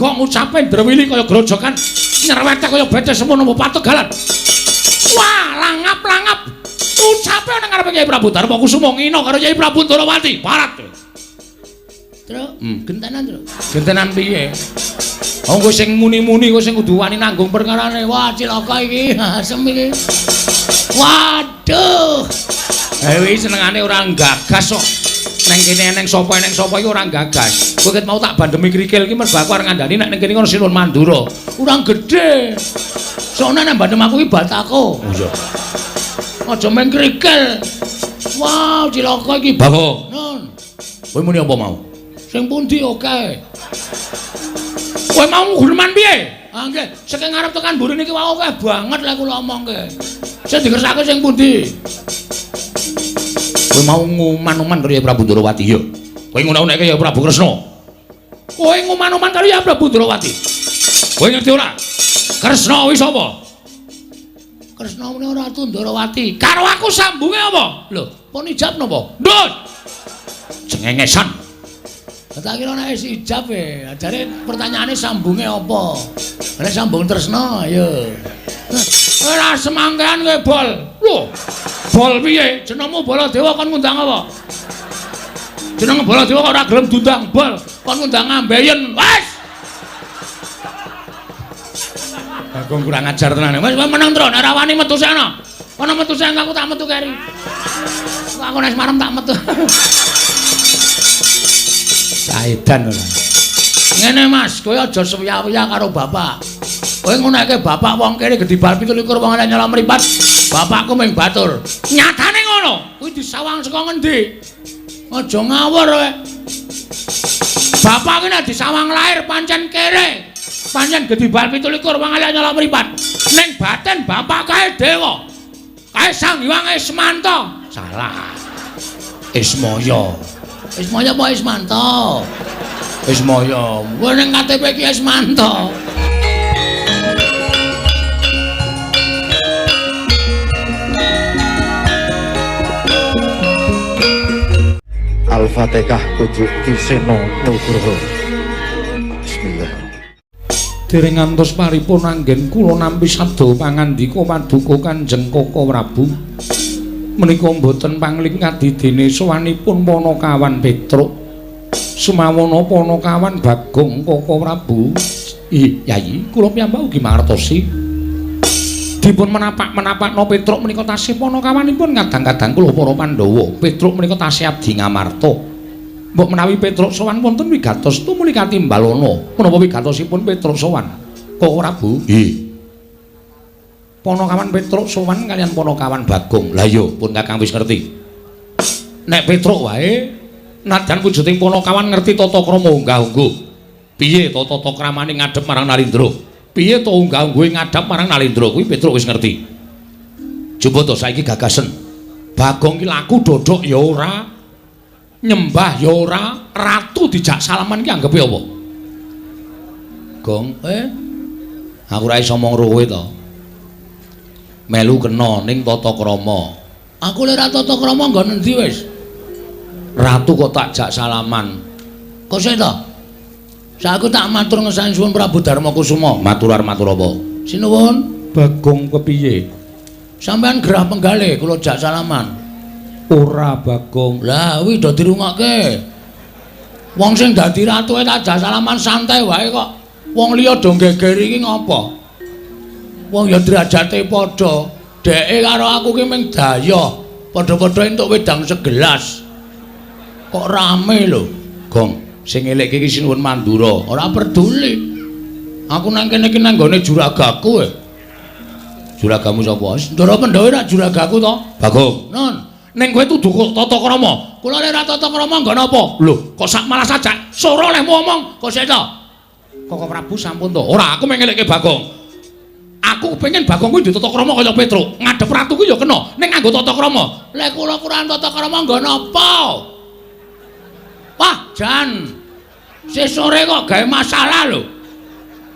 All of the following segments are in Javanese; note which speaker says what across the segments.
Speaker 1: Bagong ucape drewili kaya grojokan, nyerwete kaya betes semono pategalan. Wah, langap-langap. Ucape nang ngarepe Kyai Prabu Darma Kusuma ngina karo Kyai Prabu Ndorowati. Parat. Tru, gentenan, Tru. Gentenan piye? Wong sing muni-muni kok sing kudu wani nanggung perkarane. Wah, cilaka iki, asem iki. Waduh. Dewi senengane ora gagas kok. Neng kene eneng sapa iki ora gagas. Kowe ket mau tak bandemi krikil iki mergo aku arep ngandani nek ning kene kono Sinun Mandura. Urang gedhe. Soalnya nek bandem aku iki batako. Oh iya. Aja meng krikil. Wah, cilaka iki. Bagong. Nun. Kowe muni apa mau? Sing pundi oke. Kowe mau ngurman piye? Ah nggih, saking ngarep tekan mburi niki wae akeh banget lek kula omongke. Sing dikersake sing pundi? Kowe mau nguman-uman karo Kyai Prabu Ndorowati ya. Kowe ngunak-unake Kyai Prabu Kresna. Kowe nguman-uman karo Kyai Prabu Ndorowati. Kowe ngerti ora? Kresna kuwi sapa? Kresna menika Ratu Ndorowati. Karo aku sambunge apa? Lho, pun ijab napa? Ndut. Cengengesan. Tak kira nek wis ijab e, ajare pertanyaane sambunge apa? Nek sambung tresna, ya. Ora semangkean kowe bol. Lho, bol piye? Jenengmu Baladewa kon ngundang apa? Jeneng Baladewa kok ora gelem diundang bol, kon ngundang Ambeyen. Wes. Aku kurang ajar tenan. Wes meneng tro, nek ora wani metu sana. Ana metu sana aku tak metu keri. Aku nek marem tak metu. Saedan ora. Ngene Mas, kowe aja suwiya-wiya karo bapak. Kowe nguneke bapak wong kene gedibal 17 wong ana nyala mripat. Bapakku mung batur. Nyatane ngono. Kuwi disawang saka ngendi? Aja ngawur kowe. Bapak ki nek disawang lair pancen kere. Pancen gedibal 17 wong ana nyala mripat. Ning batin bapak kae dewa. Kae Sang Hyang Ismanta. Salah. Ismaya. Ismaya apa Ismanta? Ismaya. Kowe ning KTP ki Ismanta.
Speaker 2: Al-Fatihah Kujuk Kiseno Nugroho. Bismillah.
Speaker 1: Dereng ngantos paripun anggen kula nampi sabda pangandika paduka Kanjeng Koko Prabu. Menika mboten pangling kadidene sowanipun Panakawan Petruk. Sumawana Panakawan Bagong Koko Prabu. Yayi, kula piyambak ugi mangertosi. Dipun menapak-menapakna Petruk menika tasih Panakawanipun kadang-kadang kula para Pandhawa. Petruk menika tasih abdi ngamarta. Mbok menawi Petruk sowan wonten wigatos tumuli katimbalana. Menapa wigatosipun Petruk sowan? Koko Prabu? Nggih. Panakawan Petruk sowan kaliyan Panakawan Bagong. Lah iya, pun Kakang wis ngerti. Nek Petruk wae nadyan wujuding Panakawan ngerti tata krama unggah-ungguh. Piye tata kramane ngadhep marang Narendra? Piye to unggah-ungguhe ngadhep marang Narendra? Kuwi Petruk wis ngerti. Coba to saiki gagasen. Bagong ki laku dodok ya ora, nyembah ya ora, ratu dijak salaman ki anggepe apa? Gong, aku ora iso mong rowe to. Melu kena ning tata krama. Aku lek ra tata krama nggon endi wis? Ratu kok tak jak salaman. Kok sik to? Saku tak matur ngesani suwun Prabu Darma Kusuma. Matur apa? Sinuwun. Bagong kepiye? Sampeyan gerah penggalih kula jak salaman. Ora Bagong. Lah kuwi do dirungokke. Wong sing dadi ratuke tak jak salaman santai wae kok. Wong liya do geger iki ngopo? Wong ya derajate padha. Dheke karo aku ki mung daya. Padha-padha entuk wedang segelas. Kok rame lho. Gong, sing elekke iki Sinuwun Mandura, ora peduli. Aku nang kene iki nang gone juragaku. Juragamu sapa? Ndara Pandhawa rak juragaku to. Bagong. Nun, ning kowe tudu tata krama. Kula lek ra tata krama nggon apa? Lho, kok sak malas aja. Sora lehmu omong, kok sik to? Koko Prabu sampun to. Ora, aku mengelekke Bagong. Aku pengen Bagong kuwi ditata krama kaya Petruk. Ngadhep ratu kuwi ya kena ning nganggo tata krama. Lek kula kurang tata krama nggon apa? Wah, jan. Sesore kok gawe masalah lho.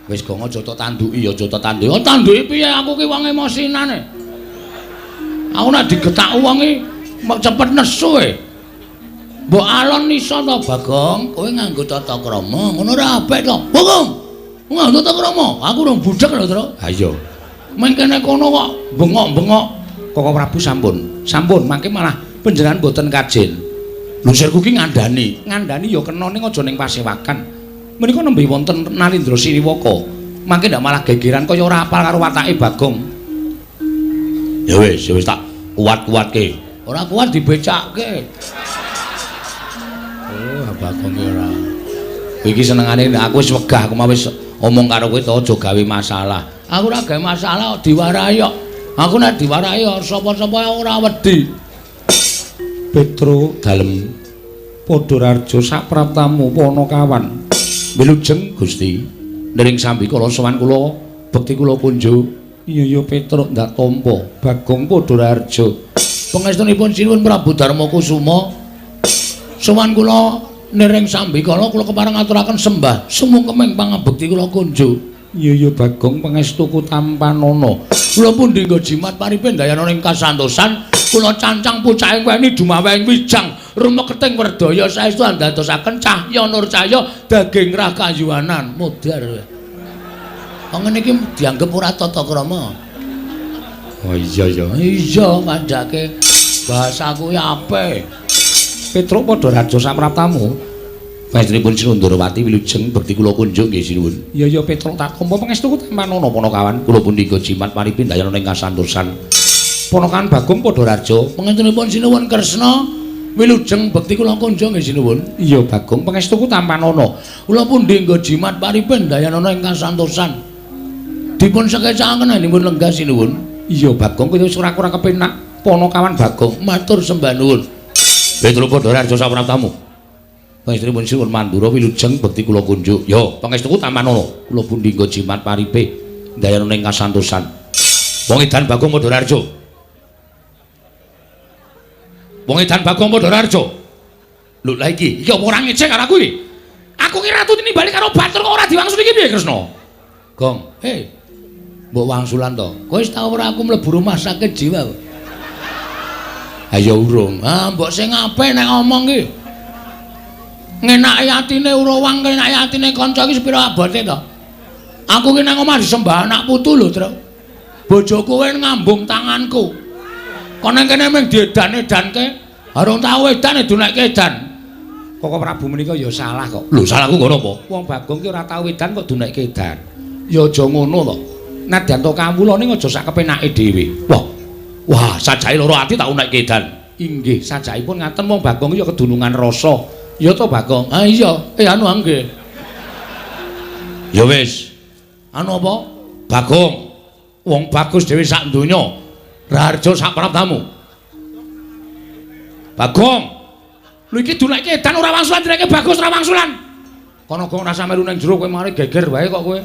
Speaker 1: Wis Gong aja tak tanduki ya aja tak tanduki. Oh, tanduki piye aku ki wong emosinane. Aku nek digetak wong iki cepet nesu e. Mbok alon iso to Bagong, kowe nganggo tata krama, ngono ora apik to. Bagong. Wah, Tata Krama, aku urung budhek lho, Tru. Ha iya. Mengkene kono kok bengok-bengok. Koko Prabu sampun, mangke malah panjenengan boten kajen. Lho sirku ki ngandani ya kena ning aja ning pasewakan. Menika nembe wonten Narendra Siriwaka. Mangke ndak malah gegeran kaya ora apal karo watake Bagong. Ya wis tak kuat-kuatke. Ora kuat dibecakke. Oh, Bagong ki ora. Iki senengane aku wis wegah aku mau wis omong karo kowe aja gawe masalah. Aku ora gawe masalah kok diwarahi kok. Aku nek diwarahi sapa-sapa ora wedi. Petro dalem Padhararja sapraptamu Panakawan. Wilujeng Gusti. Nering sambi kala sowan kula bekti kula kunjuk. Iya Petro ndak tampa Bagong Padhararja. Pangestunipun sinuwun Prabu Darmakusuma. Sowan kula nering sambi kala kula kepareng ngaturaken sembah sumungkeming pangabekti kula kunjuk. Iya Bagong pangestuku tampanana. Kula pun dinggo jimat paripen dayana ing kasantosan. Kula cancang pucaking weni dumaweng wijang rumeketing werdaya saestu andadosaken cahya nur cahya daging rah kayuanan mudhar. Wong ngene iki dianggep ora tata krama. Oh iya ya. Iya kandhake bahasaku ya apik. Petro Padhararja sapraptamu. Panjenenganipun Sinundarawati wilujeng bekti kula kunjuk nggih sinuwun. Iya ya Petro tak tampa pangestuku tampanana Panakawan. Kula pun dinggo jimat paripin dayana ing kasantosan. Ponakan Bagong Padhararja, pangestunipun sinuwun Kresna wilujeng bekti kula kunjuk nggih sinuwun. Iya Bagong pangestuku tampanana. Kula pun dinggo jimat paripin dayana ing kasantosan. Dipun sekecakaken dipun lenggah sinuwun. Iya Bagong kowe wis ora kepenak. Panakawan Bagong matur sembah nuwun. Petro Padhararja sapraptamu. Pangestunipun sinuwun Mandura wilujeng bekti kula kunjuk. Ya pangestuku tampanana. Kula pun dinggo jimat paripe dayana ing kasantosan. Wong edan Bagong Padhararja. Wong edan Bagong Padhararja. Lho lha iki apa ora ngecek karo aku iki? Aku ki ratu tinimbali karo batur kok ora diwangsuli iki piye Kresna? Gong, mbok wangsulan to. Kowe wis tau ora aku mlebu rumah sakit jiwa. Ha ya urung. Ha mbok sing apik nek ngomong ki. Ngenake atine Urawang, ngenake atine kanca iki sepira abote to? Aku ki nang omah disembah anak putu lho, Tru. Bojoku kowe ngambung tanganku. Kono kene mung diedan-edanke, harung tau edan dunekke edan. Koko Prabu menika ya salah kok. Lho salahku ngono apa? Wong Bagong ki ora tau edan kok dunekke edan. Ya aja ngono to. Nadyan to kawula ning aja sak kepenake dhewe. Wah, sajahe loro ati tak unekke edan. Inggih, sajaipun ngaten wong Bagong ya kedunungan rasa. Ya to Bagong. Ah iya, anu nggih. Ya wis. Anu apa? Bagong. Wong bagus dhewe sak donya. Raharja sapraptamu. Bagong. Lho iki dunekke edan ora wangsulan direke bagus ora wangsulan. Kono Gong rasa meru ning jero kowe mari geger wae kok kowe.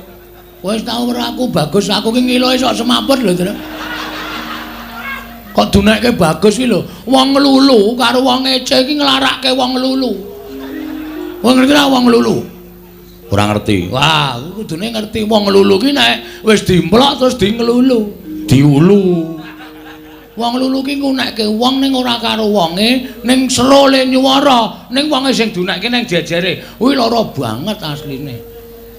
Speaker 1: Wis tau ora aku bagus aku ki ngiloe sok semaput lho, Tru. Kok dunekke bagus ki lho, wong lulu karo wong ece iki nglarake wong lulu. Wong ngerti ora wong lulu? Ora ngerti. Wah, kudune ngerti wong lulu ki nek wis dimplok terus di nglulu, diulu. Wong lulu ki ngunekke wong ning ora karo wonge, ning serole nyuwara, ning wonge sing dunekke ning jejere. Kuwi lara banget asline.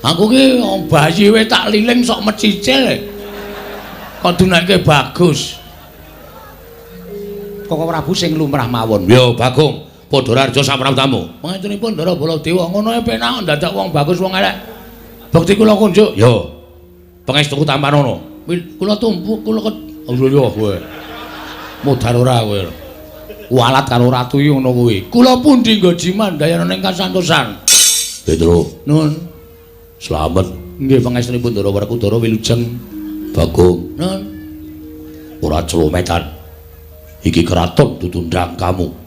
Speaker 1: Aku ki bayi we tak liling sok mecicil. Kok dunekke bagus. Koko Prabu sing lumrah mawon. Yo Bagong Padhararja sapraptamu. Pangetunipun Ndara Baladewa ngono ae penak dadak wong bagus wong elek. Bekti kula kunjuk. Yo. Pangestuku tampanana. Kula tumpuk kula yo kowe. Modar ora kowe. Walat karo ratu iki ngono kuwi. Kula pun dinggo jiman dayana ning kasantosan. Petro. Nun. Slamet. Nggih pangestunipun Ndara Werkudara wilujeng Bagong. Nun. Ora celometan. Iki keraton tutundang kamu.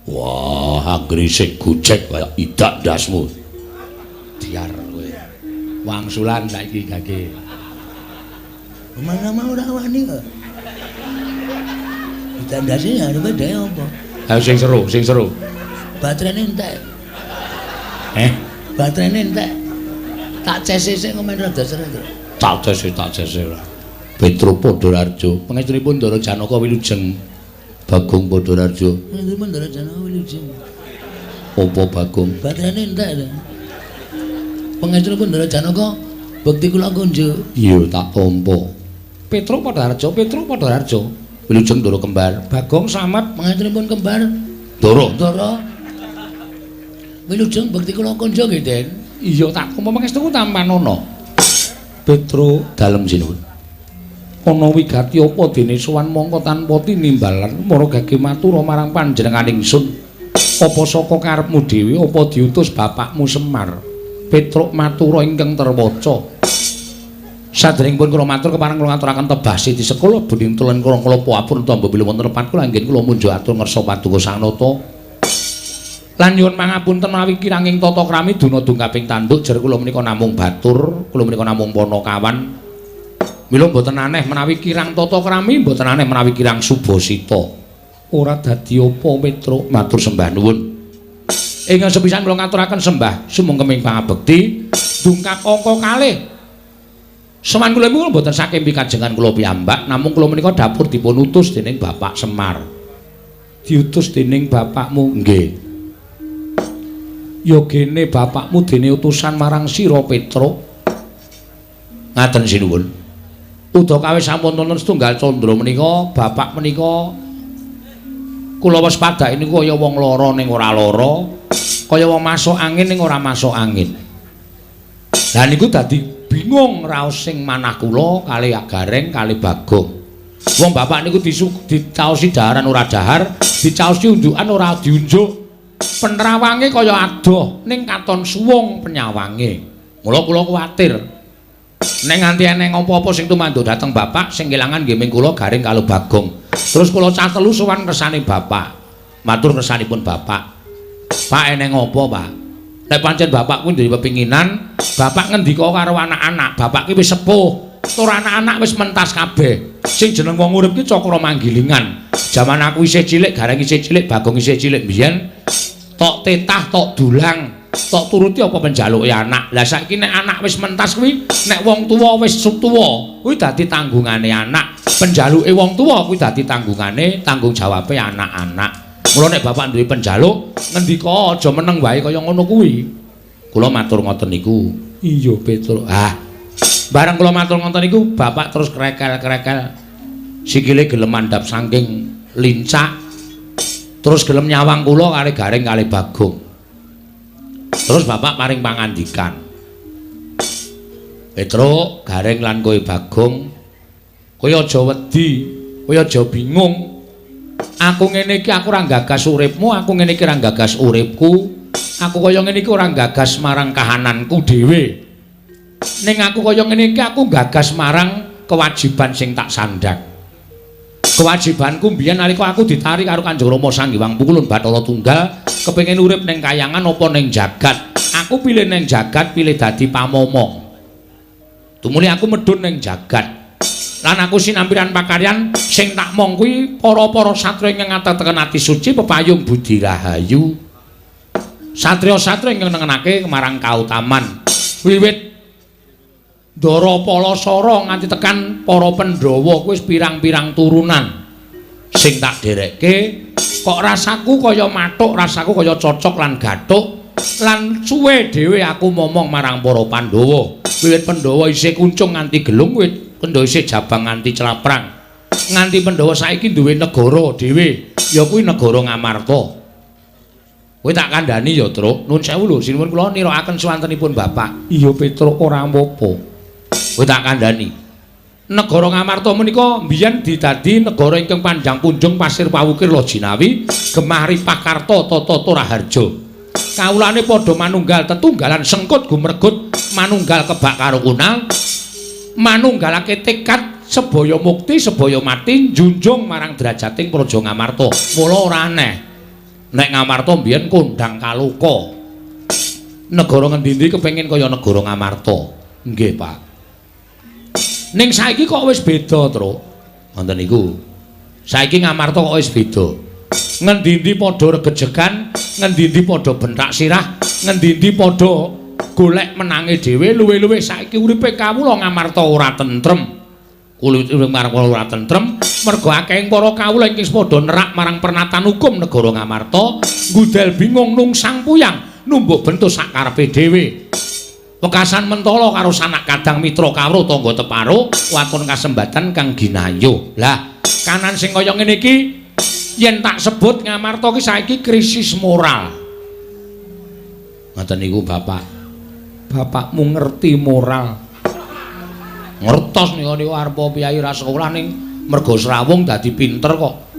Speaker 1: Wah, anggere sing gojek kaya idak ndasmu. Diar kowe. Wangsulan saiki gage. Mana mau ora wani kok. Ditandase arepe dhewe apa? Ha sing seru. Baterene entek. Baterene entek. Tak cese sik komen rada seru. Tak cese ora. Petro Padhararja, pangestunipun Ndara Janaka wilujeng Bagong Padhararja. Pangestunipun Ndara Janaka wilujeng. Apa Bagong? Baterane entek lho. Pangestunipun Ndara Janaka bekti kula kunjuk. Iya tak tampa. Petruk Padharjo. Wilujeng Ndara kembar. Bagong Slamet pangestunipun kembar. Ndara. Wilujeng bekti kula kunjuk nggih, Den. Iya tak tampa pangestuku tampanana. Petruk dalem sinuwun. Ana wigati apa dene sowan mangka tanpa tinimbalan mara gage matura marang panjenengan ingsun. Apa saka karepmu dhewe apa diutus bapakmu Semar? Petruk matura ingkang terwaca. Saderengipun kula matur kepareng kula ngaturaken tebase di sekolah bening tulen kula pawapun tamba bilih wonten repat kula anggen kula munjuk atur ngersa paduka sanata. Lan nyuwun pangapunten menawi kiranging tata krami duna dungkaping tanduk jer kula menika namung batur, kula menika namung Panakawan. Mila mboten aneh menawi kirang tata krami, mboten aneh menawi kirang subasita. Ora dadi apa Petruk matur sembah nuwun. Ingkang sepisan kula ngaturaken sembah sumengkeming pangabekti dungkap angka kalih. Seman kula mung mboten saking pikajengan kula piyambak, namung kula menika dapur dipun utus dening Bapak Semar. Diutus dening bapakmu nggih. Ya gene bapakmu dene utusan marang sira Petruk. Ngaten sinuwun. Udakawis sampun wonten setunggal candra menika, bapak menika kula wis padhake niku kaya wong lara ning ora lara, kaya wong masuk angin ning ora masuk angin. Lah niku dadi bingung raos sing manah kula kali Gareng kali Bagong. Wong bapak niku dicaosi daharan ora dahar, dicaosi unjukan ora diunjuk. Penerawange kaya adoh ning katon suwung penyawange. Mula kula kuwatir nek nganti eneng apa-apa sing tumanduk dhateng bapak sing kelangan nggih ming kula Gareng kali Bagong. Terus kula cah telu sowan kersane bapak. Matur kersanipun bapak. Pak eneng apa, Pak? Nek pancen bapak kuwi duwe pepinginan, bapak ngendika karo anak-anak, bapak ki wis sepuh. Tur anak-anak wis mentas kabeh. Sing jeneng wong urip ki Cakra Manggilingan. Jaman aku isih cilik, Gareng isih cilik, Bagong isih cilik biyen tok tetah, tok dulang, tok turuti apa penjaluke anak. Lah saiki nek anak wis mentas kuwi, nek wong tuwa wis tuwa, kuwi dadi tanggungane anak. Penjaluke wong tuwa kuwi dadi tanggung jawabe anak-anak. Mula nek bapak duwe penjaluk, ngendika aja meneng wae kaya ngono kuwi. Kula matur ngoten niku. Iya, Petruk. Bareng kula matur ngoten niku, bapak terus krekel-krekel. Sikile gelem mandhap saking lincak. Terus gelem nyawang kula kali Gareng kali Bagong. Terus bapak paring pangandikan. Petruk, Gareng lan kowe Bagong, kowe aja wedi, kowe aja bingung. Aku ngene iki aku ora gagas uripmu, aku ngene iki ora gagas uripku. Aku kaya ngene iki ora gagas marang kahananku dhewe. Ning aku kaya ngene iki aku gagas marang kewajiban sing tak sandhak. Kewajibanku mbiyen nalika aku ditarik karo Kanjeng Rama Sanghyang Pukulun Bathara Tunggal, kepengin urip ning kayangan apa ning jagat. Aku pilih ning jagat, pilih dadi pamomong. Tumuli aku medhun ning jagat. Lan aku sinampiran pakaryan sing tak mong kuwi para-para satriya ingkang ngatetaken ati suci pepayung budi rahayu. Satriya-satriya ingkang nengenake marang kautaman. Wiwit Ndara Palasara nganti tekan para Pandhawa kuwi pirang-pirang turunan sing tak dherekke. Kok rasaku kaya mathuk, rasaku kaya cocok lan gathuk. Lan suwe dhewe aku momong marang para Pandhawa. Wiwit Pandhawa isih kuncung nganti gelung, wiwit Pandhawa isih jabang nganti celaprang. Nganti Pandhawa saiki duwe negara dhewe, ya kuwi negara Ngamarta. Kowe tak kandhani ya, Truk. Nuwun sewu lho, sinuwun kula nirakaken swantenipun Bapak. Iya, Petruk, ora apa-apa. Kowe tak kandhani. Negara Ngamarta menika mbiyen didadi negara ingkang panjang punjung pasir pawukir Lojinawi, Gemah Ripakarta Tata Toraharja. Kawulane padha manunggal tetunggalan sengkut gumregut manunggal kebak karo kunal. Manunggalake tekad sebaya mukti sebaya mati njunjung marang derajating Praja Ngamarta. Mula ora aneh nek Ngamarta mbiyen kondhang kaluka. Negara ngendi-endi kepengin kaya negara Ngamarta. Nggih, Pak. Ning saiki kok wis beda, Truk. Ngoten niku. Saiki Ngamarta kok wis beda. Ngendi-endi padha regejegan, ngendi-endi padha bentak sirah, ngendi-endi padha golek menange dhewe. Luwih-luwih saiki uripe kawula Ngamarta ora tentrem. Urip marang ora tentrem merga akehing para kawula ingkang padha nerak marang pernatan hukum negara Ngamarta, ngudel bingung nungsang puyang numbuk bentuk sakarepe dhewe. Wekasan Mentala karo sanak kadang mitra kawruh tangga teparo watun kasembatan kang ginayuh. Lah, kanan sing kaya ngene iki yen tak sebut Ngamarta ki saiki krisis moral. Ngoten niku Bapak. Bapakmu ngerti moral. Ngertos niku arepa piyai ra sekolah ning mergo srawung dadi pinter kok.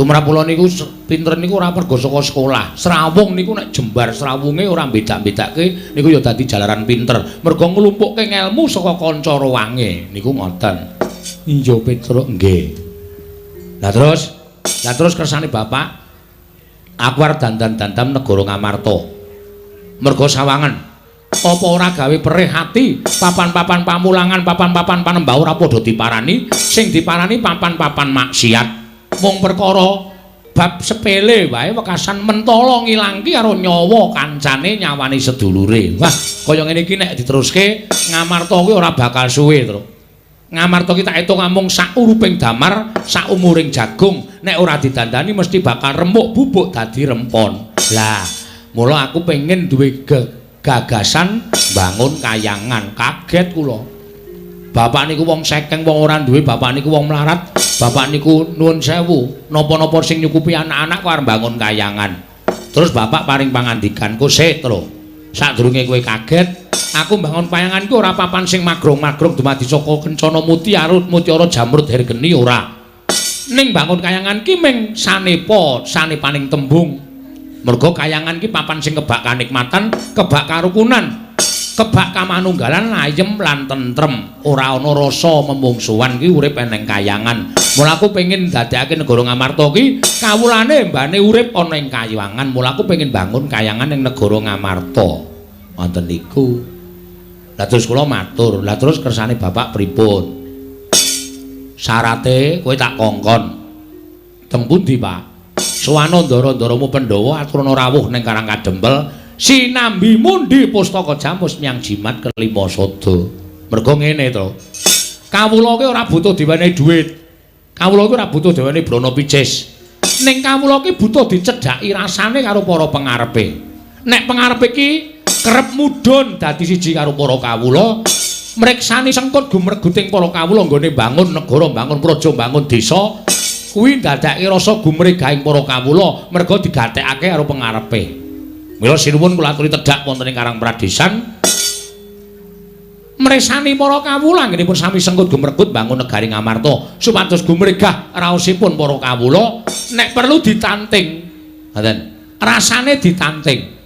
Speaker 1: Tumrap kula niku pinter niku ora mergo saka sekolah. Srawung niku nek jembar srawunge ora bedak-bedake niku ya dadi jalaran pinter. Mergo nglumpukke ngelmu saka kanca rowange. Niku ngoten. Iya Petruk nggih. Lah terus kersane Bapak aku arep dandan-dandan negara Ngamarta. Mergo sawangan apa ora gawe perih ati papan-papan pamulangan papan-papan panembah ora padha diparani sing diparani papan-papan maksiat. Mung perkara bab sepele wae Wekasan Mentala ngilangke karo nyawa kancane nyawani sedulure. Wah, kaya ngene iki nek diteruske Ngamarta kuwi ora bakal suwe, Tru. Ngamarta ki tak etung amung sak uruping damar, sak umuring jagung, nek ora didandani mesti bakal remuk bubuk dadi rempon. Lah, mula aku pengen duwe gagasan bangun kayangan. Kaget kula. Bapak niku wong sekeng, wong ora duwe, bapak niku wong melarat. Bapak niku nuwun sewu, napa-napa sing nyukupi anak-anak kok arep bangun kayangan. Terus bapak paring pangandikanku, "Sik, Tru. Sadurunge kowe kaget, aku bangun kayanganku ora papan sing magrong-magrong dumadi saka kencana mutiara, mutiara jamrut hergeni ora. Ning bangun kayangan ki ming sanepa, sanepaning tembung. Mergo kayangan ki papan sing kebak kanikmatan, kebak karukunan, kebak kamanunggalan ayem lan tentrem. Ora ana rasa memungsuhan ki urip eneng kayangan. Mula aku pengin dadekake negara Ngamarta ki kawulane mbane urip ana ing kayangan. Mula aku pengin bangun kayangan ing negara Ngamarta. Wonten niku. Lah terus kula matur, lah terus kersane Bapak pripun? Syarate kowe tak kongkon. Teng pundi, Pak? Suwana ndara-ndaramu Pandhawa aturana rawuh ning Karang Kadempel. Sinambi mundi pustaka jamus nyang jimat kelima sada. Mergo ngene to. Kawula ki ora butuh diwenehi dhuwit. Kawula ki ora butuh diwenehi brana picis. Ning kawula ki butuh dicedhaki rasane karo para pengarepe. Nek pengarepe ki kerep mudhun dadi siji karo para kawula, mreksani sengkut gumreguting para kawula nggone bangun negara, bangun praja, bangun desa, kuwi ndadekake rasa gumregahing para kawula merga digatekake karo pengarepe. Mila sinuwun kula aturi tedhak wonten ing Karang Pradesan. Mresani para kawula anggenipun sami sengkut gumregut bangun negari Ngamarta supados gumregah raosipun para kawula nek perlu ditanting. Ngoten. Rasane ditanting.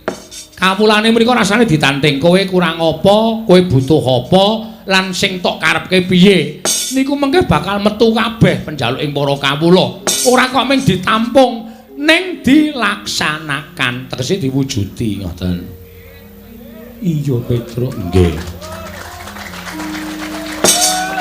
Speaker 1: Kawulane mriku rasane ditanting. Kowe kurang apa, kowe butuh apa, lan sing tok karepke piye. Niku mengke bakal metu kabeh penjaluking para kawula. Ora kok mung ditampung ning dilaksanakan, tegese diwujudi ngoten. Iya Petruk nggih.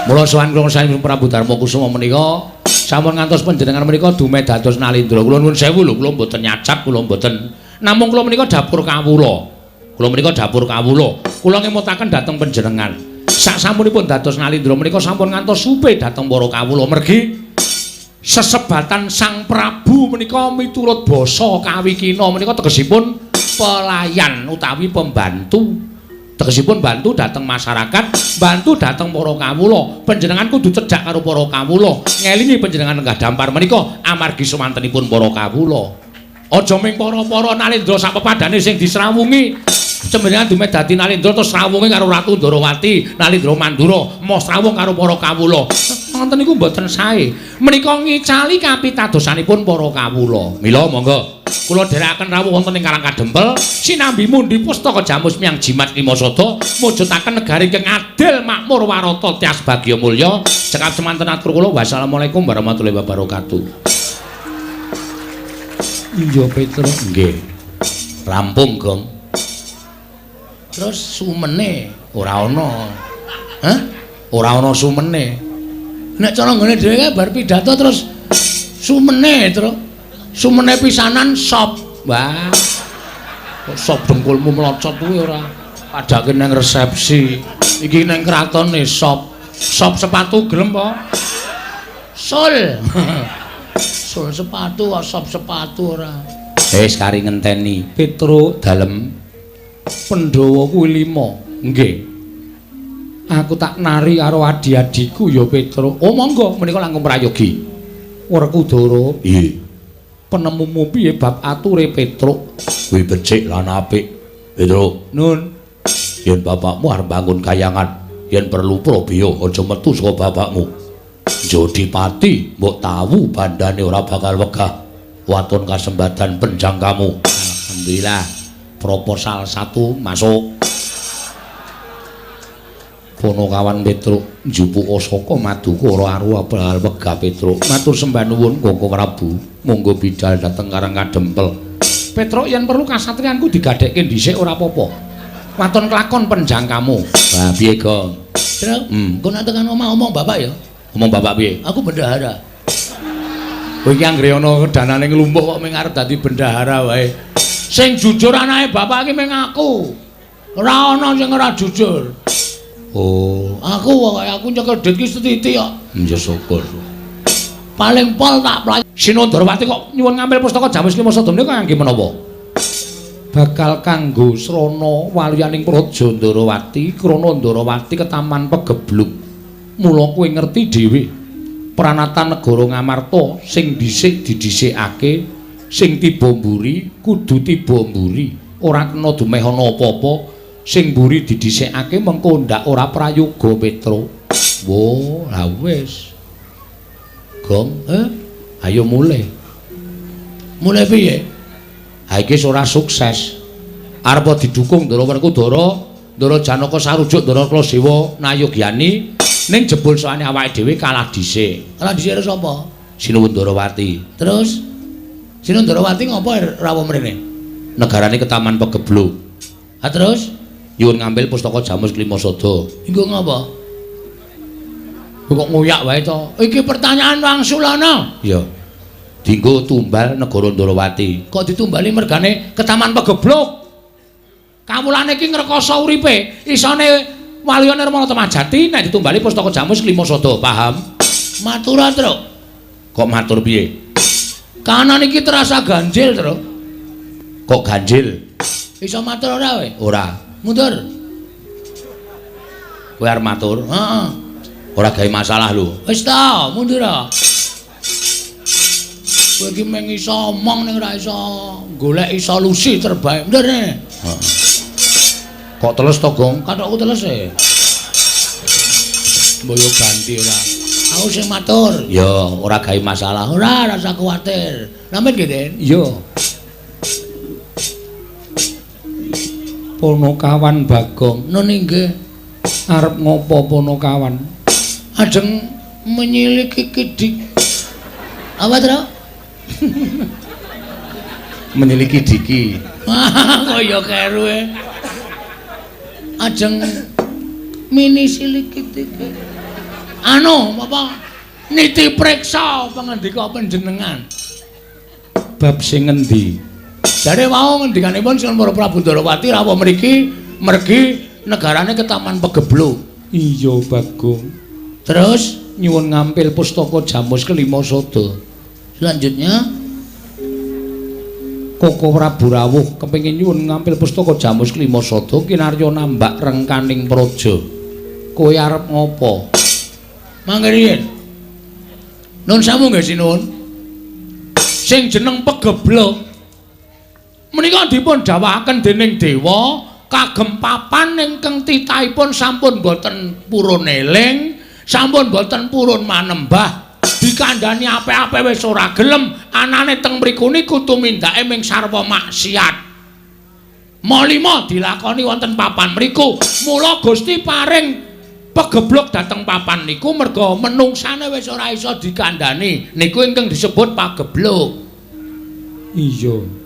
Speaker 1: Mula sowan kula sampun Prabu Darma Kusuma menika sampun ngantos panjenengan menika dumedados nalindra. Kula nuwun sewu lho, kula mboten nyacap, kula mboten. Namung kula menika dapur kawula. Kula menika dapur kawula. Kula ngemutaken dhateng panjenengan. Sak sampunipun dados nalindra menika sampun ngantos supe dhateng para kawula mergi sesebatan Sang Prabu menika miturut basa kawikina menika tegesipun pelayan utawi pembantu. Tegesipun bantu dhateng masyarakat, bantu dhateng para kawula. Panjenengan kudu cedhak karo para kawula. Ngelingi panjenengan lenggah dampar menika amargi sumantenipun para kawula. Aja ming para-para nalindra sak pepadane sing disrawungi. Panjenengan dumedati nalindra terus srawunge karo Ratu Ndarawati, nalindra Mandura, moh srawung karo para kawula. Wonten niku mboten sae. Menika ngicali kapitadosanipun para kawula. Mila monggo kula dherekaken rawuh wonten ing Karang Kadempel, sinambi mundi pustaka jamus miyang jimat lima sada, mujudaken negari ingkang adil, makmur, warata, tias bagya mulya. Cekap semanten atur kula. Wassalamualaikum warahmatullahi wabarakatuh. Iya Petruk nggih. Rampung, Gong. Terus sumene ora ana. Hah? Ora ana sumene. Nek cara nggone dhewe bar pidato terus sumene, Truk. Sumene pisanan sop. Wah. Kok sop dengkulmu mlocot kuwi ora padake nang resepsi. Iki nang kratone sop. Sop sepatu gelem apa? Sul. Sul sepatu, sop sepatu ora. Wis kari ngenteni. Petruk dalem. Pandhawa kuwi 5. Nggih. Aku tak nari karo adi-adiku ya Petro. Oh monggo menika langkung prayogi. Werkudara.
Speaker 2: Iya.
Speaker 1: Penemumu piye bab ature Petro?
Speaker 2: Kuwi becik lan apik. Petro.
Speaker 1: Nun.
Speaker 2: Yen bapakmu arep bangun kayangan, yen perlu Prabiya aja metu saka bapakmu. Jodipati mbok tahu bandane ora bakal wegah. Waton kasembatan penjangkamu.
Speaker 1: Alhamdulillah. Proposal 1 masuk. Ponokawan Petro njupuka saka maduka ora aru bakal wegah Petro. Matur sembah nuwun Koko Prabu. Monggo bidhal dhateng Karang Kadempel. Petro yen perlu kasatriyanku digadhekke dhisik ora apa-apa. Waton kelakon penjangkamu.
Speaker 2: Lah piye, Gong?
Speaker 1: Tru, kok nek tekan omah-omong bapak ya?
Speaker 2: Omong bapak piye?
Speaker 1: Aku bendahara. Kowe iki anggere ana danane nglumpuk kok mung arep dadi bendahara wae. Sing jujur anake bapak iki mung aku. Ora ana sing ora jujur.
Speaker 2: Oh,
Speaker 1: Aku wae aku nyekel dit ki setitik kok.
Speaker 2: ya syukur.
Speaker 1: Paling pol tak play. Sinondrawati kok nyuwun ngambil pustaka Jamus Lima Sada menika kangge menapa? Bakal kanggo srana waliyaning Praja Ndrawati, krana Ndrawati ketaman pegebluk. Mula kowe ngerti dhewe. Pranatan negara Ngamarta sing dhisik didhisikake, sing tiba mburi kudu tiba mburi. Ora kena dumeh ana apa-apa, sing mburi didhisikake mengko ndak ora prayoga Petro. Wo, la wis. Gong, ayo mulai. Mulai piye? Ha iki ora sukses. Arep didukung Ndara Werkudara, Ndara Janaka sarujuk Ndara Klasewa Nayogyani ning jebul soane awake dhewe kalah dhisik. Kalah dhisik karo sapa?
Speaker 2: Sinuwun Ndrawati.
Speaker 1: Terus Sinuwun Ndrawati ngopo rawuh mrene?
Speaker 2: Negarane ketaman pegebluk.
Speaker 1: Ha terus
Speaker 2: Nyuwun ngambil pustaka Jamus Lima Sada.
Speaker 1: Engko ngopo? Kok ngoyak wae to? Iki pertanyaan wangsulana.
Speaker 2: Ya. Dinggo tumbal negara Ndrawati.
Speaker 1: Kok ditumbali mergane ketaman pegebluk? Kawulane iki ngrekoso uripe, isane waliyane Remana Temajati nek ditumbali pustaka Jamus Lima Sada, paham? Matur, Tru.
Speaker 2: Kok matur piye?
Speaker 1: Kanan iki terasa ganjil, Tru.
Speaker 2: Kok ganjil?
Speaker 1: Iso matur ora kowe?
Speaker 2: Ora.
Speaker 1: Mundur.
Speaker 2: Kowe arep matur?
Speaker 1: Heeh.
Speaker 2: Ora gawe masalah lho.
Speaker 1: Wis ta, mundur ah. Kowe iki mung iso omong ning ora iso goleki solusi terbaik. Mundur ne.
Speaker 2: Heeh.
Speaker 1: Kok teles to, Gong? Kathokku teles e. Mboyo ganti ora. Aku sing matur.
Speaker 2: Ya, ora gawe masalah.
Speaker 1: Ora rasa kuwatir. Sampeyan nggih, Den?
Speaker 2: Iya.
Speaker 1: Ponokawan Bagong. Nun nggih. Arep ngopo Ponokawan? Ajeng menyiliki Kidik. Apa, Tru?
Speaker 2: Menyeliki Diki.
Speaker 1: Kaya keruwe. Ajeng mini siliki iki. Anu, apa? Niti priksa pangandika panjenengan. Bab sing ngendi? Jare wau ngendikanipun Sing Para Prabu Ndrawati rawuh mriki mergi negarane ketaman pegebluk. Iya, Bagong. Terus nyuwun ngampil pustaka Jamus Kelima Sada. Selanjutnya Koko Prabu rawuh kepengin nyuwun ngampil pustaka Jamus Kelima Sada kinarya nambak rengkaning praja. Kowe arep ngopo? Mangke riyen. Nun samu nggih sinuwun. Sing jeneng pegebluk menika dipun dawuhaken dening dewa kagem papan ingkang titahipun sampun boten purun eling, sampun boten purun manembah. Dikandhani apik-apik wis ora gelem, anane teng mriku niku tumindake ming sarwa maksiat. Molima dilakoni wonten papan mriku. Mula Gusti paring pegebluk dhateng papan niku merga menungsane wis ora iso dikandhani. Niku ingkang disebut pagebluk. Iya.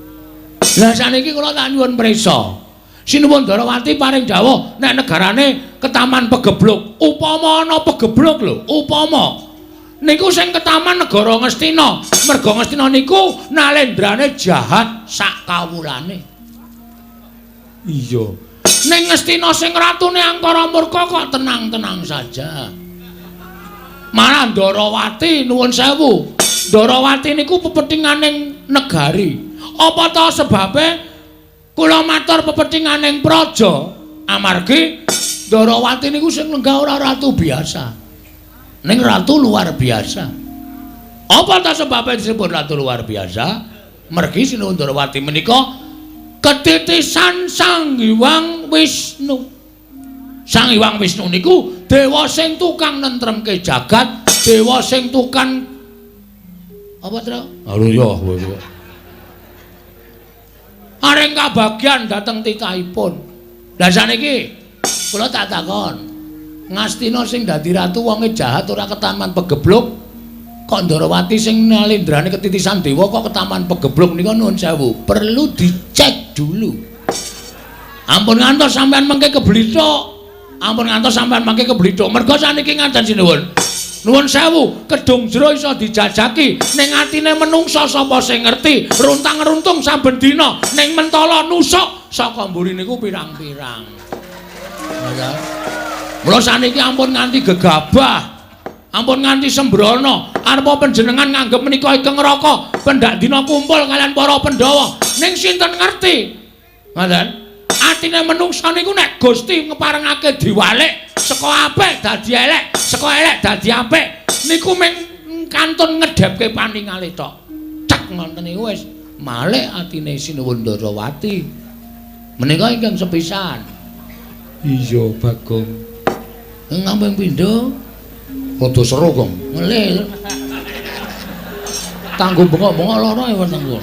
Speaker 1: Lah saniki kula tak nyuwun prisa. Sinuwun Ndrawati paring dawuh nek negarane ketaman pegebluk. Upama ana pegebluk lho, upama niku sing ketaman negara Ngastina. Merga Ngastina niku nalendrane jahat sak kawulane. Iya. Ning Ngastina sing ratune angkara murka kok tenang-tenang saja. Malah Ndrawati nuwun sewu. Ndrawati niku pepethinganing negari. Apa ta sebabe Kula matur pepethinganing praja amargi Ndarawati niku sing lenggah ora ratu biasa. Ning ratu luar biasa. Apa ta sebabe disebut ratu luar biasa? Mergi Sinuwun Ndarawati menika ketitisan Sang Hyang Wisnu. Sang Hyang Wisnu niku dewa sing tukang nentremke jagat, dewa sing tukang apa to?
Speaker 2: Halo ya,
Speaker 1: Areng kabagyan dhateng titahipun. Lah saniki kula tak takon. Ngastina sing dadi ratu wonge jahat ora ketaman pegebluk. Kok Ndarawati sing nalindrane ketitisan dewa kok ketaman pegebluk nika nuwun sewu. Perlu dicek dulu. Ampun ngantos sampean mengke keblithuk. Ampun ngantos sampean mengke keblithuk. Mergo saniki ngaten sinuwun. Nuwun sewu, kedung jero iso dijajaki, ning atine menungsa sapa sing ngerti, runtang-runtung saben dina, ning mentala nusuk saka mburi niku pirang-pirang. Ya. Mula saniki ampun nganti gegabah, ampun nganti sembrono, arepa panjenengan nganggep menika ingkang neraka, pendak dina kumpul kalian para Pandhawa, ning sinten ngerti? Ngoten. Atine menungsa niku nek Gusti ngeparengake diwalik saka apik dadi elek, saka elek dadi apik niku mung kantun ngedhepke paningale tok. Cek ngoten niku wis malik atine Sinuwun Ndarawati. Menika ingkang sepisan.
Speaker 2: Iya, Bagong.
Speaker 1: Ngamping pindho
Speaker 2: Rada seru, Gong.
Speaker 1: ngelih. Tanggo bengok-bengok lara ya wonten kula.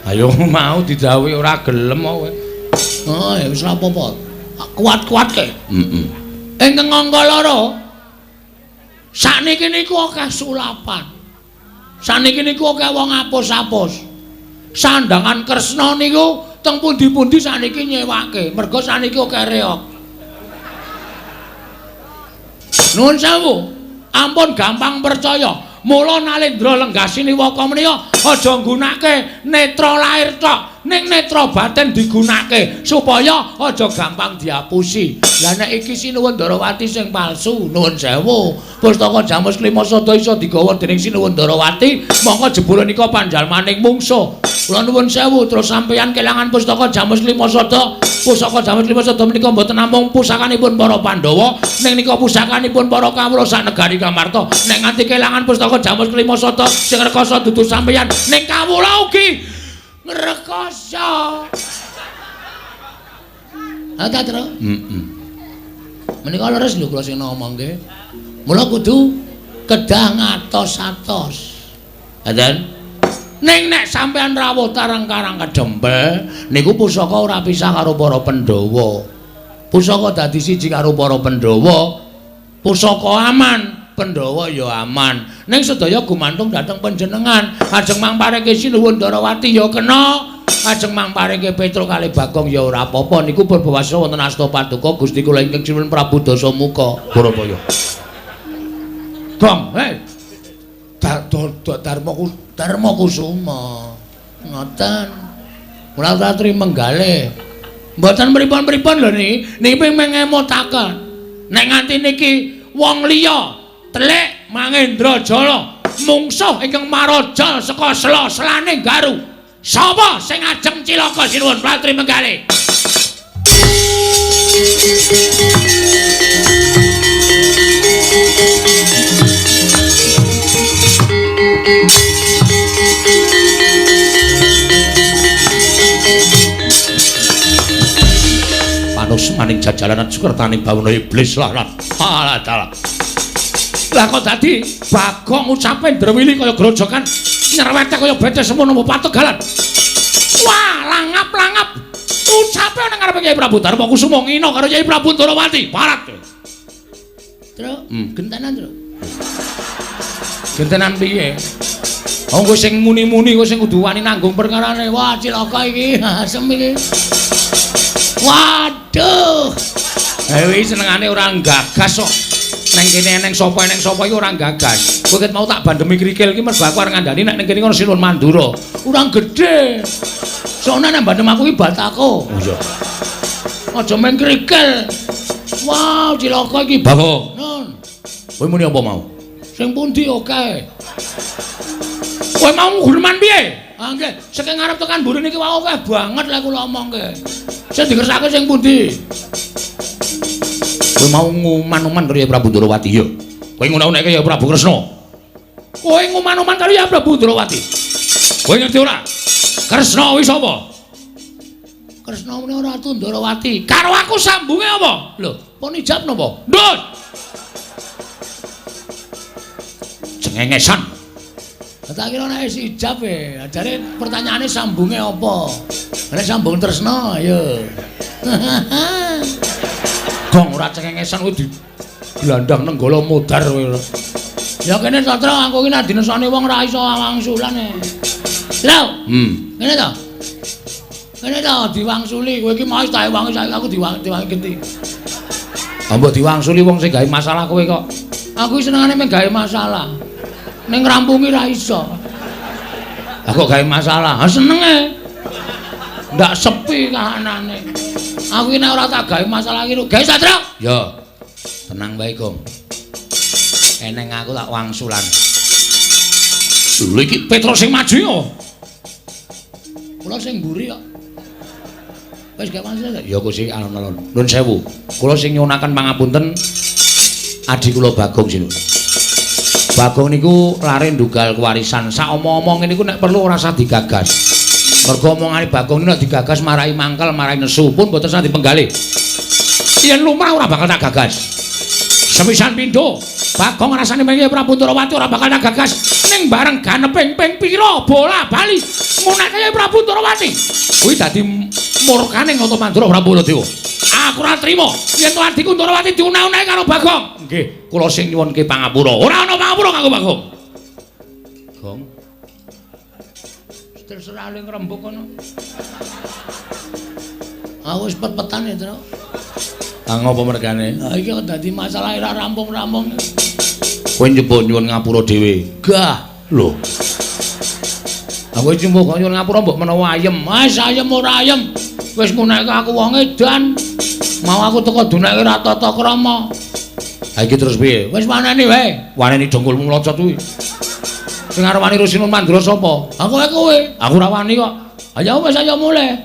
Speaker 2: Ayo mau didhawuhi ora gelem kowe.
Speaker 1: Oh, ya wis ora apa-apa. Kuat-kuat ke.
Speaker 2: Heeh.
Speaker 1: Ingkang angka loro. Sakniki niku akeh sulapan. Sakniki niku akeh wong apus-apus. Sandangan Kresna niku teng pundi-pundi sakniki nyewake, mergo sakniki akeh reok. Nuwun sewu, ampun gampang percaya. Mula Nalendra Lenggasini Waka menika aja nggunakake netra lair tok, ning netra batin digunakake supaya aja gampang diapusi. Lah nek iki Sinuwun Ndarawati sing palsu, nuwun sewu. Pustaka Jamus Klima Sada iso digawa dening Sinuwun Ndarawati, mongko jebule nika panjalmaning mungsuh. Kula nuwun sewu terus sampeyan kelangan Pustaka Jamus Klima Sada. Pusaka Jamus Klima Sada menika mboten namung pusakanipun para Pandhawa, ning nika pusakanipun para kawula sak negari Kamarta. Nek nganti kelangan Pustaka Jamus Klima Sada sing rekoso dudu sampeyan, ning kawula ugi ngrekoso. Ada terus? Menika leres lho kula sing ngomongke. Mula kudu kedah ngatos-atos. Ngaten? Ning nek sampean rawuh tareng-karang kedempel niku pusaka ora pisah karo para Pandhawa. Pusaka dadi siji karo para Pandhawa. Pusaka aman, Pandhawa ya aman. Ning sedaya gumantung dhateng panjenengan. Ajeng mangpareke Sinuwun Ndarawati ya kena. Ajeng mangpareke Petruk kalih Bagong ya ora apa-apa. Niku berbawasa wonten asta paduka Gusti kula ingkang Sinuwun Prabu Dasamuka. Barapaya. Gong, Dharma Kusuma. Ngoten. Kula satri menggalih. Mboten pripun-pripun lho niki ping ngemutaken. Nek nganti niki wong liya telik Mangendrajala mungsuh ingkang marajal saka sela-selane Garu. Sapa sing ajeng cilaka Sinuwun satri menggalih? Panus maning jajalanan sukertaning bawuna iblis larat. Alah dalah. Lah kok dadi Bagong ucape ndrewili kaya grojokan, nyerwete kaya betes semono pategalan. Wah, langap-langap. Ucape nang ngarepe Kyai Prabu Dharma Kusuma ngina karo Kyai Prabu Ndarawati. Parat. Tru, gentenan, Tru. Gentenan piye? Wong kowe sing muni-muni kowe sing kudu wani nanggung perkarane. Wah, cilaka iki, asem iki. Waduh. Dewi senengane ora gagas kok. Neng kene eneng sapa iki ora gagas. Kowe ket mau tak bandemi krikil iki mergo aku arep ngandani nek ning kene ana Sinuwun Mandura. Urang gedhe. Soalnya nek bandem aku iki batako. Oh iya. Aja meng krikil. Wow, cilaka iki Bagong. Nun. Kowe muni apa mau? Sing pundi oke. Kowe mau ngurman piye? Ah nggih, saking ngarep tekan mburi niki wau akeh banget lek kula omongke. Sing dikersake sing pundi? Kowe mau nguman-uman karo Prabu Ndrawati ya. Kowe ngunak-unakke ya Prabu Kresna. Kowe nguman-uman karo ya Prabu Ndrawati. Kowe ngerti ora? Kresna kuwi sapa? Kresna menika Ratu Ndrawati. Karo aku sambunge apa? Lho, pun ijab napa? Ndut. Cengengesan. Tak kira nek wis ijab e, ajare pertanyaane sambunge apa? Nek sambung tresna ya. Gong ora cengengesan kuwi dilandang nenggala modar kowe. Ya kene Satra aku ki nek dinesane wong ora iso wangsulan e. Lho. Ngene to. Kene to diwangsuli kowe iki mau tak wangi saiki aku diwangi genti. Mbok diwangsuli wong sing gawe masalah kowe kok. Aku senengane mung gawe masalah. Ning ngrampungi ra iso. Aku gawe masalah, ha senenge. Ndak sepi kahanane. Aku iki nek ora tak gawe masalah iki gawe Satra. Ya. Tenang bae, Gong. Eneng aku tak wangsulan. Lho iki Petrus sing maju yo. Kula sing mburi kok. Wis gak masalah. Ya Gusti alon-alon. Nuwun sewu. Kula sing nyuwunaken pangapunten adi kula Bagong sinu. Bagong niku lare ndugal kewarisan. Sak omong-omong niku nek perlu ora usah digagas. Mergo omongane Bagong niku nek digagas marai mangkel, marai nesu pun mboten usah dipenggalih. Yen lumrah ora bakal tak gagas. Semisan pindho, Bagong rasane mengi Prabu Ndrawati ora bakal tak gagas. Ning bareng ganeping ping pira bola bali ngunake Prabu Ndrawati. Kuwi dadi murkane Ngatamandra Prabu Baladewa. Aku ora trima yen to adiku Ndrawati diuna-unahi karo Bagong. Nggih, kula sing nyuwunke pangapura. Ora ana pangapura kanggo Bagong. Gong. Terserah ling rembug kono. Aku wis pet-petan ya, Tru. Ah ngopo mergane? Ha iki kok dadi masalah ora rampung-rampung. Kowe njupuk nyuwun ngapura dhewe. Gah, lho. Aku njupuk nyuwun ngapura mbok menawa ayem. Wis ayem ora ayem. Wis nguneke aku wong edan. Mau aku teko dunake ra tata krama. Ha iki terus piye? Wis waneni wae. Waneni dengkulmu mlocot kuwi. Sing arep wani Rusinun Mandra sapa? Aku kowe. Aku ora wani kok. Ayo wis ayo mulai.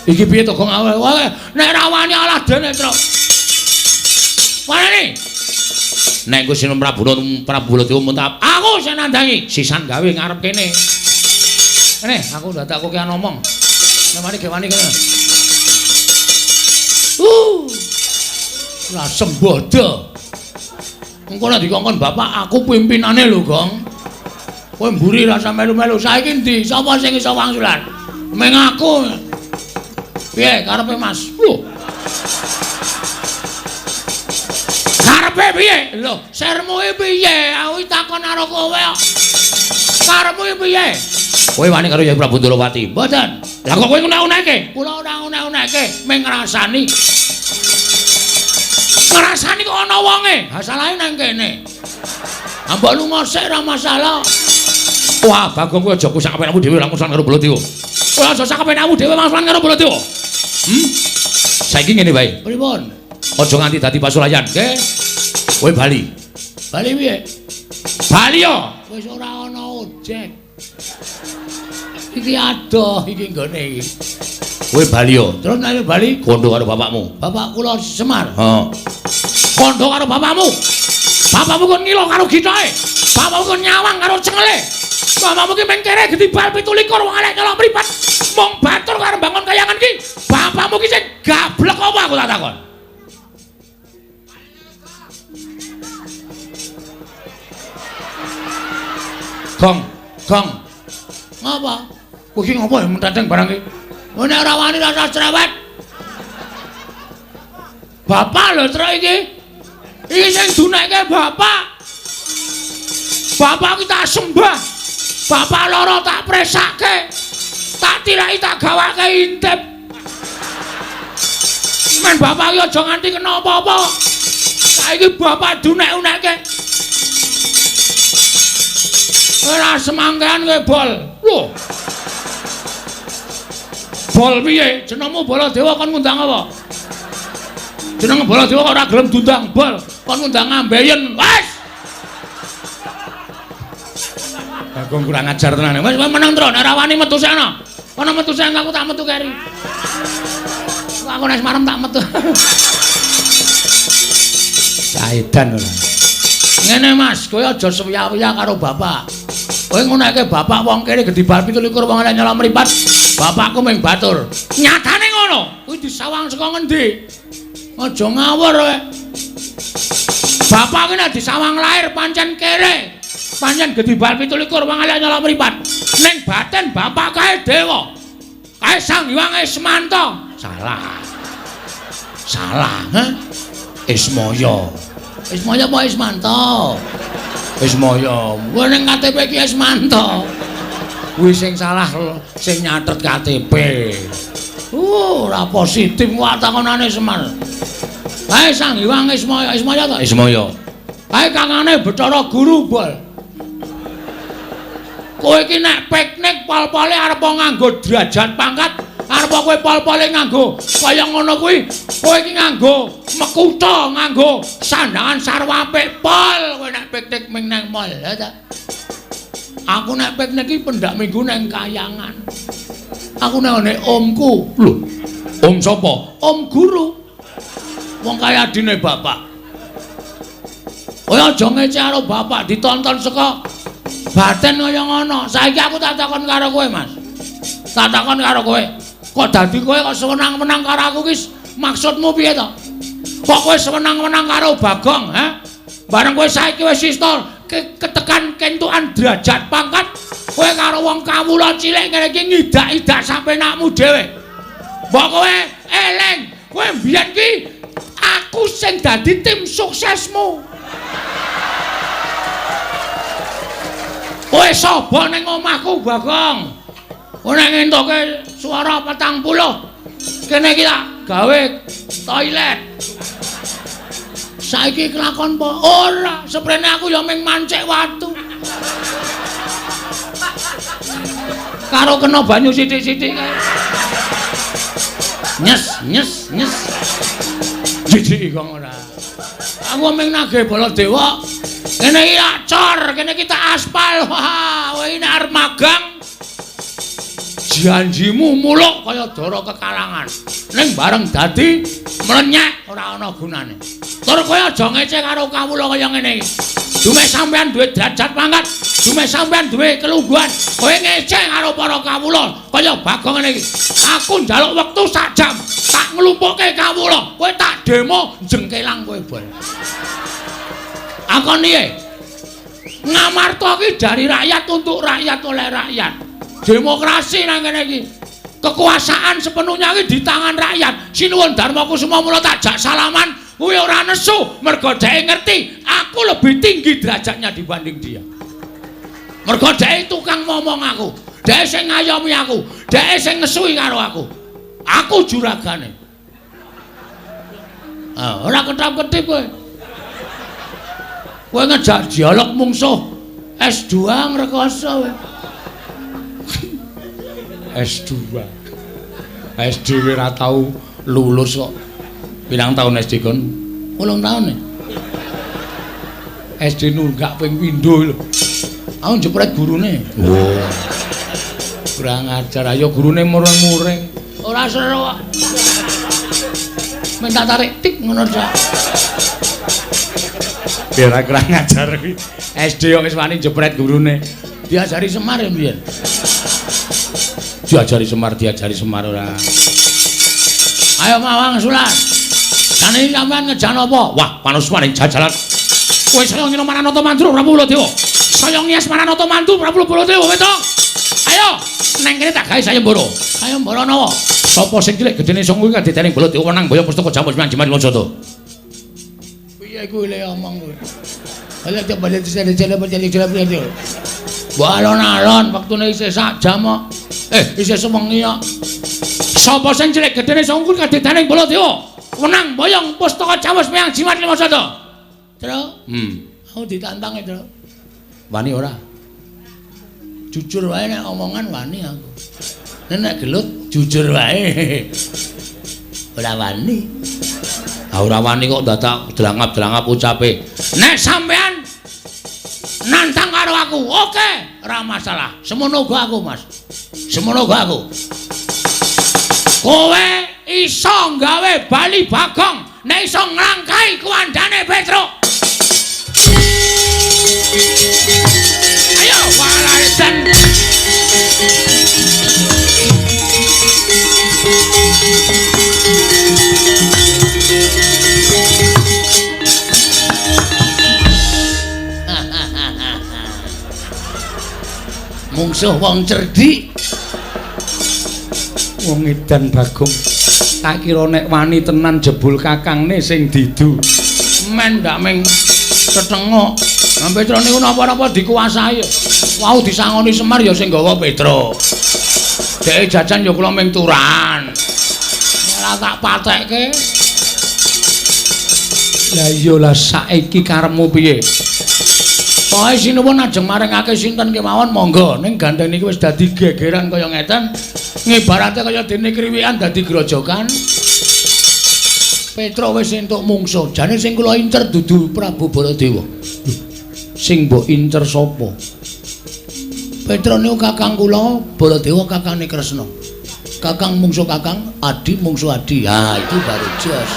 Speaker 1: Iki piye to Gong awake? Wae nek ra wani alah dene, Tru. Waneni. Nek Gusti Prabu Baladewa muntap, aku sing nandangi. Sisan gawe ngarep kene. Kene, aku ndak tak koke ngomong. Nek wani ge wani kene. Lah sembodo. Engko nek dikongkon bapak aku pimpinane lho, Gong. Kowe mburi rasa melu-melu. Saiki ndi? Sapa sing iso wangsulan? Meng aku. Piye karepe Mas? Lho. Karepe piye? Lho, sermu piye? Aku takon karo kowe kok. Karepmu piye? Kowe wani karo Hyai Prabu Ndrawati? Mboten. Lah kok kowe ngunak-unake? Kula ora ngunak-unake, meng ngrasani. Ngrasani kok ana wonge. Ha salahe nang kene. Ambok lunga sik ora masalah. Wah, Bagong kowe aja kusak kepenakmu dhewe langsung karo Baladewa. Kowe aja sak kepenakmu dhewe langsung karo Baladewa. Saiki ngene wae. Pripun? Aja nganti dadi pasulayan, nggih. Kowe bali. Bali piye? Bali yo. Wis ora ana ojek. Iki adoh iki nggone iki. Kowe bali yo. Terus nek bali kondo karo bapakmu. Bapak kula Semar. Heeh. Kondo karo bapakmu. Bapakmu kon ngilo karo gitahe. Bapakmu kon nyawang karo cengele. Bapakmu ki mengkere gedibal 17 wong elek kelok mripat. Mong batur karo bangun kayangan ki. Bapakmu ki sing gablek apa aku tak takon. Gong. Ngapa? Kowe ki ngopo mentateng barang ki? Nek ora wani rasa cerewet. Bapak lho Tru iki. Iki sing duneke bapak. Bapak ki tak sembah. Bapak loro tak presake. Tak tiraki tak gawake intip. Men bapak ki aja nganti kena apa-apa. Saiki bapak dunek-unekke. Ora semangkean kowe bol. Lho. Bol piye? Jenengmu Baladewa kon ngundang apa? Jeneng Baladewa kok ora gelem diundang bol. Kon ngundang Ambeien. Wes. Bagong kurang ajar tenan. Wis meneng tro, nek ora wani metu sana. Ana metu sana aku tak metu keri. Aku nek marem tak metu. Saedan ora. Ngene Mas, kowe aja suwiya-wiya karo bapak. Kowe nguneke bapak wong kene gedhi bal 17 wong elek nyala mripat. Bapakku mung batur. Nyatane ngono. Kuwi disawang saka ngendi? Aja ngawur kowe. Bapak ki nek disawang lahir pancen kere. Pancen gedhi bal 17 wong elek nyala mripat. Ning batin bapak kae dewa. Kae Sang Hyang Ismanta. Salah. Salah, ha? Ismaya. Ismaya apa Ismanta? Ismaya. Kowe ning KTP ki Ismanta. Kuwi sing salah sing nyatet KTP. Ora positif wae takonane Semar. Kae Sang Hyang Ismaya, Ismaya ta? Ismaya. Kae kangane Bathara Guru bol. Kowe iki nek piknik pol-pole arep nganggo derajat pangkat, arep kowe pol-pole nganggo kaya ngono kuwi, kowe iki nganggo mekuta, nganggo sandangan sarwa apik pol, kowe nek piknik ming nang mall, ya ta? Aku nek piknik iki pendak minggu nang kayangan. Aku nang ngene omku. Lho, om sapa? Om guru. Wong kaya adine bapak. Kowe aja ngece karo bapak ditonton saka batin kaya ngono. Saiki aku tak takon karo kowe, Mas. Tak takon karo kowe. Kok dadi kowe kok seneng-menang karo aku ki maksudmu piye to? Kok kowe seneng-menang karo Bagong, ha? Bareng kowe saiki wis istol ketekan kentukan derajat pangkat, kowe karo wong kawula cilik ngene iki ngidak-idak sampe nakmu dhewe. Mbok kowe eling, kowe mbiyen ki aku sing dadi tim suksesmu. Kowe sapa ning omahku, Bagong? Kowe nek ngentuke swara 40. Kene iki tak gawe toilet. Saiki kelakon apa? Ora, seprene aku ya ming mancik watu. Karo kena banyu sithik-sithik kae. Nyes. Jijik kok ora. Aku ming nagih Baladewa. Kene iki tak cor, kene iki tak aspal. Wah, kowe iki nek arep magang janjimu muluk kaya Dara Kekalangan. Ning bareng dadi mlenyek ora ana gunane. Tur kowe aja ngece karo kawula kaya ngene iki. Dume sampean duwe derajat pangkat, dume sampean duwe kelungguhan. Kowe ngece karo para kawula kaya Bagong ngene iki. Aku njaluk wektu sak jam, tak nglumpukke kawula. Kowe tak demo jengkelang kowe bol. Akon piye? Ngamarta ki dari rakyat untuk rakyat oleh rakyat. Demokrasi nang kene iki. Kekuasaan sepenuhnya iki di tangan rakyat. Sinuwun Darmakusuma mula tak jak salaman, kuwi ora nesu mergo dhek ngerti aku lebih tinggi derajatnya dibanding dia. Mergo dhek tukang ngomong aku, dhek sing ngayomi aku, dhek sing ngesui karo aku. Aku juragane. Ora ketap-ketip kowe. Kowe ngejak dialog mungsuh S2 ngrekoso kowe. S2. SD ora tau lulus kok. Pirang tahun SD kon? 8 tahun e. SD nunggak ping pindho lho. Aku jepret gurune. Oh. Kurang ajar ayo gurune mureng-mureng. Ora seru kok. Minta tarik tik ngono sak. Biar kurang ngajar kuwi. SD kok wis wani jepret gurune. Diajari Semar ya mbiyen. Diajari Semar ora. Ayo Mawang Sulan. Kan iki sampean ngejan apa? Wah, panuswaning jajalan. Kowe saya ngino Maranata Mandur Prabu Baladewa. Saya ngias Maranata Mandur Prabu Baladewa weto. Ayo, neng kene tak gawe sayembara. Sayembara napa? Sapa sing cilik gedene sing kuwi kadidene Baladewa menang boyo pustaka jamus menang jimat Lojoto. Piye kuwi le omong kuwi? Ala coba lihat jare-jare berjali-jali. Mbok alon-alon wektune isih sak jam kok. Isih sewengi kok. Sapa sing cilik gedene sing kuwi kadidene Baladewa menang boyong pustaka jamus menang jimat Lojoto. Tro? Aku ditantang itu. Wani ora? Jujur wae nek omongan wani aku. Nek gelut jujur wae. Ora wani. Ora wani kok dadak drangap-drangap ucape. Nek sampean nantang karo aku. Oke, ora masalah. Semono uga aku, Mas. Semono uga aku. Kowe iso gawe bali Bagong, nek iso nglangkai kuwandane Petruk. Ayo, walarisan. Mungsuh wong cerdik.
Speaker 3: Wong edan Bagong. Tak kira nek wani tenan jebul kakangne sing didu.
Speaker 1: Men ndak meng ketengok. Nah, Petruk niku napa-napa dikuasai. Wau disangoni Semar ya sing nggawa Petruk. Dek jajan ya kula ming turan. Ora tak patekke.
Speaker 3: Lah iya lah saiki karepmu piye?
Speaker 1: Pokoke sinuwun ajeng maringake sinten kemawon monggo ning gandeng niki wis dadi gegeran kaya ngeten. Ngibarate kaya dene kriwikan dadi grojokan. Petruk wis entuk mungsuh. Jane sing kula incer dudu Prabu Baladewa.
Speaker 3: Sing mbok incer sapa?
Speaker 1: Petruk niku kakang kula, Baladewa kakangane Kresna. Kakang mungsuh kakang, adi mungsuh adi. Ha, itu baru jos.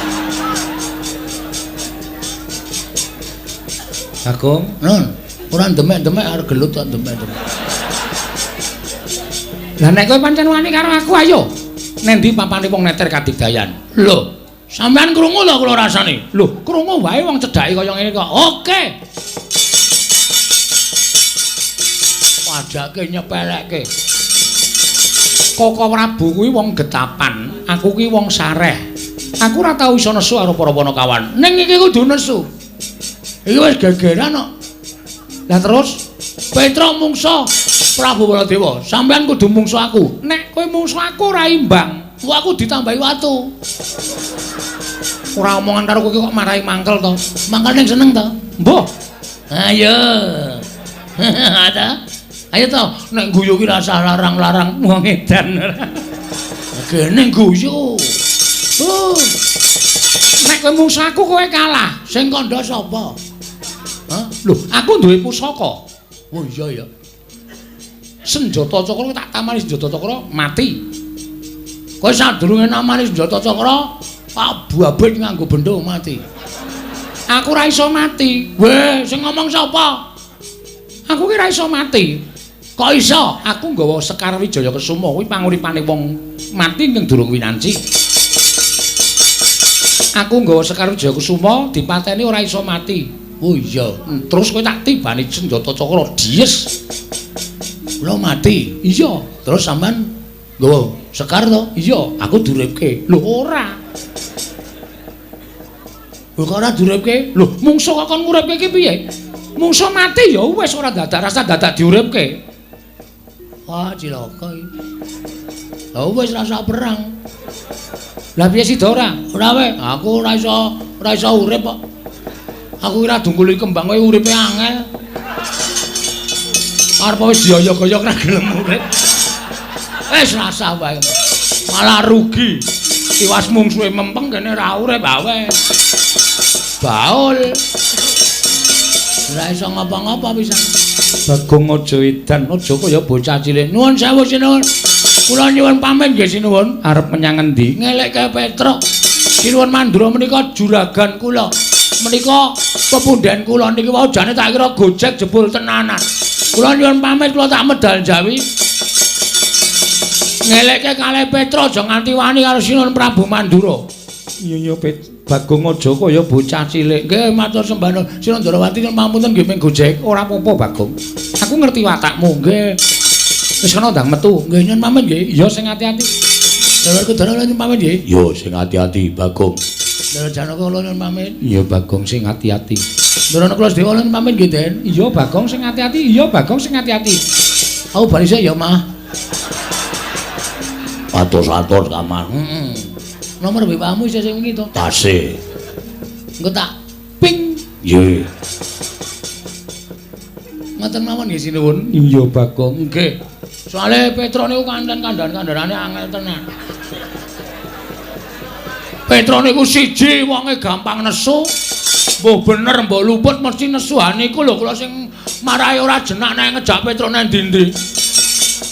Speaker 3: Bagong,
Speaker 1: Ora demek-demek arep gelut kok demek-demek.
Speaker 3: lah nek kowe pancen wani karo aku ayo. Nek ndi papane wong neter kadigdayan?
Speaker 1: Lho, sampean krungu lho kula rasane.
Speaker 3: Lho, krungu wae wong cedhake kaya ngene kok.
Speaker 1: Oke. Wajake nyepelekke.
Speaker 3: Koko Prabu kuwi wong getapan, aku kuwi wong sareh. Aku ora tau iso nesu karo para Panakawan.
Speaker 1: Ning iki kudu nesu. Iki wis gegeran kok.
Speaker 3: Lah terus
Speaker 1: Petruk mungsuh Prabu Baladewa, sampean kudu mungsuh aku.
Speaker 3: nek kowe mungsuh aku ora imbang.
Speaker 1: Aku ditambahi watu.
Speaker 3: Ora omongan karo kowe kok marahi mangkel to.
Speaker 1: Mangkel ning seneng to?
Speaker 3: Mbah,
Speaker 1: Ayo. Ada. Ayo to, nek guyu ki rasa larang-larang
Speaker 3: wong edan.
Speaker 1: kene guyu.
Speaker 3: Nek kowe mungsuh aku kowe kalah.
Speaker 1: Sing kandha sapa?
Speaker 3: Hah? Lho, aku duwe pusaka.
Speaker 1: Oh iya ya.
Speaker 3: Senjata cakra tak tamani senjata cakra mati.
Speaker 1: Kowe sadurunge namani senjata cakra, Pak Babit nganggo bendho mati.
Speaker 3: Aku ora iso mati.
Speaker 1: Weh, sing ngomong sapa?
Speaker 3: Aku ki ora iso mati.
Speaker 1: Kok iso?
Speaker 3: Aku nggawa Sekar Wijaya Kesuma kuwi panguripane wong mati ning durung winanci. Aku nggawa Sekar Wijaya Kesuma dipateni ora iso mati.
Speaker 1: Oh iya.
Speaker 3: Terus kowe tak tibani senjata cakra dies.
Speaker 1: Kula mati.
Speaker 3: Iya.
Speaker 1: Terus sampean nggawa Sekar to?
Speaker 3: Iya, aku duripke. Lho ora.
Speaker 1: Kok ora duripke?
Speaker 3: Lho, mungsuh kok kon nguripke iki piye? Mungsuh mati ya wis ora dadak rasa dadak diuripke.
Speaker 1: Wah, cilaka iki. Lah wis rasa perang.
Speaker 3: Lah piye sida ora?
Speaker 1: Ora wae, aku ora iso urip kok. Aku kira dungkuli kembang kowe uripe angel. Arep wis dioyok-oyok ra gelem urip. Wis rasa wae. Malah rugi. Tiwas mungsuhe mempeng kene ra urip awe. Baul. Ora iso ngapa-ngapa pisan.
Speaker 3: Bagong aja edan, aja kaya bocah cilik.
Speaker 1: Nuwun sewu sinuwun. Kula nyuwun pamit nggih sinuwun.
Speaker 3: Arep menyang endi?
Speaker 1: Ngelekke Petruk. Sinuwun Mandura menika juragan kula. Menika pepundhen kula niki wau jane tak kira gojek jebul tenanan. Kula nyuwun pamit kula tak medal jawi. Ngelekke kalih Petruk aja nganti wani karo Sinuwun Prabu Mandura.
Speaker 3: Iya Bagong aja kaya bocah cilik.
Speaker 1: Nggih matur sembah Sinuwun Darawati nyuwun pamunten nggih ming gojek.
Speaker 3: Ora apa-apa Bagong. Aku ngerti watakmu.
Speaker 1: Nggih.
Speaker 3: Wis kana ndang metu.
Speaker 1: Nggih nyuwun pamit nggih.
Speaker 3: Iya sing ati-ati.
Speaker 1: Dawarku dalah nyuwun pamit nggih.
Speaker 2: Yo sing ati-ati Bagong.
Speaker 1: Dalah Janaka kula nyuwun pamit.
Speaker 3: Iya Bagong sing ati-ati.
Speaker 1: Ndrono kula Dewa nyuwun pamit nggih, Den.
Speaker 3: Iya Bagong sing ati-ati. Iya Bagong sing ati-ati.
Speaker 1: Aku bali sik ya, Mah.
Speaker 2: Atur-atur kamar.
Speaker 1: Nomor BPA-mu isih sing wingi to?
Speaker 2: Tasih.
Speaker 1: Engko tak ping.
Speaker 2: Nggih.
Speaker 1: Ngoten mawon nggih sinuwun.
Speaker 3: Iya Bagong.
Speaker 1: Nggih. Soale Petruk niku kandhan-kandharane angel tenan. Petruk niku siji wonge gampang nesu.
Speaker 3: Mbok bener mbok luput mesti nesuhane iku lho kula sing marahi ora jenak nek ngejak Petruk nang ndi-ndi.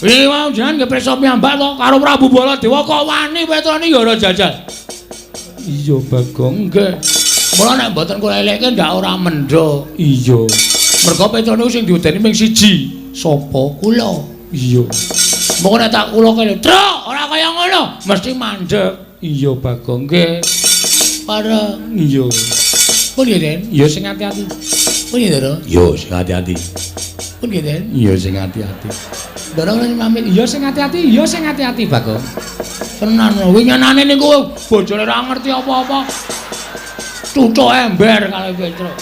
Speaker 3: Iki mau jenengan nggih prisa piyambak to karo Prabu Baladewa kok wani Petruk niki ora jajal. Iya Bagong nggih. Mula nek mboten kula elekke ndak ora mendho. Iya. Mergo Petruk niku sing diudeni ming siji. Sapa? Kula. Iya. Monggo nek tak kula kene, Truk, ora kaya ngono, mesti mandeg. Iya Bagong nggih. Pareng. Iya. Pun nggih, Den? Ya sing ati-ati. Pun nggih, Doro?
Speaker 2: Ya sing ati-ati.
Speaker 3: Pun nggih, Den?
Speaker 2: Ya sing ati-ati.
Speaker 3: Doro ngene pamit. Ya sing ati-ati, ya sing ati-ati, Bagong. Tenan lho, winginane niku bojone ora ngerti apa-apa. Cucuk ember kali Petruk.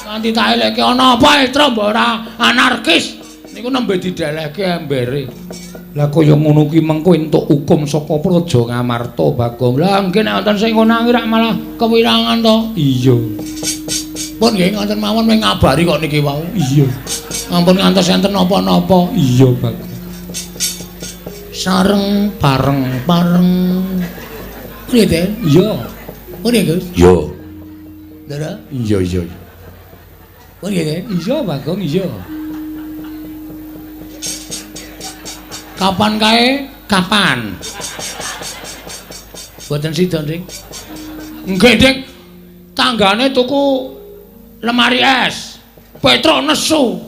Speaker 3: Nganti tak elekke ana apa Petruk mbok ora anarkis. Niku nembe didelehke embere. Lah kaya ngono kuwi mengko entuk hukum saka Praja Ngamarta Bagong. Lah nggih nek wonten sing ngono rak malah kewirangan to. Iya. Pun nggih ngoten mawon mung ngabari kok niki wau. Iya. Ampun ngantos enten napa-napa. Iya, Bagong. Sareng pareng. Piye, Den? Iya. Pun nggih, Gus?
Speaker 2: Iya.
Speaker 3: Dara?
Speaker 2: Iya.
Speaker 3: Pun nggih, Den? Iya, Bagong, iya. Kapan kae? Kapan? Boten sida, Dik. Nggih, Dik. Tanggane tuku lemari es. Petruk nesu.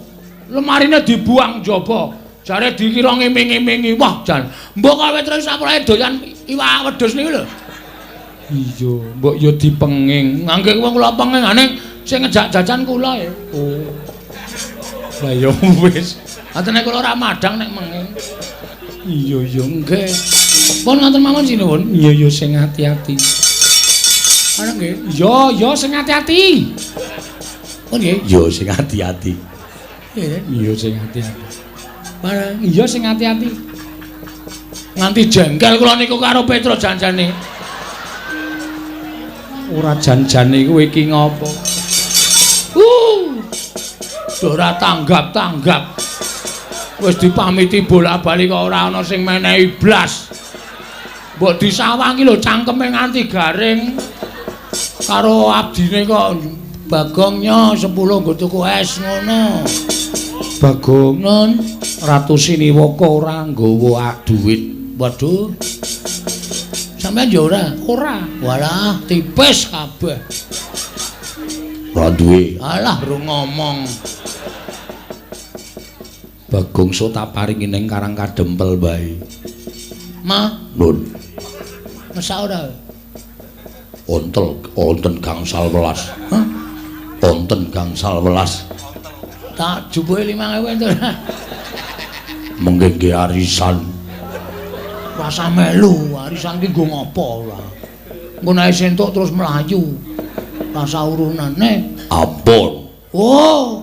Speaker 3: Lemarine dibuang jaba. Jare dikira ngiming-imingi. Wah, jan. Mbok kowe terus sapurae doyan iwak wedhus niku lho. Iya, mbok ya dipenging. Ngangge wong kula penging, ning sing ngejak jajan kula ya. Oh. Lah ya wis. Atene kula ora madang nek menging. Iya nggih. Pun ngoten mawon sinuwun. Iya sing ati-ati. Ana nggih. Iya sing ati-ati. Pun nggih.
Speaker 2: Iya sing ati-ati.
Speaker 3: Iya sing ati-ati. Bareng iya sing ati-ati. Nganti jengkel kula niku karo Petruk janjane. Ora janjane kowe iki ngopo? Ora tanggap-tanggap. Wis dipamiti bolak-balik kok ora ana sing menehi blas. Mbok disawangi lho cangkeme nganti garing. Karo abdine kok Bagongnya 10 nggo tuku es ngono. Bagong non Ratu Siniwaka ora nggawa dhuwit. Waduh. Sampeyan yo ora? Ora. Walah, tipis kabeh.
Speaker 2: Ora duwe.
Speaker 3: Alah, ru ngomong.
Speaker 2: Bagong so tak paringi ning Karang Kadempel bae.
Speaker 3: Ma,
Speaker 2: Nun.
Speaker 3: mesak ora?
Speaker 2: Wonten gangsal 11.
Speaker 3: Hah?
Speaker 2: Wonten gangsal 11.
Speaker 3: Tak jupuke 5.000 entuk.
Speaker 2: Mengke nggih arisan.
Speaker 3: Rasa melu, arisan ki nggo ngopo ora? Engko nek sentuk terus melayu. Rasa urunan
Speaker 2: Ampun.
Speaker 3: Oh.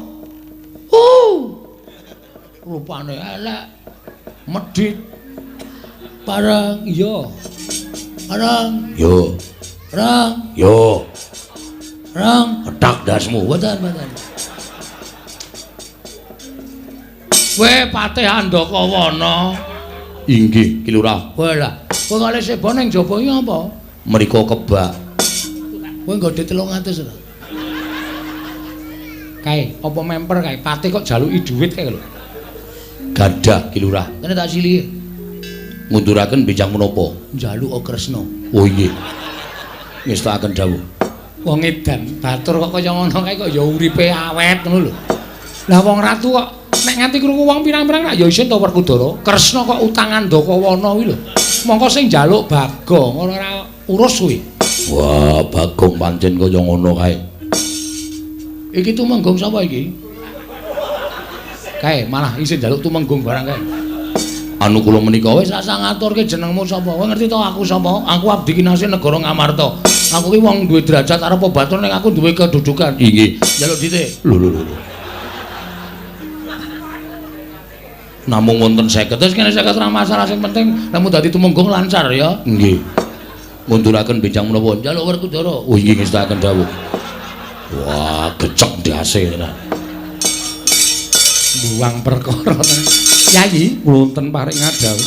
Speaker 3: Rupane elek. Medhit. Pareng iya. Pareng.
Speaker 2: Yo.
Speaker 3: Pareng.
Speaker 2: Yo.
Speaker 3: Pareng.
Speaker 2: Ketak dasmu.
Speaker 3: Mboten. Kowe Patih Andakawana.
Speaker 2: Inggih, Ki Lurah.
Speaker 3: Walah, kowe kali sebo ning jaba iki apa?
Speaker 2: Mriko kebak.
Speaker 3: Kowe nggodhe 300 ora? Kae, apa memper kae? Patih kok jaluki dhuwit kae lho.
Speaker 2: Gadah, Ki Lurah.
Speaker 3: Kene tak silih.
Speaker 2: Ngunduraken benjang menapa?
Speaker 3: Njaluk Kresna.
Speaker 2: Oh nggih. Ngestakaken dawuh.
Speaker 3: Wong edan, batur kok kaya ngono kae kok ya uripe awet ngono lho. Lah wong ratu kok nek nganti krungu wong pirang-pirang rak ya isin to Werkudara. Kresna kok utangan Ndakawana kuwi lho. Mongko sing njaluk Bagong ora urus kuwi.
Speaker 2: Wah, Bagong pancen kaya ngono kae.
Speaker 3: Iki tumenggung sapa iki? Kae malah isin njaluk tumenggung barang kae.
Speaker 2: Anu kula menika
Speaker 3: Wis rasa ngaturke jenengmu sapa? Kowe ngerti to aku sapa? Aku abdi kinasih negara Ngamarta. Aku ki wong duwe derajat arep batur ning aku duwe kedudukan.
Speaker 2: Inggih.
Speaker 3: Njaluk dite.
Speaker 2: Lho.
Speaker 3: Namung wonten 50. Terus kene 50 ora masalah sing penting lamun dadi tumenggung lancar ya.
Speaker 2: Nggih. Ngunduraken benjang menapa?
Speaker 3: Njaluk Werkudara.
Speaker 2: Oh inggih ngestakaken dawuh. Wah, gecek ndase tenan.
Speaker 3: Buang perkara. Yayi, wonten paring ngadawu.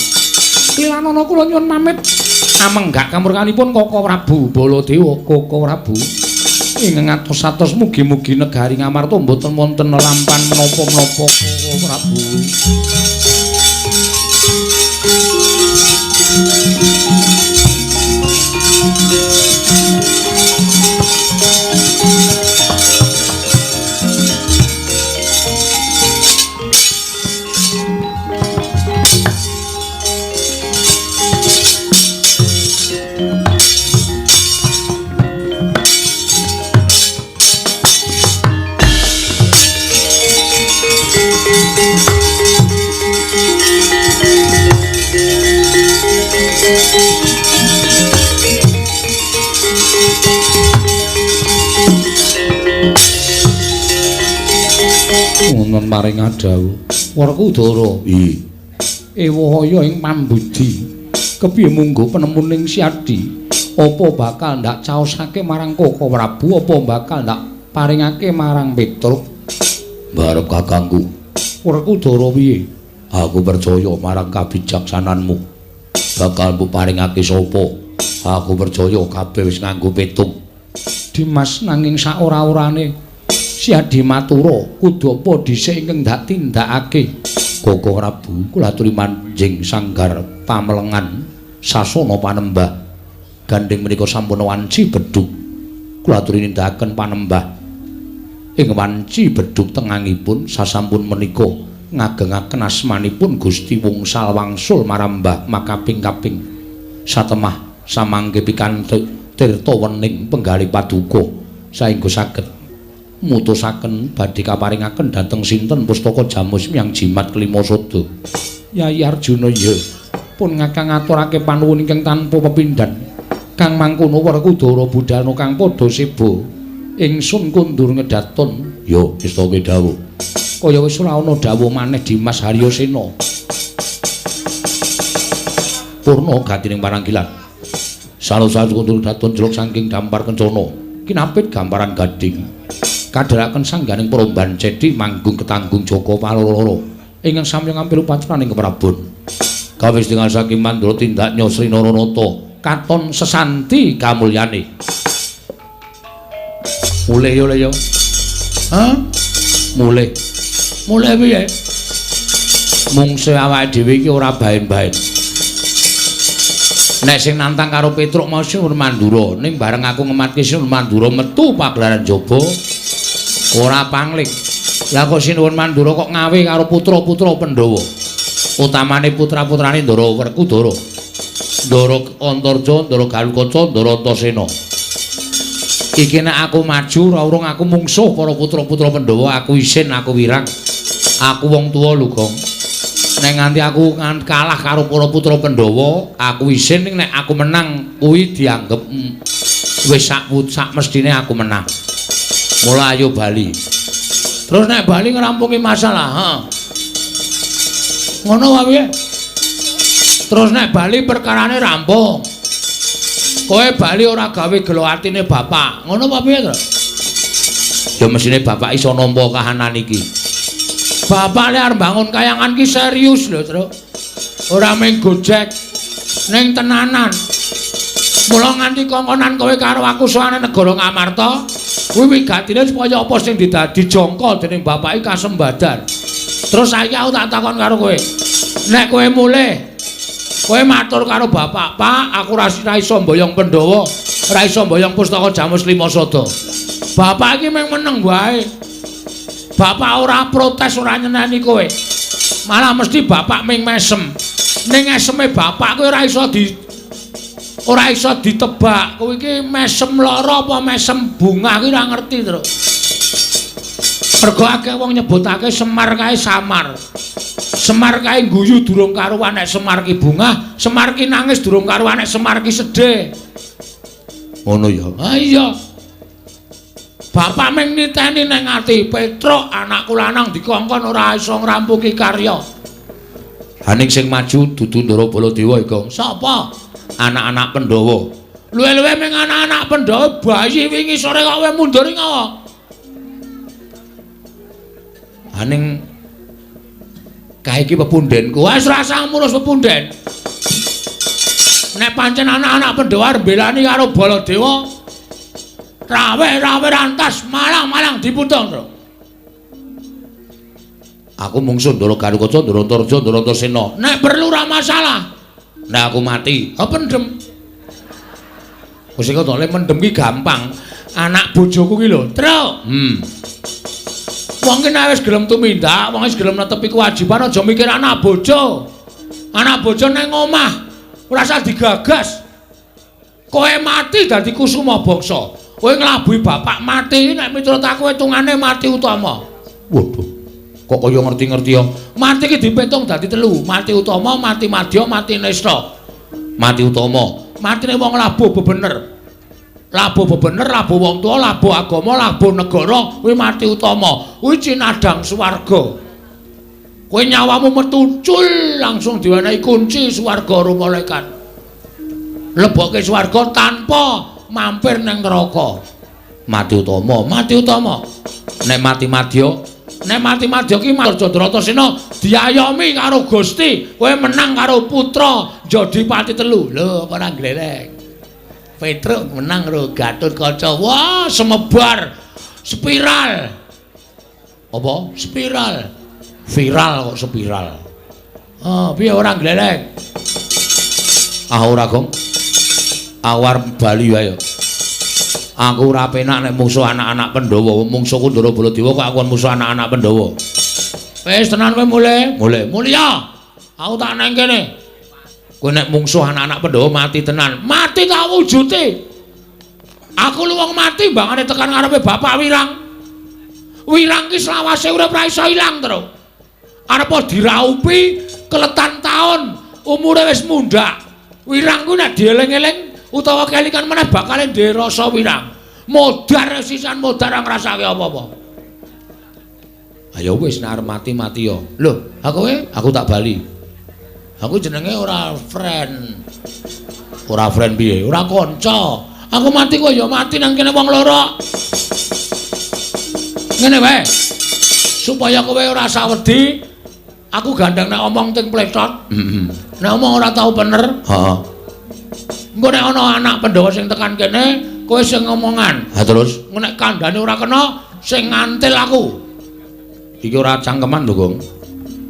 Speaker 3: Kliranana kula nyuwun pamit. Amenggak kamurkanipun Koko Prabu Baladewa, Koko Prabu. Ingkang atos-atos mugi-mugi negari Ngamarta mboten wonten lampan menapa-menapa Prabu. Wonten maring adawu Werkudara ewahaya ing pambudi kepiye munggo penemuning Siadi apa bakal ndak caosake marang Koko Prabu apa bakal ndak paringake marang Petruk
Speaker 2: barep kakangku
Speaker 3: Werkudara piye
Speaker 2: aku percaya marang kabijaksananmu bakal mbok paringake sapa aku percaya kabeh wis nganggo petung
Speaker 3: Dimas nanging sak ora-orane Siadi matura kudu apa dhisik ingkang ndak tindakake
Speaker 2: Koko Prabu kula aturi manjing sanggar pamelengan sasana panembah gandeng menika sampun wanci bedhug kula aturi nindakaken panembah ing wanci bedhug tengangipun sasampun menika ngagengaken asmanipun Gusti Wungsal Wangsul marambah makaping-kaping satemah samangke pikantuk tirta wening penggalih paduka saengga saged mutusaken badhe kaparingaken dhateng sinten pustaka Jamus Miyang Jimat kelima sada
Speaker 3: Yayi Arjuna ya pun ngakang ngaturake panuwun ingkang tanpa pepindhan kang mangkono Werkudara budhana kang padha seba ingsun kundur ngedaton
Speaker 2: ya istake dawuh
Speaker 3: kaya wis ora ana dawuh maneh Dimas Haryasena
Speaker 2: purna gatining paranggilan salu-salu kundur daton jeluk saking dampar kencana kinapit gambaran gading kadharaken sangganing peromban cedhi manggung ketanggung Joko Paloro ingkang sami ngampilu pacuraning keprabon kawis dengan saking mandura tindaknya Sri Naranata katon sesanti kamulyane mulih yo
Speaker 3: ha
Speaker 2: mulih
Speaker 3: piye
Speaker 2: mungsuh awake dhewe iki ora baen-baen nek sing nantang karo Petruk mau Sinur Mandura ning bareng aku ngematke Sinur Mandura metu pagelaran jaba ora pangling lah kok Sinuwun Mandura kok ngawe karo putra-putra Pandhawa utamane putra-putrane Ndara Werkudara Ndara Antarja Ndara Galukaca Ndara Antasena iki nek aku maju ora urung aku mungsuh para putra-putra Pandhawa aku isin aku wirang aku wong tuwa Lugong nek nganti aku kalah karo para putra Pandhawa aku isin nek aku menang kuwi dianggep wis sak mestine aku menang mula ayo bali
Speaker 3: terus nek bali ngrampungi masalah ngono wae terus nek bali perkarane rampung kowe bali ora gawe gelo atine bapak ngono apa piye to
Speaker 2: ya mesine bapak iso nampa kahanan iki
Speaker 3: bapak nek arep bangun kayangan ki serius lho Tru ora mung gojek ning tenanan mula nganti kongkonan kowe karo aku soane negara Ngamarta kuwi wigatine supaya apa sing dijangka dening bapake kasembadan. Terus saiki aku tak takon karo kowe. Nek kowe mulih, kowe matur karo bapak, "Pak, aku ora iso mboyong Pandhawa, ora iso mboyong pustaka Jamus Lima Sada." Bapak iki mung meneng wae. Bapak ora protes, ora nyeneni kowe. Malah mesti bapak ming mesem. Ning eseme bapak kowe ora iso ditebak kowe iki mesem lara apa mesem bunga kuwi ora ngerti terus. Mergo akeh wong nyebutake Semar kae samar. Semar kae guyu durung karuan nek Semar ki bunga, Semar ki nangis durung karuan nek Semar ki sedih.
Speaker 2: Ngono ya.
Speaker 3: Ha iya. Bapak meng niteni nang ati Petruk anakku lanang dikongkon ora iso ngrampungi karya.
Speaker 2: Haning sing maju dudu Ndara Baladewa iku.
Speaker 3: Sapa?
Speaker 2: Anak-anak Pandhawa.
Speaker 3: Luwe-luwe ming anak-anak Pandhawa bayi wingi sore kok kowe mundur ngono.
Speaker 2: Haning
Speaker 3: kae iki pepundhenku. Wis rasa ngurus pepundhen. Nek pancen anak-anak Pandhawa arep mbelani karo Baladewa, rawe rantas malang dipundhong, Tru.
Speaker 2: Aku mungsuh Ndara Garukaca, Ndara Antareja, Ndara Antasena.
Speaker 3: Nek perlu ora masalah.
Speaker 2: Nek aku mati,
Speaker 3: Pendem.
Speaker 2: wis iku to, lek mendem ki gampang.
Speaker 3: Anak bojoku ki lho, Tru. Wong ki nek wis gelem tumindak, wong wis gelem netepi kewajiban aja mikir anak bojo. Anak bojo nang omah, ora usah digagas. Kowe mati dadi kusuma bangsa. Kowe nglabuhi bapak mati, nek miturut aku hitungane mati utama.
Speaker 2: Waduh. Kok kaya ngerti-ngerti ya.
Speaker 3: Mati ki dipitung dadi 3. Mati utama, mati madya, mati nesta.
Speaker 2: Mati utama.
Speaker 3: Matine wong labuh bebener. Labuh bebener, labuh wong tuwa, labuh agama, labuh negara, kuwi mati utama. Kuwi cinadang swarga. Kowe nyawamu metu cul langsung diwenehi kunci swarga karo malaikat. Lebokke swarga tanpa mampir ning neraka.
Speaker 2: Mati utama. Nek mati madya
Speaker 3: ki Candra Antasena diayomi karo Gusti, kowe menang karo putra Jodipati 3. Lho, ora glelek. Petruk menang karo Gatotkaca. Wah, semebar spiral. Apa? Spiral. Viral kok spiral. Piye ora glelek?
Speaker 2: Ora, Gong. Awar bali wae. Aku ora penak nek musuh anak-anak Pandhawa. Mungsuhku Ndara Baladewa kok aku musuh anak-anak Pandhawa.
Speaker 3: Wis tenan kowe mulya. Aku tak nang kene.
Speaker 2: Kowe nek mungsuh anak-anak Pandhawa mati tenan.
Speaker 3: Mati tak wujute. Aku lu wong mati bangane tekan ngarepe Bapak Wirang. Wirang ki selawase urip ra iso ilang, Tru. Arep diraupi keletan taun, umure wis mundhak. Wirang ku nek dieling-eling utawa kelingan meneh bakal ndhe rasa wirang. Modar sisan modar ora ngrasake apa-apa.
Speaker 2: Ayo wis nek arep mati ya.
Speaker 3: Lho, aku
Speaker 2: tak bali.
Speaker 3: Aku jenenge ora friend. Ora friend piye? Ora kanca. Aku mati kok ya mati nang kene wong loro. Ngene wae. Supaya kowe ora sawedi, aku gandeng nek omong ting pletot. Nek omong ora tau bener.
Speaker 2: Heeh.
Speaker 3: Engko nek ana anak Pandhawa sing tekan kene, kowe sing ngomongan.
Speaker 2: Ha terus
Speaker 3: Nek kandhane ora kena, sing ngantil aku.
Speaker 2: iki ora cangkeman lho, Gong.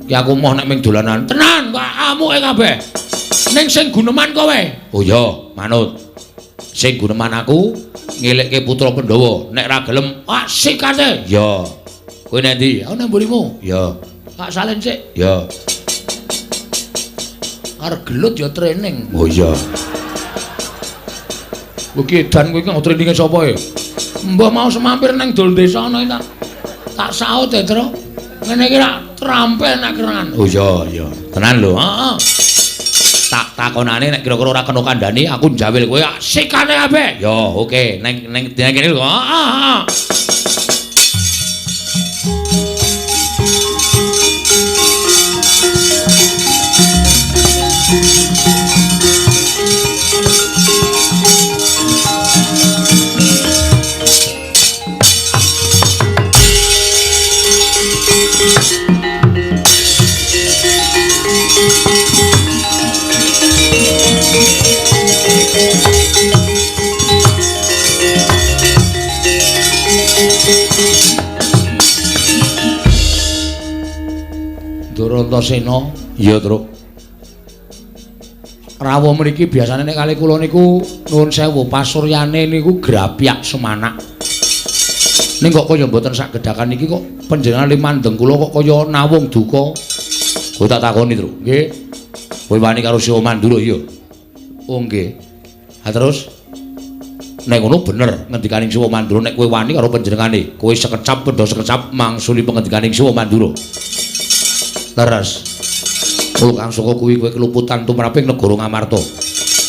Speaker 2: Ki aku moh nek ming dolanan.
Speaker 3: Tenan, kok amuke kabeh. Ning sing guneman kowe.
Speaker 2: Oh iya, manut. Sing guneman aku ngelekke putra Pandhawa. Nek ra gelem,
Speaker 3: Sikate.
Speaker 2: ya. Kowe nek ndi?
Speaker 3: Aku nang mburimu.
Speaker 2: Ya.
Speaker 3: Tak salin sik.
Speaker 2: Ya.
Speaker 3: Arep gelut ya training.
Speaker 2: Oh iya.
Speaker 3: Lho ki edan kowe iki traininge sapa ya? Mbah mau semampir nang dol desa ana iki tak saut ya, Tru. Ngene iki rak trampel nek kerangan.
Speaker 2: Oh iya. Tenan lho.
Speaker 3: Heeh.
Speaker 2: Tak takonane nek kira-kira ora kena kandhani aku njawil kowe.
Speaker 3: Sikane kabeh.
Speaker 2: Ya, oke. Neng kene lho.
Speaker 3: Heeh. Ndara Antasena,
Speaker 2: Iya, Truk.
Speaker 3: rawuh mriki biasane nek kali kula niku nuwun sewu pasuryane niku grapyak semanak. Ning kok kaya mboten sak gedhakan niki kok panjenengan limandeng kula kok kaya nawung duka.
Speaker 2: Kowe tak takoni, Truk.
Speaker 3: Nggih.
Speaker 2: Kowe wani karo Siwa Mandura iya?
Speaker 3: Oh nggih.
Speaker 2: Ha terus nek ngono bener ngendikaning Siwa Mandura nek kowe wani karo panjenengane, kowe sekecap padha sekecap mangsuli pengendikaning Siwa Mandura.
Speaker 3: Leres.
Speaker 2: Mula kang saka kuwi kowe keluputan tumraping negara Ngamarta.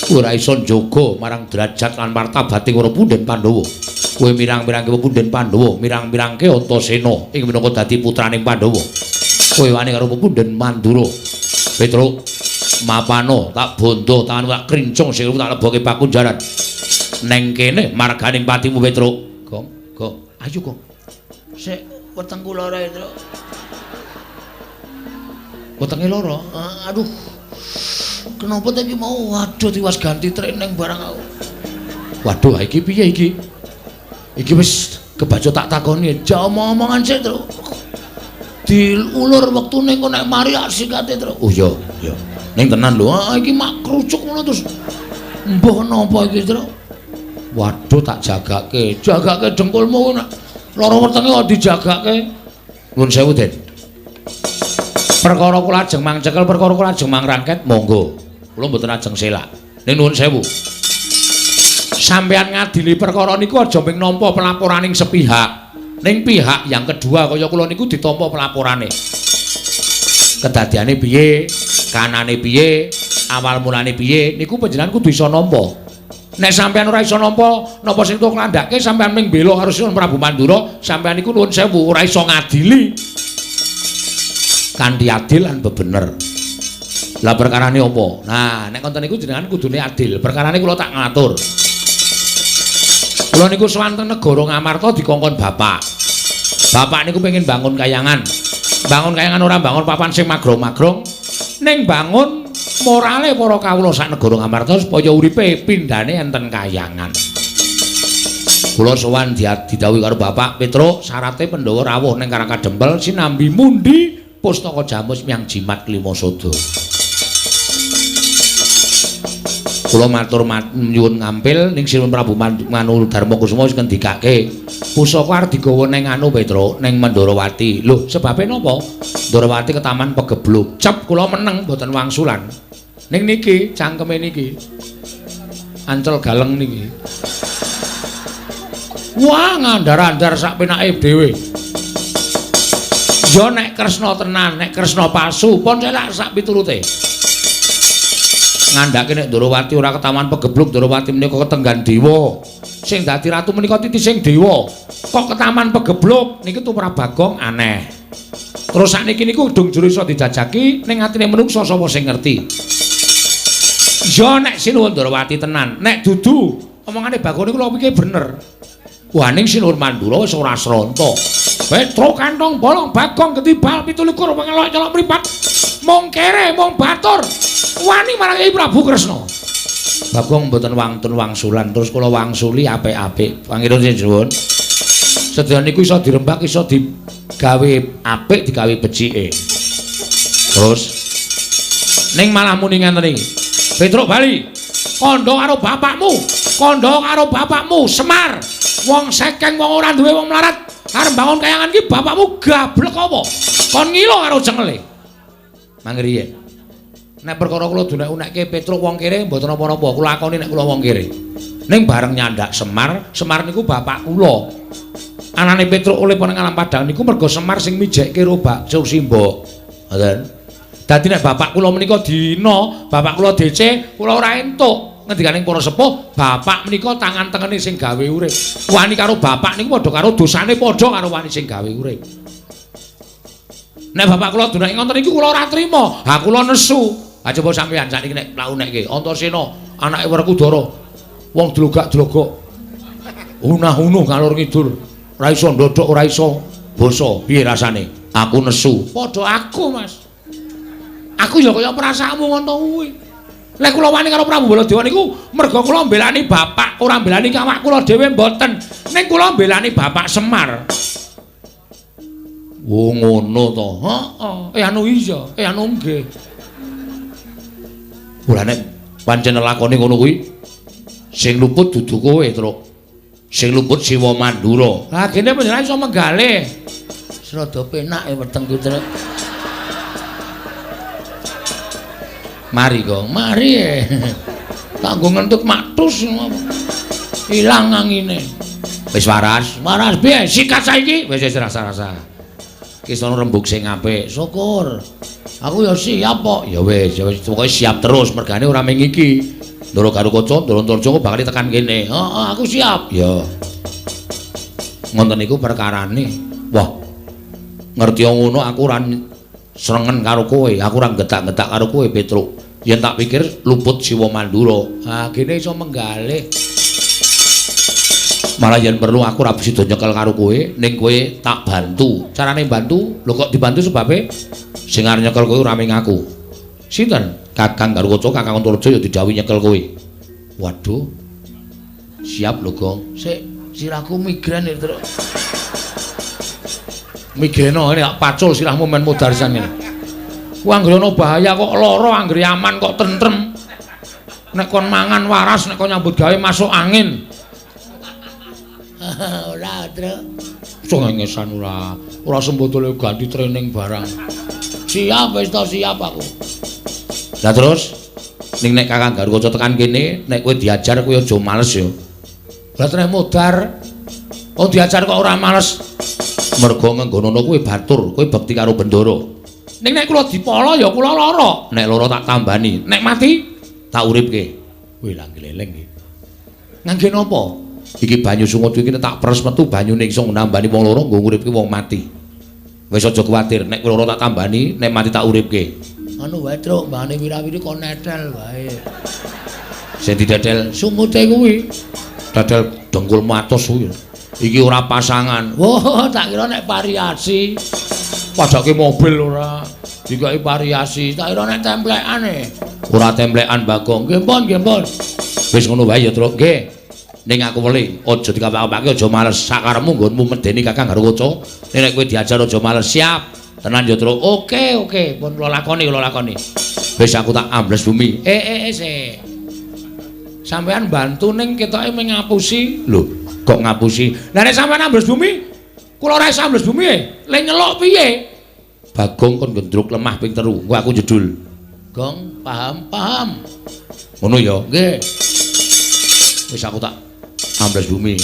Speaker 2: Kowe ora iso njaga marang derajat lan martabating para punden Pandhawa. Kowe mirang-mirangke punden Pandhawa, mirang-mirangke Antasena ing minangka dadi putraning Pandhawa. Kowe wani karo punden Mandura. Petruk, mapano tak bondo tangan tak krincung sing tak lebokke pakunjaran. Neng kene marganing patimu Petruk.
Speaker 3: Gong, ayo Gong. Sik weteng kula ora, Truk. Wetenge lara. Aduh. Kenapa ta iki mau? Waduh tiwas ganti training barang aku.
Speaker 2: Waduh, iki piye iki?
Speaker 1: Iki wis kebaca tak takoni, aja omong-omongan sik, Tru. Diulur wektune kok nek mari sikate, Tru. Oh iya, iya. Ning tenan lho, iki mak krucuk ngono terus. Mbah napa iki, Tru? Waduh tak jagake dengkulmu nek lara wetenge kok dijagake. Nuwun sewu, Den. Perkara kula ajeng mangcekel, perkara kula ajeng mangrangket, monggo. Kula mboten ajeng selak. Ning nuwun sewu. Sampeyan ngadili perkara niku aja ming nampa pelaporaning sepihak. Ning pihak yang kedua kaya kula niku ditampa pelaporane. Kedadiane piye, kanane piye, awal mulane piye, niku panjenengan kudu isa nampa. Nek sampeyan ora isa nampa, napa sing tok nglandhake sampeyan ming bela karo Sinten Prabu Mandura, sampeyan niku nuwun sewu ora isa ngadili. Kanthi adil lan bebener. Lah perkarane apa? Nah, nek konten niku jenengan kudune adil. Perkarane kula tak ngatur. Kula niku swanten negara Ngamarta dikongkon bapak. Bapak niku pengen bangun kayangan. Bangun kayangan ora bangun papan sing magrong-magrong, ning bangun morale para kawula sak negara Ngamarta supaya uripe pindhane enten kayangan. Kula sowan didhawuhi karo Bapak Petruk, syarate Pandhawa rawuh ning Karakadempel sinambi mundi Pustaka Jamus Myang Jimat Klimasada. Kula matur nyuwun ngampil ning Sinten Prabu Manu Darmakusuma wis ngendikake pusaka arep digawa ning anu Petruk ning Mandarawati. Lho, sebabe napa? Mandarawati ketaman pegebluk. Cep kula meneng mboten wangsulan. Ning niki cangkeme niki. Ancel galeng niki. Wah, ngandar-andar sak penake dhewe. Ya nek Kresna tenan, nek Kresna palsu, pun celak sak piturute. Ngandhake nek Ndrawati ora ketaman pegebluk, Ndrawati menika ketenggan dewa. Sing dadi ratu menika titising dewa. Kok ketaman pegebluk niki tumrap Bagong aneh. Terus sakniki niku dung jero iso dijajaki ning atine menungsa sapa sing ngerti. Ya nek Sinuwun Ndrawati tenan, nek dudu omongane Bagong niku lho iki bener. Wah ning Sinuwun Mandura wis ora sranta. Petruk kantong bolong Bagong ketibal 17 pengelok celok mripat. Mung kere mung batur. Wani marang Kyai Prabu Kresna. Bagong mboten wangtun wangsulan terus kula wangsuli apik-apik. Pangeran Sinuwun. Sedaya niku iso dirembak iso digawe apik digawe becike. Terus ning malah muni ngenten iki. Petruk bali. Kandha karo bapakmu. Kandha karo bapakmu Semar. Wong sekeng wong ora duwe wong melarat. Arep bangun kayangan iki bapakmu gablek apa? Kon ngilo karo jengele. Mangriyen. Nek perkara kula dunek-unekke Petruk wong kere mboten napa-napa, kula akoni nek kula wong kere. Ning bareng nyandak Semar, Semar niku bapak kula. Anane Petruk oleh ning alam padang niku mergo Semar sing mijekke ro bakso simbok. Ngoten. Dadi nek bapak kula menika dina, bapak kula DC, kula ora entuk. Ngendikaning para sepuh, bapak menika tangan tengene sing gawe urip. Wani karo bapak niku padha karo dosane padha karo wani sing gawe urip. Nek bapak kula dunek ngoten iki kula ora trima. Ha kula nesu. Ha coba sampeyan sakniki nek mlakunekke Antasena anake Werkudara. Wong dlogak-dlogok. Unah-unuh ngalor ngidul. Ora iso ndodhok, ora iso basa. Piye rasane? Aku nesu. Padha aku, Mas. Aku ya kaya perasaanmu ngono kuwi. Lek kula wani karo Prabu Baladewa niku merga kula mbelani bapak, ora mbelani awak kula dhewe mboten. Ning kula mbelani bapak Semar. Oh ngono to. Heeh. Anu iya, anu nggih. Ora nek pancen lakone ngono kuwi sing luput dudu kowe, Truk. Sing luput Siwa Mandura. Lah kene panjenengan iso menggalih. Serada penak weteng ki, Truk. Mari kok, mari. Kanggo ngentuk matus ilang angine. Wis waras, waras piye? Sikat saiki. Wis rasa-rasa. Ki sono rembug sing apik. Syukur. Aku ya siap kok. Ya wis, pokoke siap terus mergane ora ming iki. Ndoro karo Kaca, Ndoro Antarja bakal tekan kene. Heeh, aku siap. Ya. Ngoten niku perkarane. Wah. Ngerti ngono aku ora srengen karo kowe, aku ora getak-getak karo kowe, Petruk. Yen tak pikir luput Siwa Mandura. Ha, kene iso menggalih. Malah yen perlu aku ora bisa nyekel karo kowe, ning kowe tak bantu. Carane bantu, lho kok dibantu sebabe sing arep nyekel kowe ora ming aku. Sinten? Kakang Garukaca, Kakang Antarja ya didhawuhi nyekel kowe. Waduh. Siap lho, Gong. Sik
Speaker 3: Sirahku migren ya, Truk. Migreno ini pacul sirahmu men mudarisan ini. Ku anggere ana bahaya kok lara, anggere aman kok tentrem. Nek kon mangan waras, nek kon nyambut gawe masuk angin. Ora, Truk. Cengengesan ora. Ora sembodole ganti training barang. Siap wis to, siap aku. Lah terus ning nek Kakang Garukaca tekan kene, nek kowe diajar kowe aja males ya. Lah treh modar. Oh diajar kok ora males. Mergo ngenggonono kowe batur, kowe bekti karo Bendara. Ning nek kula dipala ya kula lara. Nek lara tak tambani, nek mati tak uripke. Kowe lah gleleng iki. Ngangge napa? Iki banyu sungut iki tak peres metu banyune iso nambani wong lara nggo nguripke wong mati. Wis aja kuwatir, nek kowe lara tak tambani, nek mati tak uripke. Anu wae, Truk, mbane wirawiri kok netel wae. Sing didedel sungute kuwi. Dadel dengkulmu atos kuwi. Iki ora pasangan. Wah, tak kira nek variasi. Padake mobil ora. Dikai variasi, tak kira nek templekane. Ora templekan Bagong. Nggih, Pon, nggih, Pon. Wis ngono wae ya, Truk. Nggih. Ning aku weli, aja dikapak-kapake, aja males. Sakaremu nggonmu medeni Kakang Garukaca. Nek kowe diajar aja males, siap. Tenan ya, Truk. Oke, pun kula lakoni. Wis aku tak ambles bumi. Sik. Sampeyan bantu ning ketoke mung ngapusi. Lho, kok ngapusi? Lah nek sampeyan ambles bumi, kula ora iso ambles bumi. Le nyeluk piye? Bagong kon gendruk lemah ping 3. Engko aku jedul. Gong, paham. Ngono ya? Nggih. Wis aku tak ambles bumi.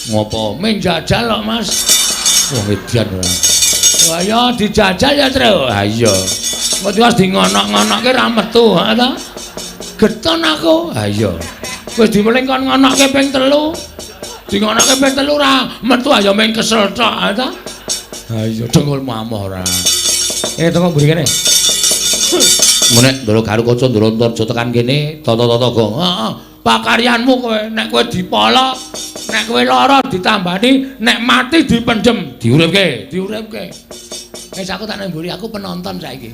Speaker 3: Ngopo? Men jajal kok, Mas. Wong edian ora. Wah ya dijajal ya, Tru. Ha iya. Kok wis dingonok-ngonokke ra metu, ha ta? Geton aku. Ha iya. Wis diweling kon ngonokke ping 3. Dingonokke ping 3 ra metu aja men kesel tok, ha ta? Ha iya, dengkulmu amoh ora. Tengok mburi kene. Menek Ndara Garukaca ndrontor aja tekan kene, tata-tata Gong. Heeh. Pakaryanmu kowe, nek kowe dipala, nek kowe lara ditambani, nek mati dipendhem, diuripke. Wis aku tak nang mburi, aku penonton saiki.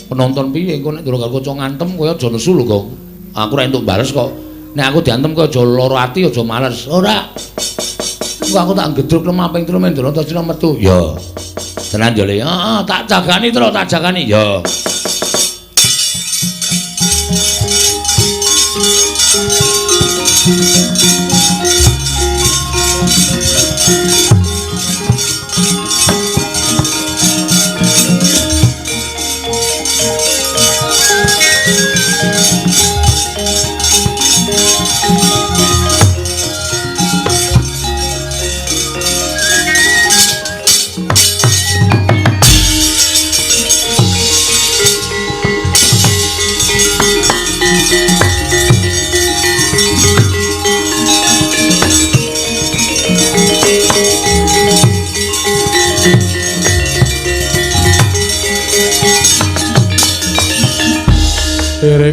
Speaker 3: Penonton piye engko nek Ndara Garukaca ngantem kowe aja nesu lho, Gong. Aku ora entuk bales kok. Nek aku diantem kowe aja lara ati, aja males. Ora. Engko aku tak gedruk lemah ping 3 men Ndara Antasena metu. Ya. Tenan yo, Le. Heeh, tak jagani terus, tak jagani. Ya.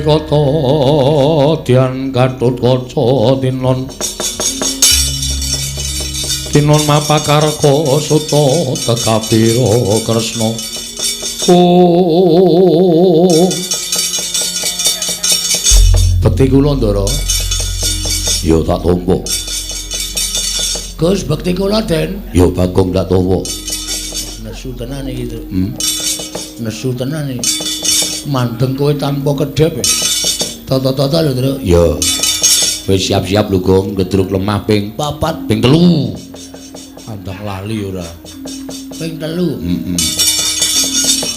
Speaker 2: Kata Dian Gatotkaca tinon mapakarka suta tekapira Kresna. Bekti kula Ndara ya tak tampa.
Speaker 3: Gus, bekti kula Den.
Speaker 2: Ya Bagong tak tampa.
Speaker 3: Nesu tenan iki, Tru. Nesu tenan iki. Mandeng kowe tanpa kedhep. Tata-tata lho, Tru.
Speaker 2: Ya. Wis siap-siap lho, Gong, gedruk lemah ping
Speaker 3: 4,
Speaker 2: ping 3.
Speaker 3: Andang lali ora. Ping 3.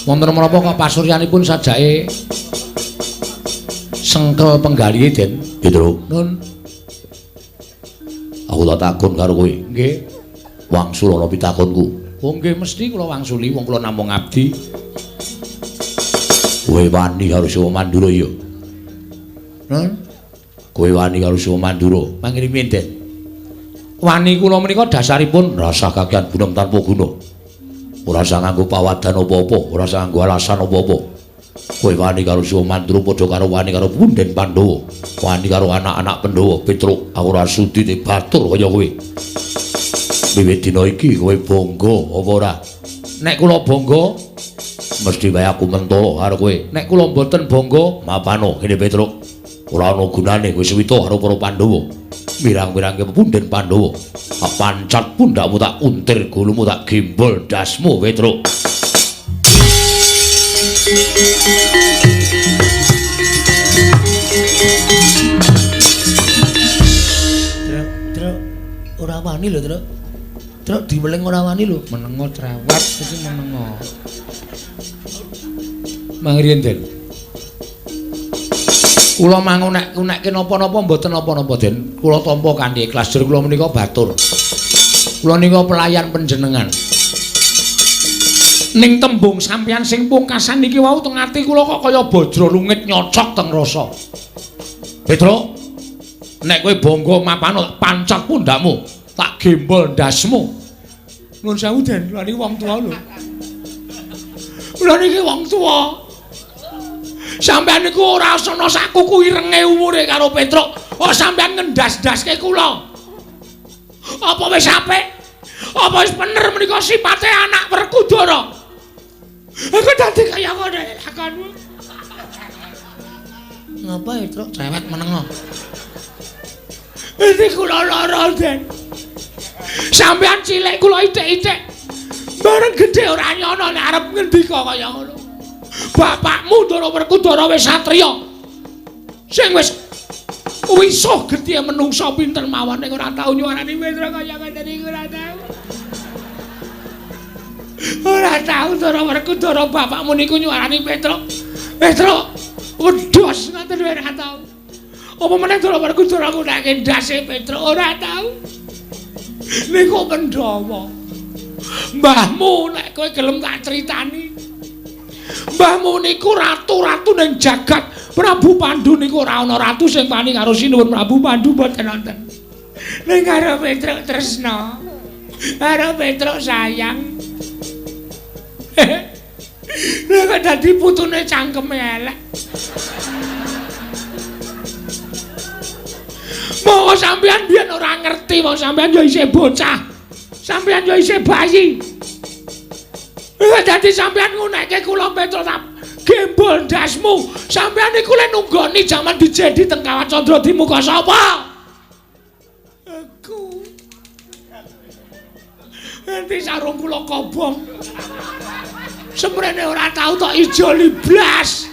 Speaker 3: Wonten menapa kok pasuryanipun sajake sengkel penggalihe, Den?
Speaker 2: Nggih, Tru.
Speaker 3: Nun.
Speaker 2: Aku tak takon karo kowe.
Speaker 3: Nggih.
Speaker 2: Wangsul ana pitakonku.
Speaker 3: Oh nggih mesti kula wangsuli wong kula namung abdi.
Speaker 2: Kowe wani karo Siwa Mandura ya. Kowe wani karo Siwa Mandura.
Speaker 3: Mangkene pinten? Wani kula menika dasaripun
Speaker 2: rasa kakehan gunem tanpa guna. Ora usah nganggo pawadan apa-apa, ora usah nganggo alasan apa-apa. Kowe wani karo Siwa Mandura padha karo wani karo Punden Pandhawa. Wani karo anak-anak Pandhawa, Petruk, aku ora sudi batur kaya kowe. Wiwit dina iki kowe bangga apa ora?
Speaker 3: Nek kula bangga
Speaker 2: mesti wae aku mentolo karo kowe.
Speaker 3: Nek kula mboten bangga,
Speaker 2: mapano kene Petruk. ora ana gunane kowe suwita karo para Pandhawa. Mirang-mirang pepunden Pandhawa. Tak pancat pundakmu tak untir gulumu tak gembol dasmu Petruk.
Speaker 1: Truk ora wani lho, Truk. Truk diweling ora wani lho.
Speaker 3: Menengo cerewet iki menengo. Mangriyen, Den.
Speaker 1: Kula mangunek-unekke napa-napa mboten napa-napa, Den. Kula tampa kanthi ikhlas jur kula menika batur. Kula nika pelayan panjenengan. Ning tembung sampeyan sing pungkasan iki wau teng ati kula kok kaya bajra lungit nyocok teng rasa. Petruk, nek kowe bangga mapanut pancak pundakmu, tak gembol ndasmu.
Speaker 3: Nuwun sewu, Den. Kula niki wong tuwa lho.
Speaker 1: Kula niki wong tuwa. Sampeyan niku ora asana sak kuku irenge umure karo Petruk. Kok sampeyan ngendas-ndaske kula? Apa wis apik? Apa wis bener menika sipate anak Werkudara? Aku dadi kaya ngene lakonmu. Ngapa Petruk cewek menengo? Iki kula lara, Den. Sampeyan cilik kula itik-itik. Bareng gedhe ora nyono nek arep ngendika kaya ngono. Bapakmu Ndara Werkudara wis satriya. Sing wis wisuh gedhe menungsa pinten mawon ning ora tau nyuarani Petruk kaya ngene iki ora tau. Ora tau Ndara Werkudara bapakmu niku nyuarani Petruk. Petruk wedhos ngoten ora tau. Apa meneh Ndara Werkudara nggunakake ndase Petruk ora tau. Niku Pandhawa. Mbahmu nek kowe gelem tak critani. Mbahmu niku ratu-ratu ning jagat. Prabu Pandhu niku ora ana ratu sing wani karo sinuwun Prabu Pandhu mboten wonten. Ning karo Petruk tresna. Karo Petruk sayang. Nek dadi putune cangkeme elek. Monggo sampeyan biyen ora ngerti, wong sampeyan yo isih bocah. Sampeyan yo isih bayi. Dadi sampeyan ngunekke kula Petruk tak gembol ndasmu. Sampeyan niku le nunggoni jaman dijedi teng Kawat Candra di muka sapa? Aku. Nanti sarung kula kobong. Semrene ora tau tok ijo liblas.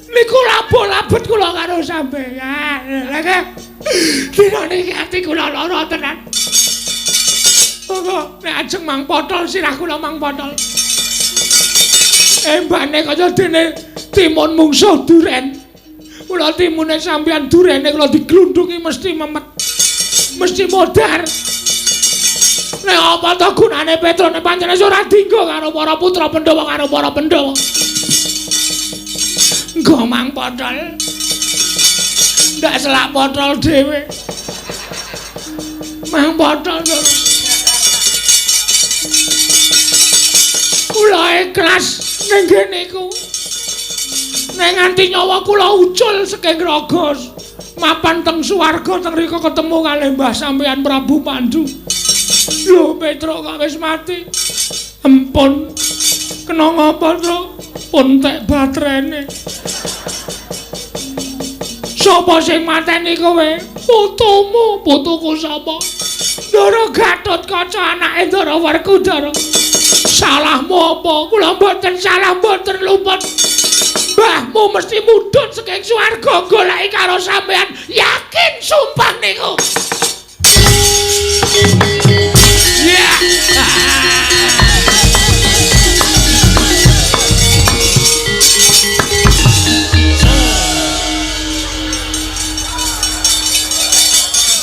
Speaker 1: Niku labet kula karo sampeyan. Lha dina niki ati kula lara tenan. Monggo nek ajeng Mang Potol sirah kula Mang Potol. Embane kaya dene timun mungsuh duren. Kula timune sampeyan durene kula diglundhungi mesti memet. Mesti modar. Nek apa to gunane Petruk nek pancen ora dinggo karo para putra Pandhawa karo para Pandhawa. Nggo Mang Potol. Ndak selak Potol dhewe. Mang Potol kula ikhlas ning kene iku. Nek nganti nyawa kula ucul saking raga mapan teng swarga teng rika ketemu kalih Mbah sampeyan Prabu Pandhu. Lho Petruk kok wis mati. Ampun. Kena ngapa, Truk? Puntek batrene. Sapa sing mateni kowe? Putumu, putuku sapa? Ndara Gatotkaca anake Ndara Werkudara. Salahmu apa? Kula mboten salah, mboten luput. Mbahmu mesti mudhun saking swarga goleki karo sampean. Yakin sumpah niku.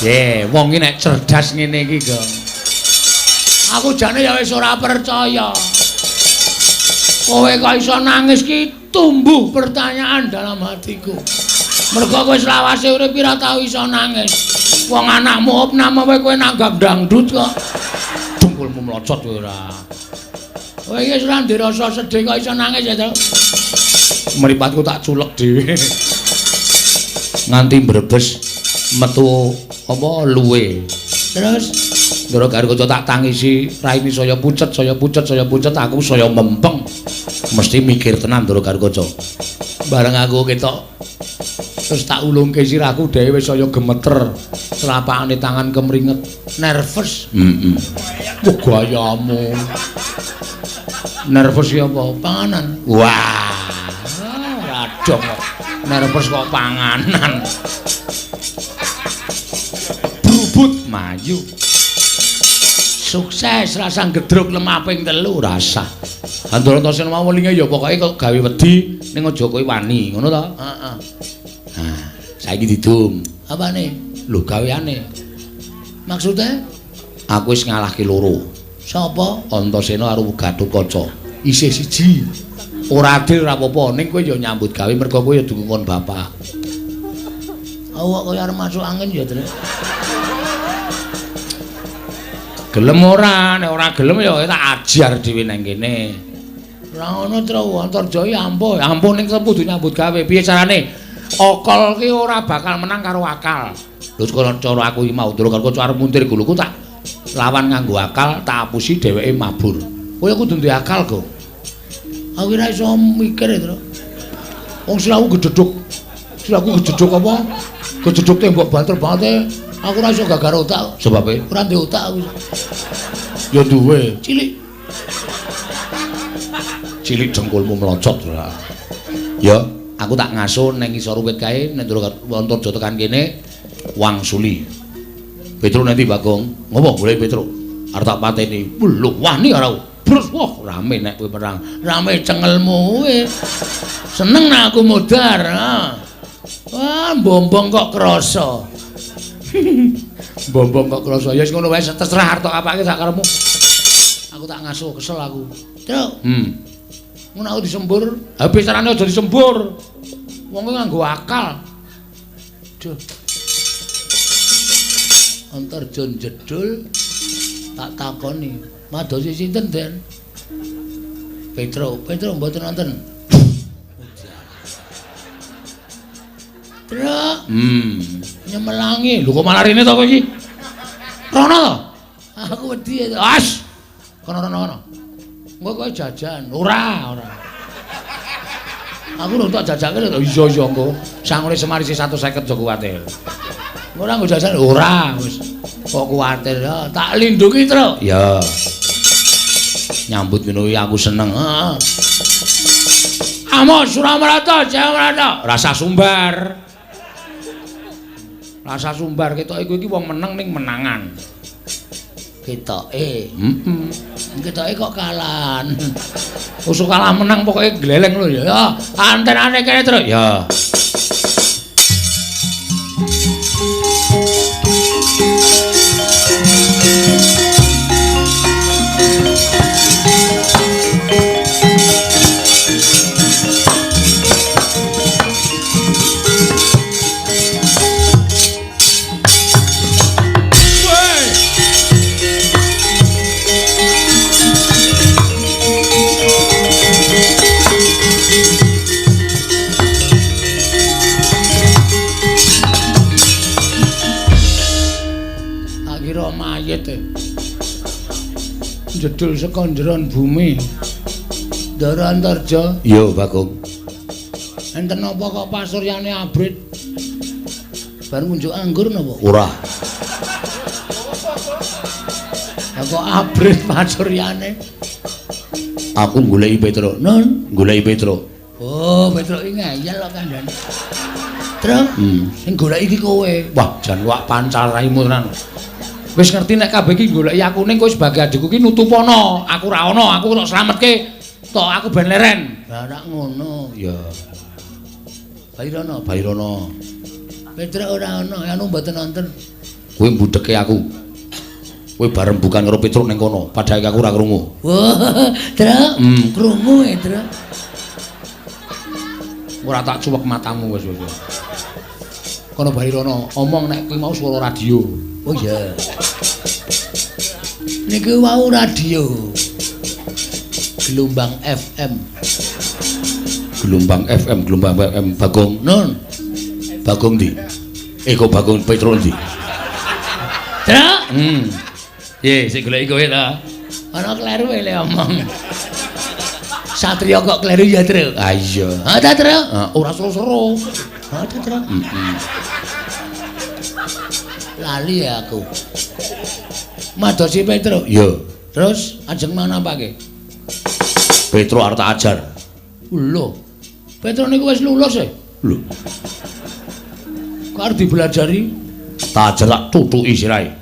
Speaker 1: Ya. Wong iki nek cerdas ngene iki, Gong. Aku jane ya wis ora percaya. Kowe kok iso nangis ki tumbuh pertanyaan dalam hatiku. Mergo kowe selawase urip ora tau iso nangis. Wong anakmu opname kowe nanggap dangdut kok. Dungkulmu mlocot kowe ora. Kowe iki ora ndirasa sedih kok iso nangis ya, to. Mripatku tak culek dhewe. Nganti mbrebes metu apa luwe. Terus Ndara Gargoco tak tangisi raine saya pucet aku saya mempeng. Mesti mikir tenan Ndara Gargoco. Bareng aku ketok
Speaker 3: Terus tak ulungke sirahku dhewe wis saya gemeter. Telapakane tangan kemringet. Nervous. Wah gayamu. Nervous ya apa? Panganan. Wah. Radong kok. Nervous kok panganan. Brubut maju. Sukses rasa gedruk lemah ping 3 rasa. Antarantosena mau welinge ya pokoke kok gawe wedi ning aja kowe wani, ngono to? Heeh. Nah, saiki didum. Apane? Lho gaweane. Maksude? Aku wis ngalahke loro. Sapa? Antasena karo Gatotkaca. Isih siji. Ora adil ora apa-apa, ning kowe ya nyambut gawe mergo kowe ya dukun bapak. Awak koyo arep masuk angin ya, Tru. Gelem ora, nek ora gelem ya tak ajar dhewe nang kene. Ora ngono Tru, Antarjaya ampun ning kudu nyambut gawe. Piye carane? Okol ki ora bakal menang karo akal. Lho cara aku iki mau Gatotkaca arep muntir guluku tak lawan nganggo akal, tak apusi dheweke mabur. Kowe kudu duwe akal, Go. Aku ora iso mikir, Tru. Wong silaku gedhedhuk. Silaku gedhedhuk apa? Gedhedhuk tembok banter banget. Aku ora iso gagar otak. Sebabe ora duwe otak aku. Ya duwe, cilik. Cilik dengkulmu melocot ora. Ya, aku tak ngaso nang ngisor wit kae nek Antarja tekan kene wangsuli. Petro nanti Bagong. Ngopo golek Petro? Arep tak pateni. Lho, wani ora. Brus, wah rame nek kowe perang. Rame cengelmu kowe. Seneng nek aku modar. Wah, bombong kok krasa. Bombong kok krasa. Ya wis ngono wae terserah arep apake sak karepmu. Aku tak ngaso kesel aku. Truk. Ngono aku disembur. Habis carane aja disembur. Wong kuwi nganggo akal. Duh. Antarja jedul tak takoni. Madosi sinten, Den? Petro mboten wonten. Truk. Nyemelangi. Lho kok malah rene to kowe iki? Rono to? Aku wedi. As. Kono. Engko kowe jajan. Ora. Aku lho tak jajake lho. Iya engko. Sangune Semar isih 150 aja kuwatir. Ora nggo jajan ora wis. Kok kuwatir ya. Tak lindungi, Tru. Ya. Nyambut ngono aku seneng. Heeh. Amos Suramarata, Jayamrata. Rasa sumbar. Rasa sumbar ketoke kowe iki wong meneng ning menangan. Ketoke. Ketoke kok kalahan. Usuk kalah menang pokoke gleleng lho ya. Ya, antenane kene terus. Ya. Jedul saka njeron bumi. Ndara Antarja. Iya, Bagong. Enten apa kok pasuryane abrit? Bar ngunjuk anggur napa? Ora. Kok abrit pasuryane? Aku goleki Petro. Nun, goleki Petro. Oh, Petro iki ngeyel kok kandhane. Terus, sing goleki iki kowe. Wah, jan wak pancal raimu tenan. Wis ngerti nek kabeh iki goleki aku ning kowe sebagai adikku ki nutupono. Aku ra ono, aku kok slametke. Tok aku ben leren. Lah nek ngono, ya. Bairono. Petro ora ono, anu mboten wonten. Kowe mbudheke aku. Kowe bareng bukan karo Petro ning kono, padahal aku ora krungu. Wah, Tru. Krungu e, Tru. Ora tak cuwek matamu wis. Kono Bairono, omong nek kowe mau swara radio. Oh iya. Niki wau radio. Gelombang FM. Bagong. Nun. Bagong ndi? Kok Bagong Petro ndi? Tru? Ye, sik goleki kowe ta. Ana kleru le omong.
Speaker 1: Satria kok kleru ya, Tru? Ah iya. Ha ta, Tru? Ora seru-seru. Ha ta, Tru? Lali ya aku. Madosi Petro. Iya. Terus ajeng mana pake?
Speaker 2: Petro arep tak ajar.
Speaker 1: Lho. Petro niku wis lulus e.
Speaker 2: Lho.
Speaker 1: Kok arep dibelajari?
Speaker 2: Tak ajar tak tutuki sirahe.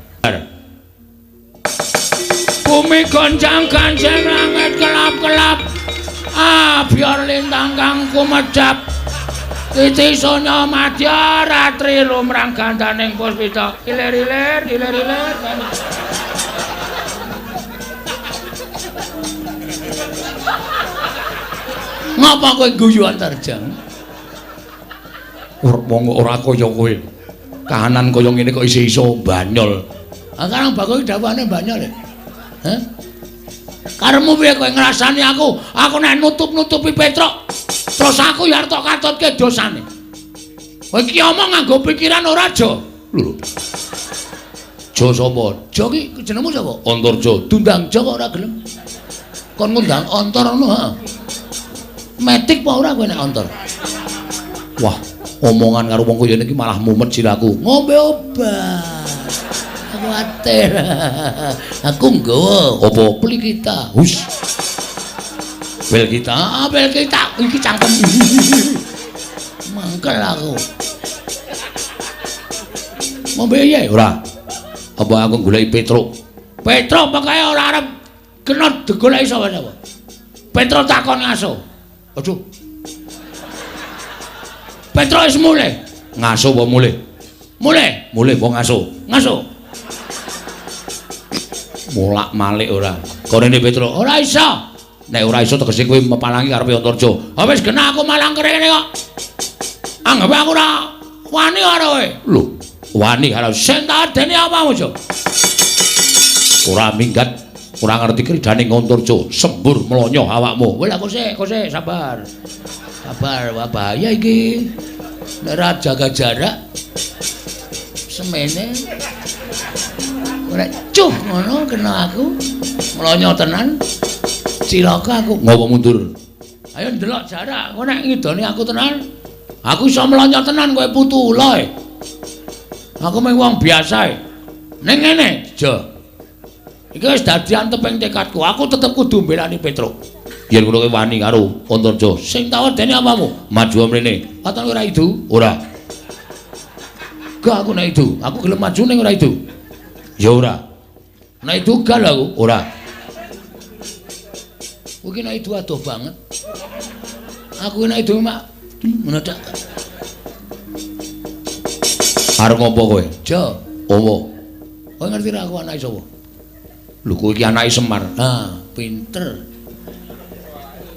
Speaker 3: Bumi goncang-gancing langit kelap-kelap. Biar lintang kang kumedhap. Titi sonya madya ratri lumrang gandaning puspita. Ilir-ilir, ilir-ilir.
Speaker 1: Ngapa kowe guyu antarjang?
Speaker 2: Wong ora kaya kowe. Kahanan kaya ngene kok isih iso banyol.
Speaker 1: Karang bakoke dawane banyol e. Hah? Karemu piye kowe ngrasani aku? Aku nek nutup-nutupi Petruk, terus aku ya arep katutke dosane. Kowe iki omong nganggo pikiran ora, Jo?
Speaker 2: Lho. Jo sapa?
Speaker 1: Jo ki jenengmu sapa?
Speaker 2: Antarja.
Speaker 1: Dundang Jo kok ora gelem. Kon ngundang Antar ngono, ha. Metik apa ora kowe nek Antar?
Speaker 2: Wah, omongan karo wong kaya iki malah mumet siraku.
Speaker 1: Ngombe obat. Kuwatir. Aku nggawa
Speaker 2: apa
Speaker 1: peli kita.
Speaker 2: Hus. Bel kita,
Speaker 1: Bel kita iki cangkem. Mangkel aku. Ngombe ya
Speaker 2: ora. Apa aku goleki Petruk?
Speaker 1: Petruk pokoke ora arep kena digoleki sapa-sapa. Petruk takon ngaso. Aduh. Petruk wis mulih.
Speaker 2: Ngaso apa mulih?
Speaker 1: Mulih.
Speaker 2: Mulih apa ngaso?
Speaker 1: Ngaso.
Speaker 2: Molak-malik ora. Korene Petruk,
Speaker 1: ora iso.
Speaker 2: Nek ora iso tegese kowe mepalangi karepe Antarja.
Speaker 1: Ha wis kena aku malang kene kok. Anggap aku ora wani karo kowe.
Speaker 2: Lho, wani karo
Speaker 1: sing tak dene apamu, Jo?
Speaker 2: Ora minggat, ora ngerti kridane Antarja, sembur mlonyo awakmu.
Speaker 1: Wis aku sik, sabar. Sabar, bahaya iki. Nek ora jaga jarak semene ora cuh ngono kena aku. Mlonyo tenan. Cilaka aku.
Speaker 2: Ngopo mundur?
Speaker 1: Ayo ndelok jarak. Kok nek ngidoni aku tenan, aku iso mlonyo tenan kowe putu ula e. Aku mung wong biasa e. Ning ngene, Jo. Iki wis dadi anteping tekadku. Aku tetep kudu mbelani Petruk.
Speaker 2: Yen ngono kowe wani karo Antarja,
Speaker 1: sing tak wedeni apamu?
Speaker 2: maju mrene.
Speaker 1: Katon ora idu?
Speaker 2: Ora.
Speaker 1: Gak aku nek idu. Aku gelem maju ning ora idu.
Speaker 2: Ya ora.
Speaker 1: Nek idu gal aku.
Speaker 2: Ora.
Speaker 1: Kuwi nek idu adoh banget. Aku nek idu mak ngono dak.
Speaker 2: Arep ngopo kowe?
Speaker 1: Jo.
Speaker 2: Apa?
Speaker 1: Kowe ngerti ra aku anake sapa?
Speaker 2: Lho kowe iki anake Semar.
Speaker 1: Ah, pinter.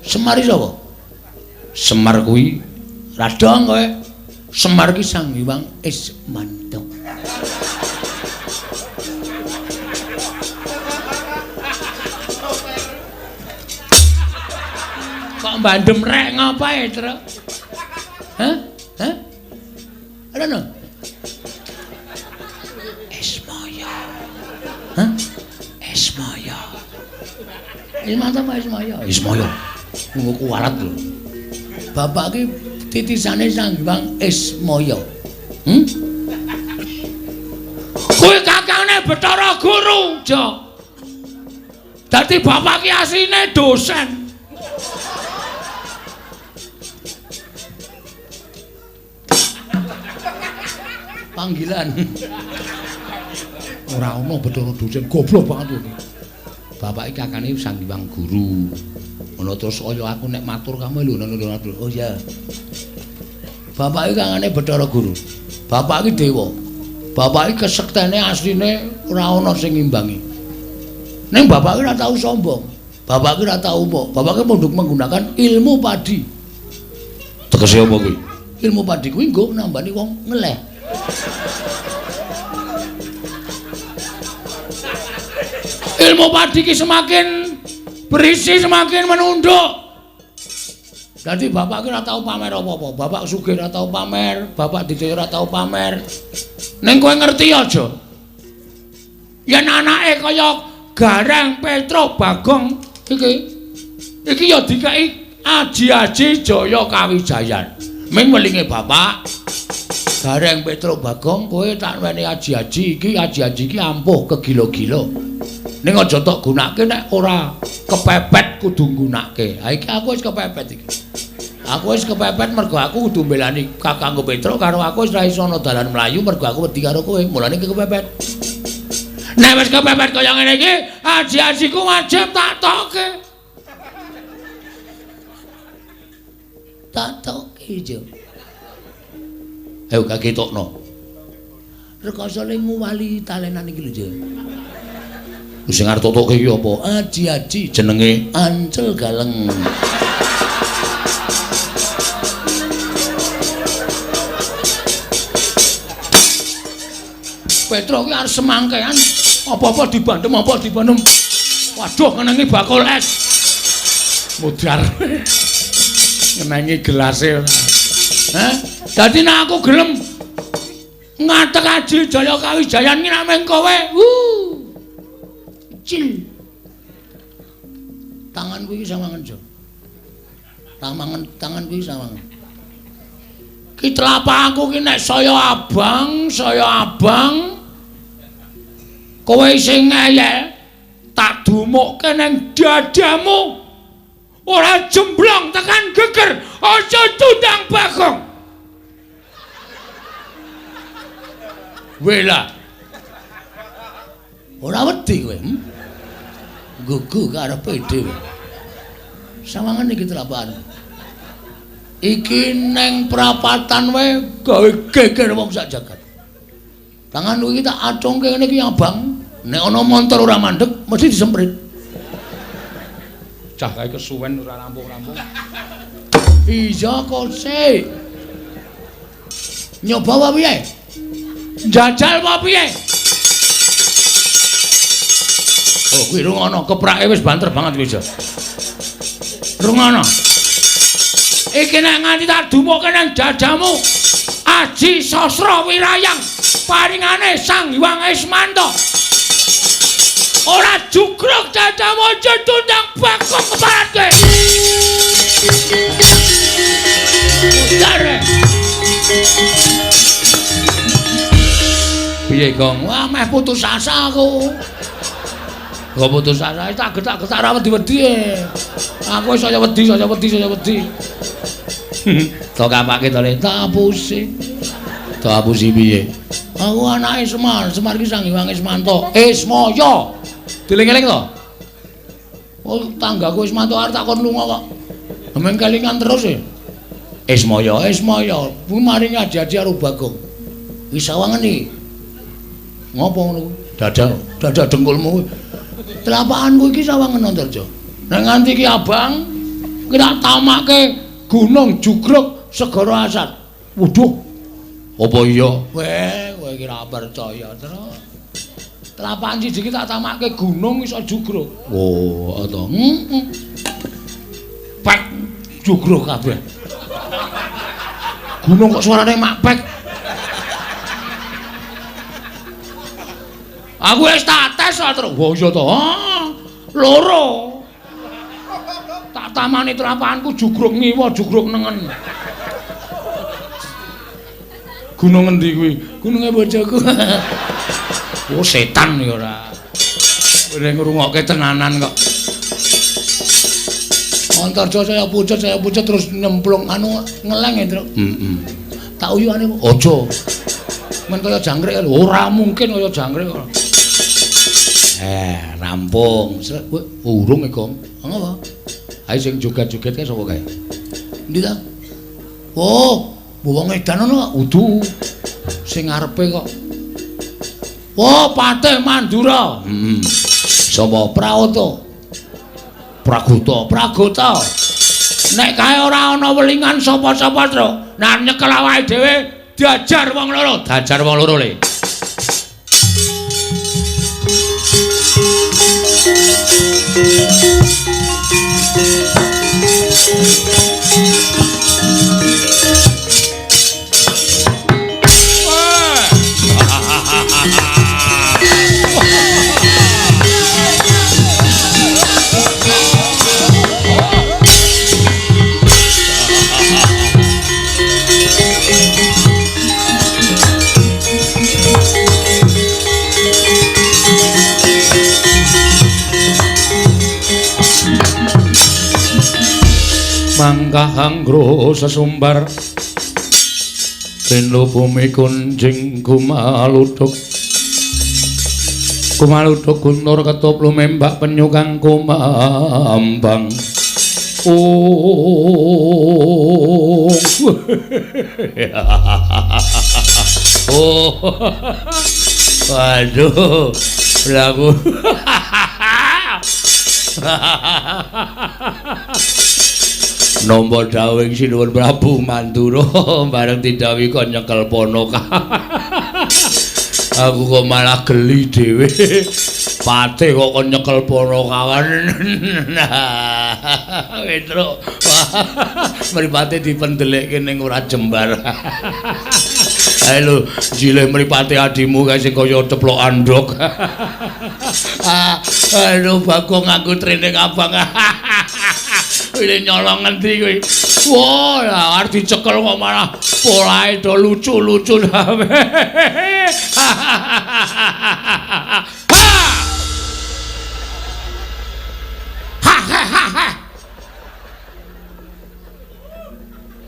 Speaker 1: Semar iki sapa?
Speaker 2: Semar kuwi
Speaker 1: radong kowe. Semar ki Sang Hyang Ismanta. Kok bandem rek ngapae, Tru? Hah? Hah? Ada no? Ismaya. Hah? Ismaya. Ismanta apa Ismaya?
Speaker 2: Ismaya.
Speaker 1: Ngono kuwalat lho. Bapak ki titisane Sang Hyang Ismaya. Kuwi kakane Bathara Guru, Jo. Dadi bapak ki asline dosen. Panggilan. Ora ono Bathara dosen, goblok banget iki. Bapak iki kakane Sang Hyang Guru. Ono terus kaya aku nek matur kamu lho ngono. Oh ya. Bapak iki kangane Bathara Guru. Bapak iki dewa. Bapak iki kesektene asline ora ana sing ngimbangi. Ning bapak iki ora tau sombong. Bapak iki ora tau apa. Bapak iki mondok menggunakan ilmu padi.
Speaker 2: Tegese apa kuwi?
Speaker 1: Ilmu padi kuwi nggo nambani wong ngeleh. Ilmu padi ki semakin berisi semakin menunduk. Dadi bapak ki ora tau pamer apa-apa. Bapak sugih ora tau pamer, bapak dijaya ora tau pamer. Ning kowe ngerti aja. Yen anake kaya Gareng Petruk Bagong iki
Speaker 3: Iki ya dikai aji-aji Jaya Kawijayan. Ming welinge bapak. Gareng Petro Bagong kowe tak weni aji-aji iki ampuh kegilo-gilo. Ning aja tok gunake nek ora kepepet kudu nggunake. Ha iki aku wis kepepet iki. Aku wis kepepet mergo aku kudu mbelani Kakangku Petro karo aku wis ra iso ana dalan mlayu mergo aku wedi karo kowe. Mulane iki kepepet. Nek wis kepepet kaya ngene iki, aji-ajiku wajib tak toke. Tak toke jo. Ayo kaketokno. Rekoso lemu wali talenan iki lho jo. Sing arep totoke iki apa? Aji-aji jenenge Ancel Galeng. Petro ki arep semangkean, apa-apa dibandem, apa dibandem. Waduh, ngenengi bakul es. Mudar. Ngenengi gelase ora. Hah? Dadi nek aku gelem ngatek aji Jaya Kawijayan ki nameng kowe. Cil. Tanganku iki sawangen, Jo. Tanganku iki sawangen. Ki tlapakku ki nek saya abang, kowe sing ngeyel tak dumukke nang dadamu. Ora jemblong tekan geger, aja tundang Bagong. Wela. Ora wedi kowe. Gugu karepe dhewe. Sawangen iki telapan. Iki neng prapatan wae gawe geger wong sak jagat. Tanganku iki tak acungke ngene iki abang. Nek ana montor ora mandeg mesti disemprit. Cah kae kesuwen ora rampung-rampung. Iya kok sik. Nyoba apa piye? Njajal apa piye? Oh, kuwi rungono, keprake wis banter banget wis. Rungono. Iki nek nganti tak dumukke nang dadamu, Aji Sasra Wirayang paringane Sang Hyang Ismanta. Ora jugruk dadamu aja tundang Bagong keparat kowe. Udare. Piye, Gong? Wah, meh putus asa aku. Kok putus asa tak getak-getak ra wedi-wedi. Aku wis saya wedi. Tok kapake to le tapusi. Tapusi piye? Aku anake Semar ki Sang Hyang Ismanta. Ismaya. Diling-eling to? Oh, tanggaku Ismanta arep takon lunga kok. Ameng kelingan terus e. Ismaya. Kuwi maring aji-aji karo Bagong. Iki sawangen iki. Ngopo ngono? Dadak dengkulmu. Telapakanku iki sawangen Antarja. Nek nganti iki abang, ki tak tamake Gunung Jugruk Segara Asat. Waduh. Apa iya? Weh, kowe iki ora percaya terus. Telapakan siji iki tak tamake gunung iso jugruk. Oh, to. Pek jugruk kabeh. Gunung kok suarane mak pek. Aku wis tak tes terus. Oh iya to. Loro. Tak tamani telapakanku jugruk ngiwa, jugruk nengen. Gunung endi kuwi? Gununge bojoku. Oh setan ya ora. Kowe ngrungokke tenanan kok. Antarja saya pucet terus nyemplung anu ngeleng ya, Truk. Tak uyuane aja. Men kaya jangkrik ora mungkin kaya jangkrik kok. Rampung. Urung e, Gong. Ngopo? Ae sing joget-joget kae sapa kae? Endi ta? Oh, wong edan ana udu. Sing ngarepe kok. Oh, Patih Mandura. Sapa Praoto? Pragota. Nek kae ora ana welingan sapa-sapa, Truk. Nah nyekel awake dhewe diajar wong loro. Le.
Speaker 2: mangkah anggro sesumbar Tendo bumi kunjing kumaluduk guntur ketup lumembak penyu kang kumambang oh waduh lagu Nompo dawing sinuwun Prabu Mandura bareng didhawuhi kok nyekel Ponoka. Aku kok malah geli dhewe. Patih kok nyekel Ponoka. Petro. Mripate dipendelekke ning ora jembar. Ayo lho, jilih mripate adimu kae sing kaya ceplok andhok. Aduh, Bagong aku trene abang. Ini nyolong ngendi kowe. Wah, arep dicekel kok malah polahe do lucu-lucu.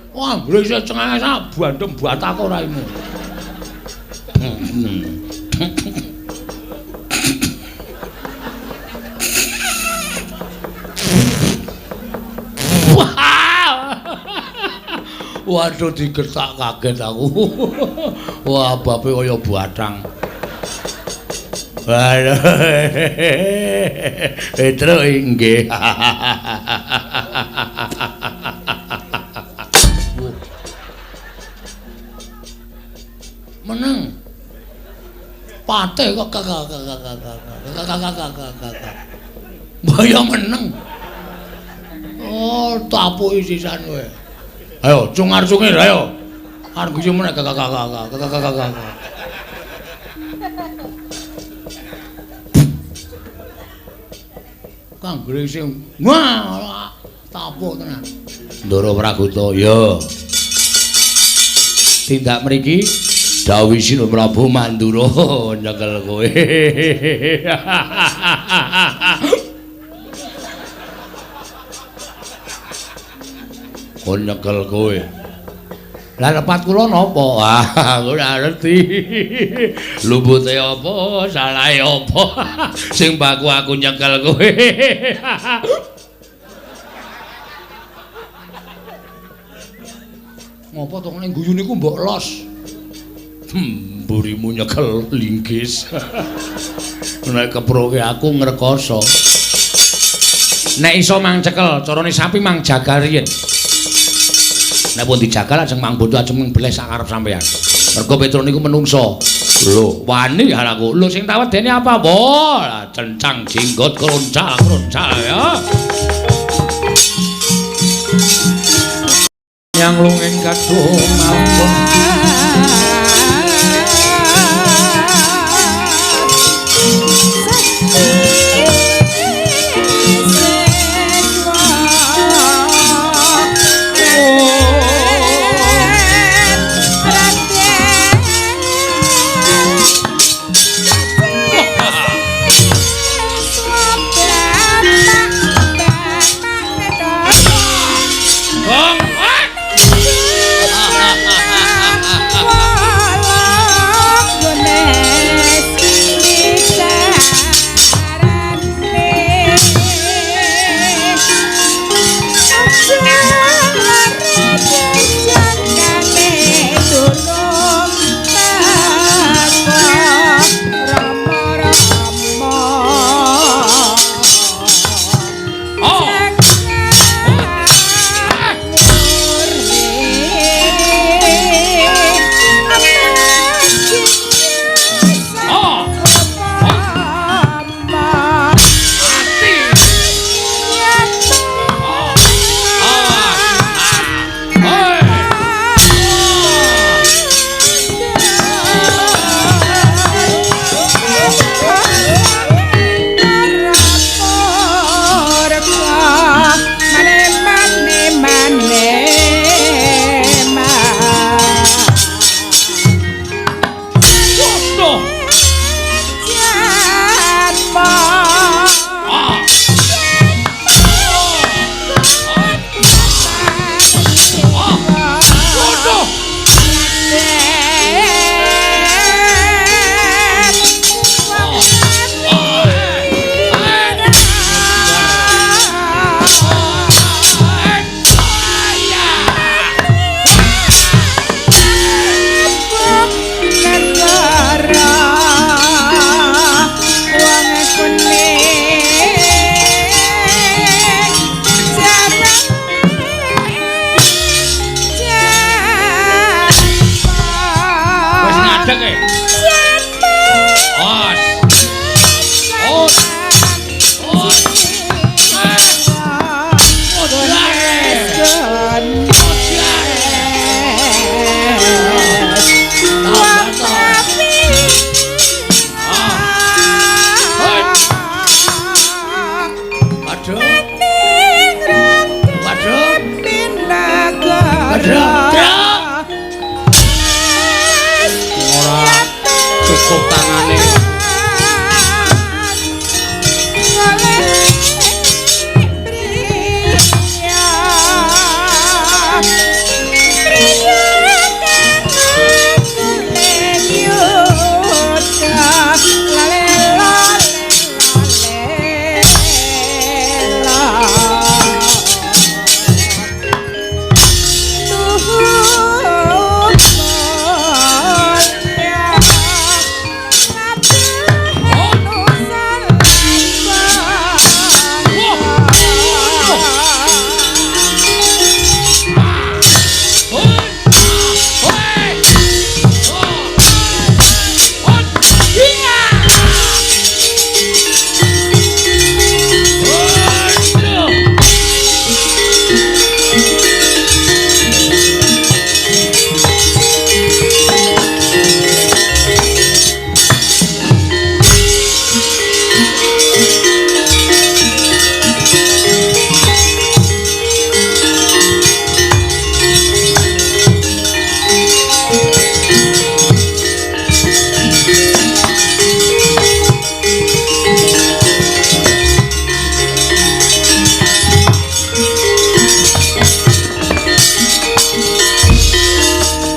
Speaker 2: Wah, brisik cengenges bandem batak ora imu. Waduh digetak kaget aku. Wah, bape kaya batang. Waduh. Petro inggih. Meneng. Pate kok Mbaya meneng. Oh, tapuki sisan kowe. Ayo, cungar-cungir, ayo. Arep guyu meneh Kang Gresing. Wah, tapuk tenan. Ndara Praguta, ya. Tindak mriki dawuh Sinuwun Prabu Mandura nyekel kowe. Nyekel kowe. Lah lepat kula napa? Wah, aku ora ngerti. Lumbute apa, salahe apa? Sing baku aku nyekel kowe. Ngopo to ning guyu niku mbok los? Mburimu nyekel linggis. Nek keproke aku ngrekoso. Nek iso mang cekel, carane sapi mang jagal riyen. Nek pun dijagal ajeng mang bodo ajeng mbleh sak arep sampean. Mergo Petro niku menungso. Lho, wani aku. Lho sing tawedene apa, Bo? Cencang jenggot kroncal ya. Yang lungeng kadung ampun.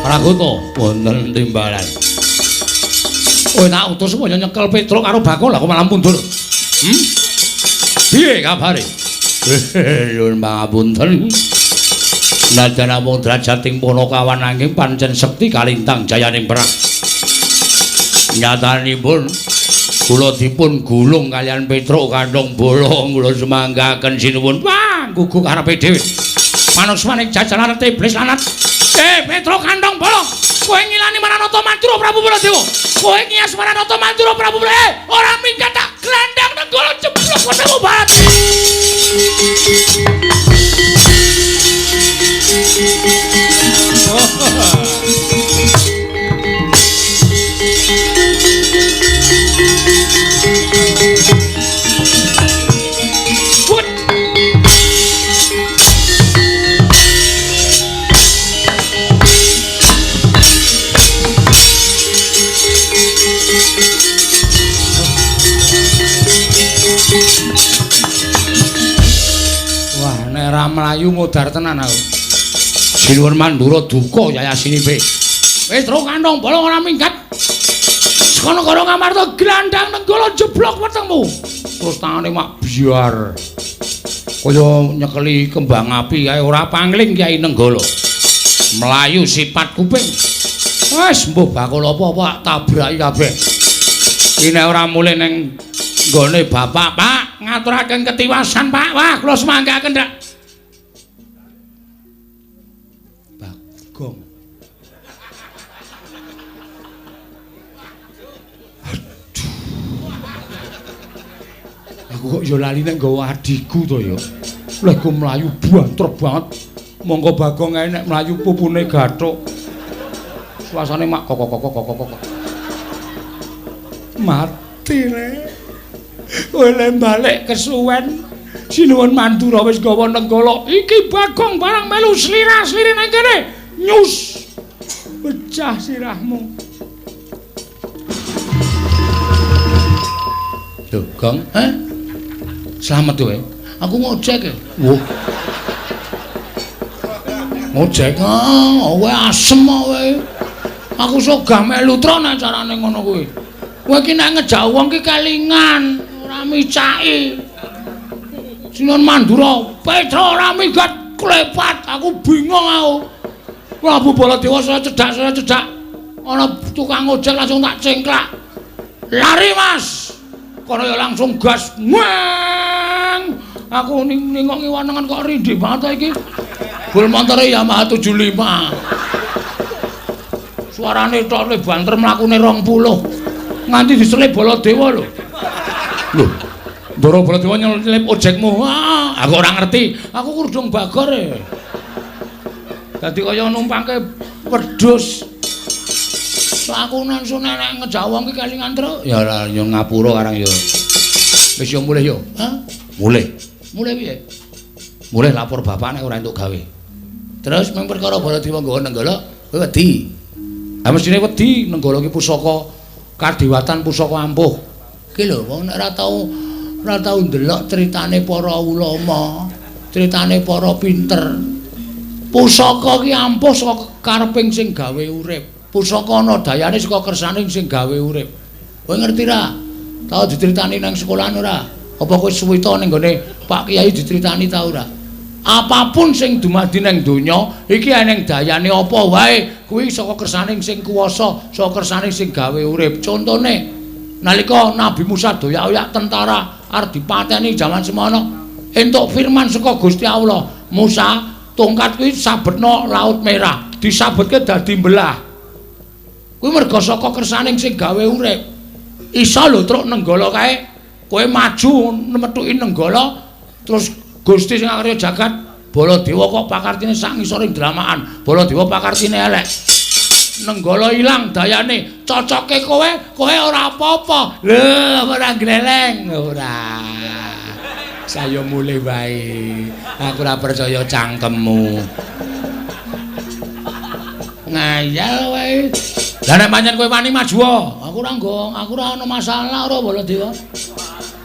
Speaker 1: Pragoto wonten timbalan. Kowe tak utus supaya nyekel Petro karo Bakul lah kok malah mundur. Piye kabare? Nyuwun pangapunten. Najan namung drajating Punakawan nanging pancen sekti kalintang jayaning perang. Nyatanipun kula dipun gulung kalian Petro kandhong bolong kula semanggaken sinuwun gugu karepe dhewe. Manusmaning jajalan iblis lanat. Petro kandhong bolong. Kowe ngilani Maranata Mantura Prabu Baladewa. Kowe ngias Maranata Mantura Prabu Baladewa. Ora minggat tak glendang nenggala jeblok ketemu banget. Ora mlayu modar tenan aku. Sinuwun mandura duka yayasinipe. Petro kandhong bolong ora minggat. Sekono karo Ngamarta glandang nenggala jeblok wetengmu. Terus tangane mak biar. Kaya nyekeli kembang api kae ora pangling Kyai Nenggala. Mlayu sipat kuping. Wes mbuh bakul apa-apa tabraki kabeh. Ini ora mulih ning nggone bapak, Pak. Ngaturaken ketiwasan, Pak. Wah, kula semanggaken ndak. Bagong. Aduh. Aku kok yo lali nek nggawa adikku to ya. Lha ku mlayu banter banget. Monggo Bagong ae nek mlayu pupune gathuk. Suasane mak kok. Mati le. Kowe le balik kesuwen. Sinuwun Mandura wis gawa nenggala. Iki Bagong barang melu slira-sliri nang kene. Nyus. Pecah sirahmu. Lho, Gong, Slamet kowe. Aku ngojek e. Wo. Ngojek. Kowe asem kowe. Aku soga melu tro nek carane ngono kuwi. Kowe iki nek ngejak wong ki kelingan, ora micaki. Sinuwun Mandura, Petro ora minggat klepat, aku bingung aku. Prabu Baladewa saya cedak. Ana tukang ojek langsung tak cengklak. Lari, Mas. Kono ya langsung gas. Mang. Aku ningok ngiwanengan kok rindhi banget iki. Bul montore Yamaha 75. Suarane tok le banter mlakune 20. Nganti diselip Baladewa lho. Lho. Ndara Baladewa nyelip ojekmu. Aku ora ngerti. Aku kurdung bagor e. Dadi kaya numpangke wedhus. Aku nangsu nek ngejak wong ki kelingan truk. Ya ora yo ngapura karang yo. Wis yo mulih yo. Hah? Mulih. Mulih piye? Mulih lapor bapak nek ora entuk gawe. Terus mung perkara Baladewa nggawa nenggala, kowe wedi. Ha mestine wedi nenggala ki pusaka
Speaker 3: Kadiwatan Pusaka Ampuh. Ki lho wong nek ora tau ndelok critane para ulama, critane para pinter. Pusaka ki ampuh saka kareping sing gawe urip. Pusaka ana dayane saka kersaning sing gawe urip. Kowe ngerti ra? Tau dicritani nang sekolahan ora? Apa kowe suwita ning gone Pak Kiai dicritani ta ora? Apapun sing dumadi ning donya iki eneng dayane apa wae kuwi saka kersaning sing kuwasa, saka kersaning sing gawe urip. Contone nalika Nabi Musa doyak-oyak tentara arep dipateni jaman semono entuk firman saka Gusti Allah, Musa tongkat kuwi sabetno Laut Merah, disabetke dadi mbelah. Kuwi merga saka kersaning sing gawe urip. Isa lho truk nenggala kae, kowe maju metuki nenggala terus Gusti sing ngarya jagat Baladewa kok pakartine sak ngisoring dramaan. Baladewa pakartine elek. Nenggala ilang dayane, cocoke kowe ora apa-apa. Lho, ora gleleng ora. Saya mulai wae. Aku ora percaya cangkemmu. Ngayal wae. Lah nek pancen kowe wani maju, aku ora ana masalah ora Baladewa.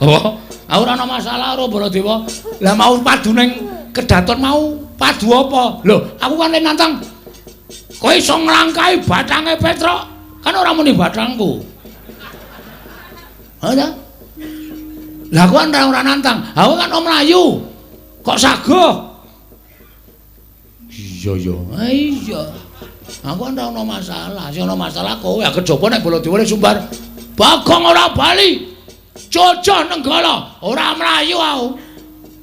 Speaker 3: Oh, aku ora ana masalah ora Baladewa. Lah mau padu ning kedaton mau padu apa? Lho, aku kan nantang. Kowe iso nglangkahi bathange Petruk. Kan ora muni bathangku. Ada? Lah aku kan ora nantang. Aku kan om Melayu. Kok saguh? Iya. Iya. Aku kan ora ana masalah. Sing ana masalah kowe ya kejaba nek Baladewa sumbar. Bagong ora bali. Jojo nenggala, ora Melayu aku.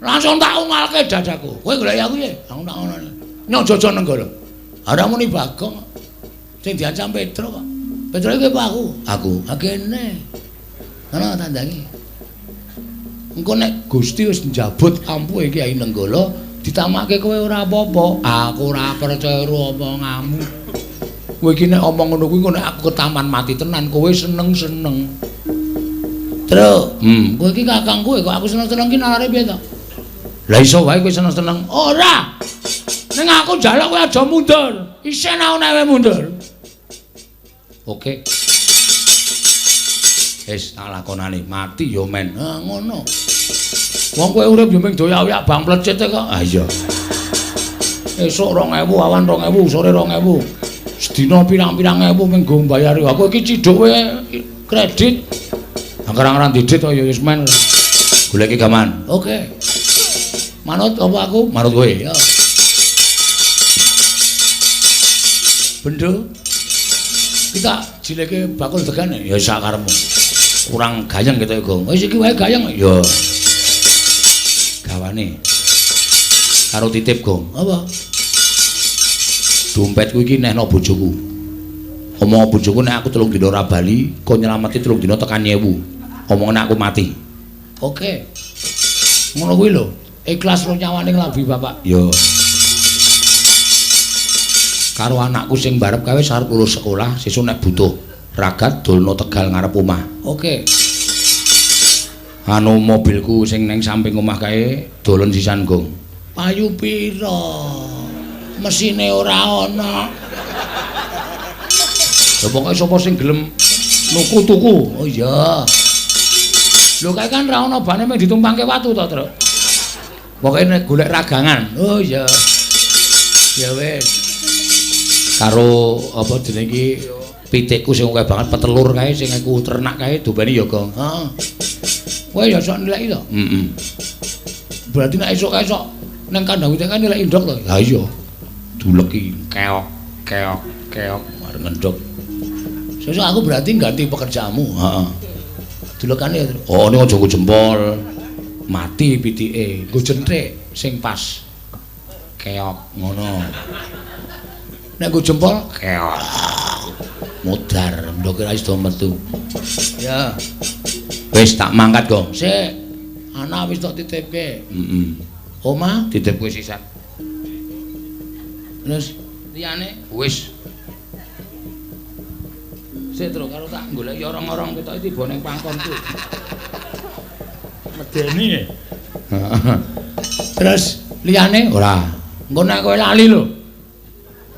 Speaker 3: Langsung tak ungalke dadaku. Kowe golek aku piye? Aku tak ngono. Nyok jojo nenggala. Ora muni Bagong. Sing diancam Petruk kok. Petruk iki aku. Aku. Akene. Ana tandangi. Engko nek Gusti wis njabut ampuhe Kyai Nenggala, ditamake kowe ora apa-apa. Aku ora percaya omonganmu. Kowe iki nek omong ngono kuwi nek aku ketaman mati tenan, kowe seneng-seneng. Truk, kowe iki kakangku kok aku seneng-seneng ki nalare piye to? Lah iso wae kowe seneng-seneng. Ora. Ning aku njaluk kowe aja mundur. Isen aku nek mundur. Oke. Wis tak lakonane, mati ya men. Ha ngono. Wong kowe urip yo mung doyak-oyak bang plecet kok. Ah iya. Esuk 2000, awan 2000, sore 2000. Sedina pirang-pirang ewu mung go mbayari. Aku iki ciduk kowe kredit. Angker-angkeran didit kok ya wis men. Goleki gaman. Oke. Manut apa aku? Manut kowe. Ya. Bendo. Kita jileke bakul degane ya sak karepmu. Kurang gayeng gitu ya, Gong. Wis iki wae gayeng. Ya. Gawane. Karo titip, Gong. Apa? Dompetku iki nehno bojoku. Omong bojoku nek aku 3 dina ora bali, kok nyelameti 3 dina tekan 1000. Omongane aku mati. Oke. Ngono kuwi lho. Ikhlas ro nyawane nglabi Bapak. Ya. Karo anakku sing barep kae wis arep lulus sekolah, sesuk nek butuh ragat dolno Tegal ngarep omah. Oke. Anu mobilku sing ning samping omah kae dolen sisan, Gong. Payu pira? Mesine ora ana. Lha pokoke sapa sing gelem nuku tuku? Oh iya. Lho kae kan ra ana bane mung ditumpangke watu to, Truk. Pokoke nek golek ragangan. Oh iya. Ya wis. Karo apa jenenge iki pitikku sing akeh banget petelur kae sing aku ternak kae dombane ya, Gong. Heeh. Kowe ya sok nileki to? Heeh. Berarti nek esuk-esuk nang kandang pitik kan nileki ndok to? Ha iya. Duleki keok arep ngendhok. Sesuk aku berarti ganti pekerjaanmu. Heeh. Dulekane ya. Oh, ning aja nggo jempol. Mati pitike. Nggo jenthik sing pas. Keok ngono. Nek nggo jempol keok. Mudar, ndok ora iso metu. Ya. Wis tak mangkat, Gong. Sik. Ana wis tak titipke. Heeh. Omah dititipke sisat. Terus liyane wis. Sik terus karo tak golek orang-orang ketok tiba ning pangkonku. Medeni ya. Terus liyane ora. Engko nek kowe lali lho.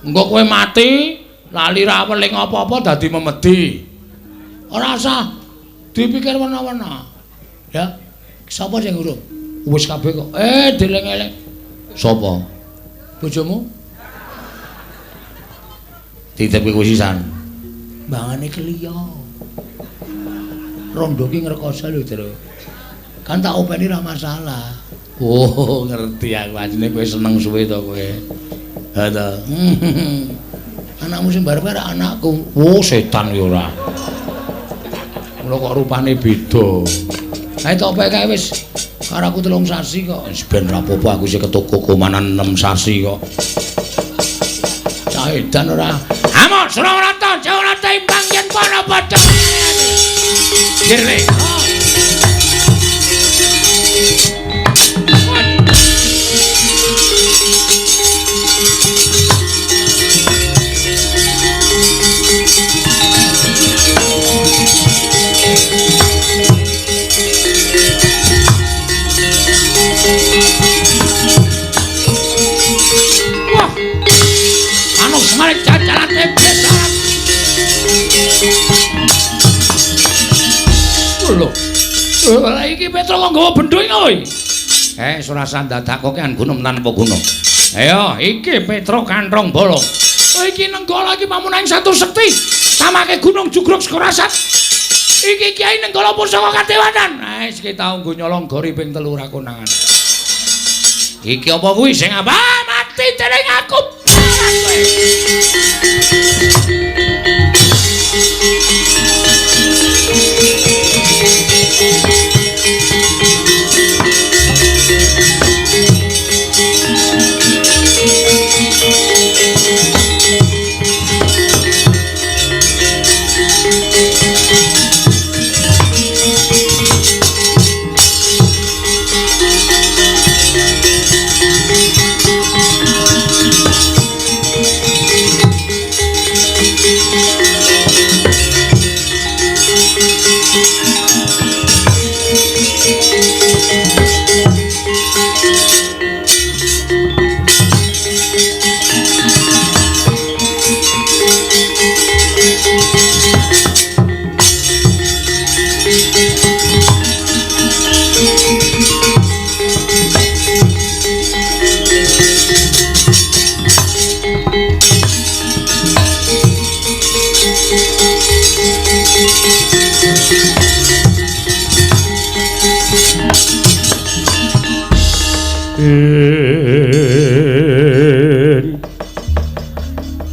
Speaker 3: Engko kowe mati, lali ra weling apa-apa dadi memedi. Ora usah dipikir wena-wena. Ya. Sapa sing urung? Wis kabeh kok. Deleng-eleng.
Speaker 1: Sapa?
Speaker 3: Bojomu?
Speaker 1: Titip kowe sisan.
Speaker 3: Mbangane kliya. Rondo ki ngrekoso lho, Tru. Kan tak openi ra masalah.
Speaker 1: Oh, ngerti aku. Ajine kowe seneng suwe to kowe. Ha to.
Speaker 3: Anakmu sing barep anakku.
Speaker 1: Oh, setan ya ora. Mula kok rupane beda.
Speaker 3: Ae tok kae wis karo aku 3 sasi kok.
Speaker 1: Wis ben rapopo aku sing ketoko komanan 6 sasi kok.
Speaker 3: Cah edan ora. Amon Surawrata, Jawrata imbang yen pana padha. Dirle. Wah. Anu semarek jalan tebes. Lho. Lah iki Petro kok nggawa bendho iki kowe.
Speaker 1: Surasan dadak kok kan gunung tanpa gunung.
Speaker 3: Ayo, iki Petro Kantrong Bolong. Iki Nenggala iki pamunaing satu sekti. Tamake Gunung Jugruk Skorasat. Iki Kyai Nenggala Pusaka Kadewanan. Wis ki tau nggo nyolong gori ping 3 ra konangan.
Speaker 1: Iki apa kuwi sing apa?
Speaker 3: Mati dening aku.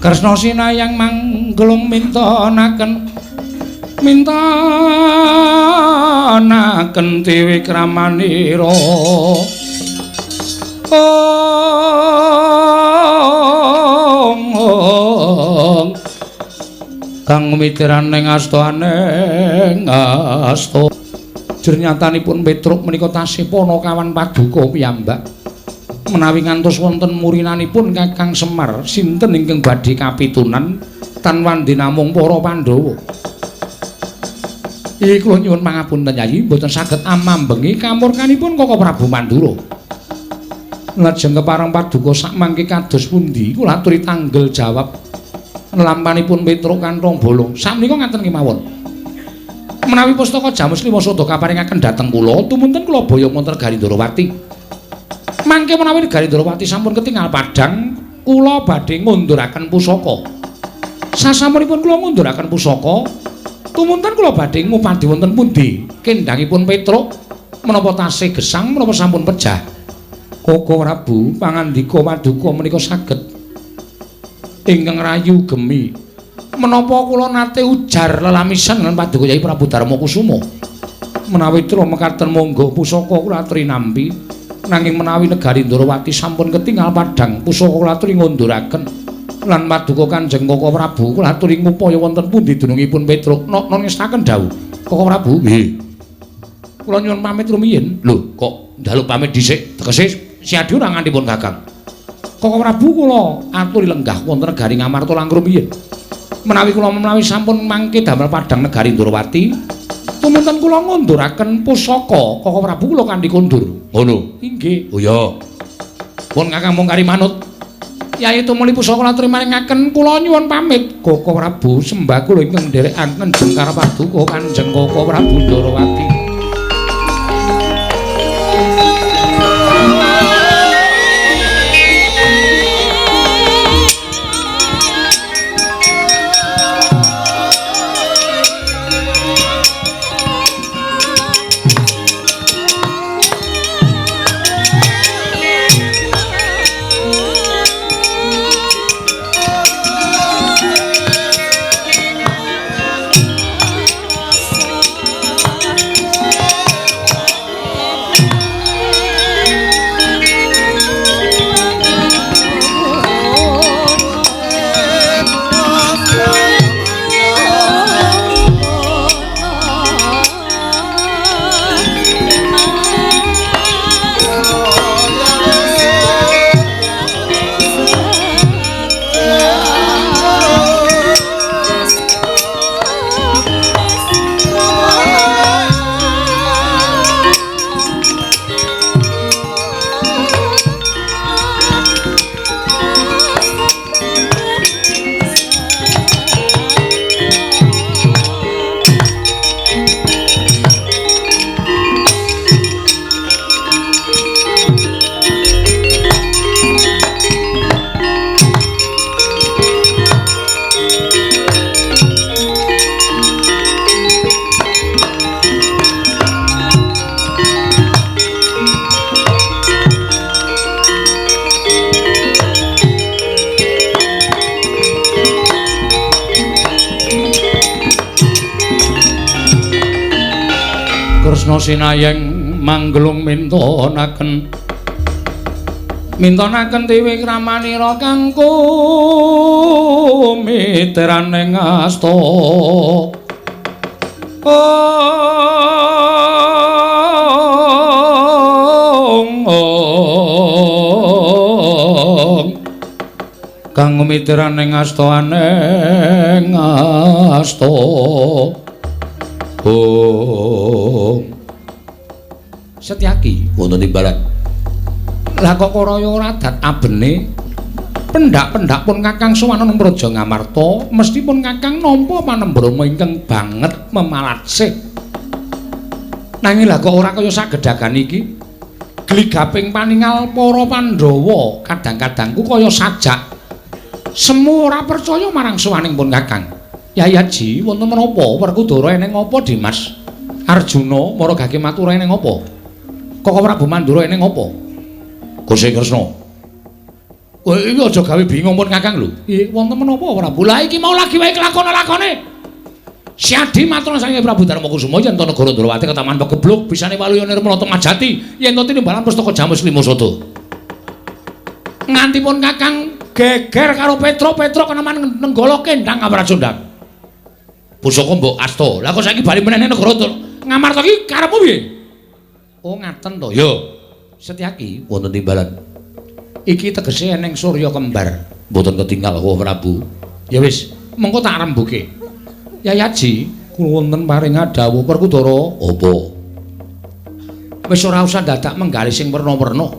Speaker 3: Kresna sinayang manggelung mintanaken dewi kramanira kang mitiraning astaning asta jernyatanipun Petruk menika tasih pana kawan paduka piyambak menawi ngantos wonten murinanipun Kakang Semar sinten ingkang badhe kapitunan tanwandi namung para Pandhawa. Iki kula nyuwun pangapunten Yayi mboten saged amambengi kamurkanipun Koko Prabu Mandura. Lajeng kepareng paduka sak mangke kados pundi kula aturi tanggel jawab lampanipun Petruk Kantrong Bolong. Sakmenika ngaten kemawon. Menawi pustaka Jamus Lima Sada kaparingaken dhateng kula tumunten kula boyo monten Garindrawati. Mangke menawi Garindrawati sampun ketingal padhang, kula badhe ngunduraken pusaka. Sasampunipun kula ngunduraken pusaka, tumunten kula badhe ngupadi wonten pundi kendhangipun Petruk menapa tasih gesang menapa sampun pejah. Koko Prabu pangandika paduka menika saged ingkang rayu gemi. Menapa kula nate ujar lelamisan lan paduka Yai Prabu Darmakusuma. Menawi tra mekaten monggo pusaka kula aturi nampi. Nanging menawi Garindrawati sampun ketingal padhang pusaka kula aturi ngunduraken lan paduka Kanjeng Koko Prabu kula aturi ngupaya wonten pundi dunungipun Petruk ngestaken dawuh. Koko Prabu nggih. Kula nyuwun pamit rumiyin. Lho, kok njaluk pamit dhisik tegese siadi ora ngantipun Kakang. Koko Prabu kula aturi lenggah wonten negari Ngamarta lang rumiyin. Menawi kula sampun mangke damel padhang Garindrawati tumunten kula ngunduraken pusaka Koko Prabu kula kanthi kondur.
Speaker 1: Ngono.
Speaker 3: Inggih.
Speaker 1: Oh ya.
Speaker 3: Pun Kakang mung kari manut. Yayi tumuli pusaka kula trimaringaken kula nyuwun pamit. Koko Prabu sembah kula ingkang nderekaken Jengkar Paduka Kanjeng Koko Prabu Ndarawati. Kresna sinayeng manggelung mintonaken dewi kramanira kang kumiteraning asta kang kumiteraning asta aneng asta Setyaki
Speaker 2: wonten timbalan.
Speaker 3: Lah kok raya ora dat abene pendak-pendak pun Kakang Suwanana Praja Ngamarta mesti pun Kakang nampa panembrama ingkang banget memalatsih. Nanging lah kok ora kaya sagedhagan iki. Gligaping paningal para Pandhawa kadang-kadangku kaya sajak. Semu ora percaya marang suwaning pun Kakang. Yayaji wonten menapa Werkudara eneng apa Dimas? Arjuna maragake matur eneng apa? Koko Prabu Mandura eneng apa?
Speaker 2: Gusti Kresna.
Speaker 3: Kowe iki aja gawe bingung pun Kakang lho. Nggih, wonten menapa Prabu? Lah iki mau lagi wae kelakon-lakone. Siadi matur sange Prabu Darmakusuma yen to negara Ndrawati ketaman pegebluk bisane waluyane Remata Majati yen to tinimbalan pustaka Jamus Limasada. Nganti pun Kakang geger karo Petra keneman nenggala kendhang Kaprajondang.
Speaker 2: Pusaka mbok asta.
Speaker 3: Lah kok saiki bali meneh negara Ngamarta iki karepmu piye? Oh ngaten to.
Speaker 2: Ya,
Speaker 3: Setyaki
Speaker 2: wonten timbalan.
Speaker 3: iki tegese eneng surya kembar.
Speaker 2: Mboten ketinggal kok Prabu.
Speaker 3: Ya wis, mengko tak rembuke. Yayaji, kula wonten paring dawuh Werkudara.
Speaker 2: Apa?
Speaker 3: Wis ora usah dadak menggali sing werna-werna.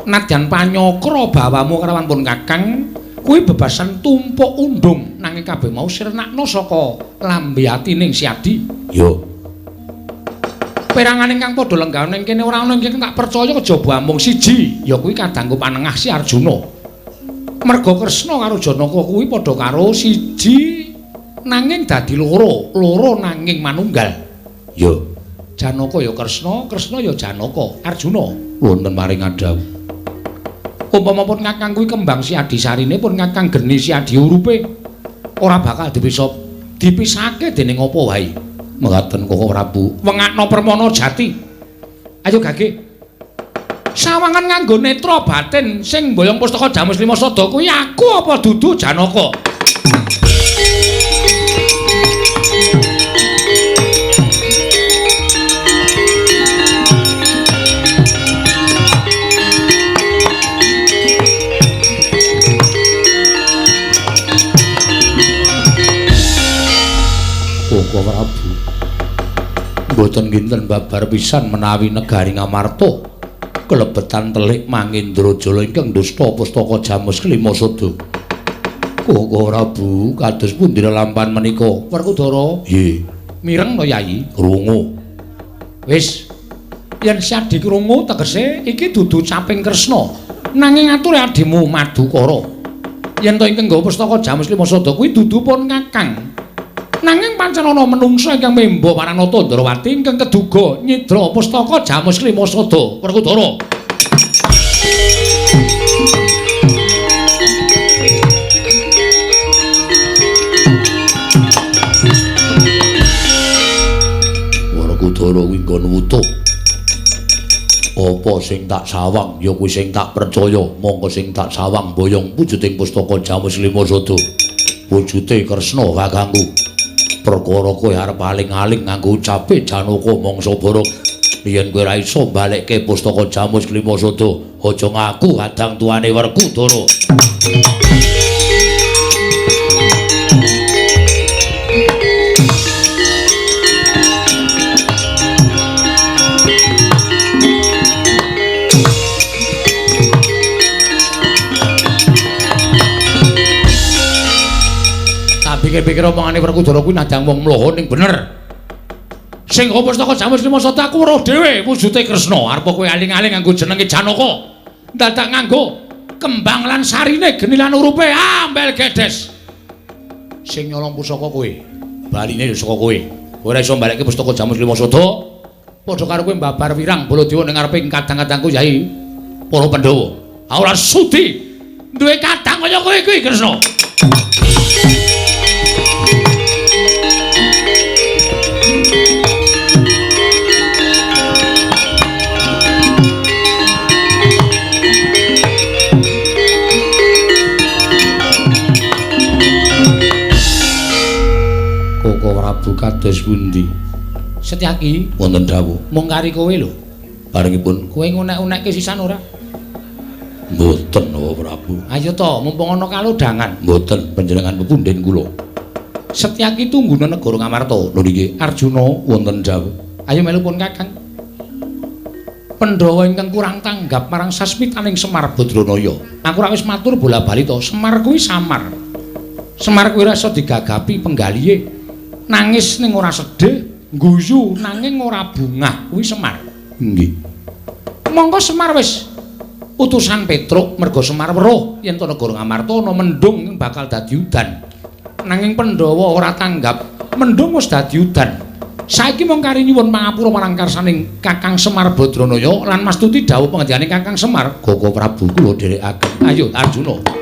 Speaker 3: Nadyan panyokra bawamu karawan pun Kakang, kuwi bebasan tumpuk undung nanging kabeh mau sirnakna saka lambe atining Siadi.
Speaker 2: Yo.
Speaker 3: Perangan ingkang padha lenggah ning kene ora ana ingkang tak percaya kejaba amung siji, ya kuwi kadangku panengah si Arjuna. Merga Kresna karo Janaka kuwi padha karo siji nanging dadi loro nanging manunggal.
Speaker 2: Yo.
Speaker 3: Janaka ya Kresna, Kresna ya Janaka, Arjuna.
Speaker 2: Wonten paring dawuh.
Speaker 3: Umpama pun Kakang kuwi kembang Siadi sarine pun Kakang geni Siadi urupe, ora bakal bisa dipisahke dening apa wae.
Speaker 2: Mekaten Koko Prabu.
Speaker 3: Wengakna permana jati. Ayo Gage. Sawangan nganggo netra batin sing mboyong pustaka Jamus Limasada kuwi aku apa dudu Janaka?
Speaker 2: Koko Prabu. Mboten kinten babar pisan menawi negari Ngamarta Kelebetan telik Mangindrajala ingkang dusta pustaka Jamus Kelima Sada. Koko Prabu kados pundi lampahan menika?
Speaker 3: Werkudara.
Speaker 2: Nggih.
Speaker 3: Mireng to Yayi?
Speaker 2: Krungu.
Speaker 3: Wis. Yen sadi krungu tegese iki dudu caping Kresna. Nanging atur adimu Madukara. Yen to ingkang nggawa pustaka Jamus Kelima Sada kuwi dudu pun Kakang. Nanging pancen ana menungsa ingkang memba Paranata Ndrawati ingkang keduga nyidra pustaka Jamus Kelima Sada. Werkudara.
Speaker 2: Werkudara wingkon wutuh. Apa sing tak sawang ya kuwi sing tak percaya, mongko sing tak sawang boyong wujuding pustaka Jamus Kelima Sada. Wujude Kresna kakangku. Perkara kowe arep aling-aling nganggo ucape Janaka mangsa Bara. Yen kowe ora iso balekke pustaka Jamus Kelima Sada, aja ngaku kadang tuane Werkudara.
Speaker 3: Pikir-pikir omongane Werkudara kuwi nadang wong mloho ning bener. Sing nggawa pustaka Jamus Kelima Sada aku weruh dhewe wujude Kresna. Arep kowe aling-aling nganggo jenenge Janaka. Dadak nganggo kembang lan sarine geni lan urupe ambel gedes. Sing nyolong pusaka kowe. Baline ya saka kowe. Kowe ora iso mbalekke pustaka Jamus Kelima Sada. Padha karo kowe mbabar wirang Baladewa ning ngarepe kadang-kadangku Yai. Para Pandhawa. Ora sudi duwe kadang kaya kowe kuwi Kresna.
Speaker 2: Prabu kados pundi?
Speaker 3: Setyaki
Speaker 2: Wonten dawuh.
Speaker 3: mung kari kowe lho.
Speaker 2: Barengipun
Speaker 3: Kowe ngunek-unekke sisan ora?
Speaker 2: mboten Hawa Prabu.
Speaker 3: Ayo to, mumpung ana kalodhangan.
Speaker 2: Mboten panjenengan pepunden kula.
Speaker 3: Setyaki tungguna negara Ngamarta.
Speaker 2: Lho niki
Speaker 3: Arjuna
Speaker 2: wonten dawuh.
Speaker 3: ayo melu pun Kakang. Pandhawa ingkang kurang tanggap marang sasmitaning Semar Badranaya. Aku ora wis matur bola-bali to, Semar kuwi samar. Semar kuwi ora iso digagapi penggalihe. Nangis ning ora sedih, guyu nanging ora bungah kuwi Semar.
Speaker 2: Nggih.
Speaker 3: Monggo Semar wis utusan Petruk merga Semar weruh yen to negara Ngamarta ana mendung bakal dadi udan. Nanging Pandhawa ora tanggap, mendung wis dadi udan. Saiki mung kari nyuwun pangapura marang karsaning Kakang Semar Badranaya lan mastuti dawuh pangendikane Kakang Semar.
Speaker 2: Koko Prabu kula dherekaken.
Speaker 3: Ayo Arjuna.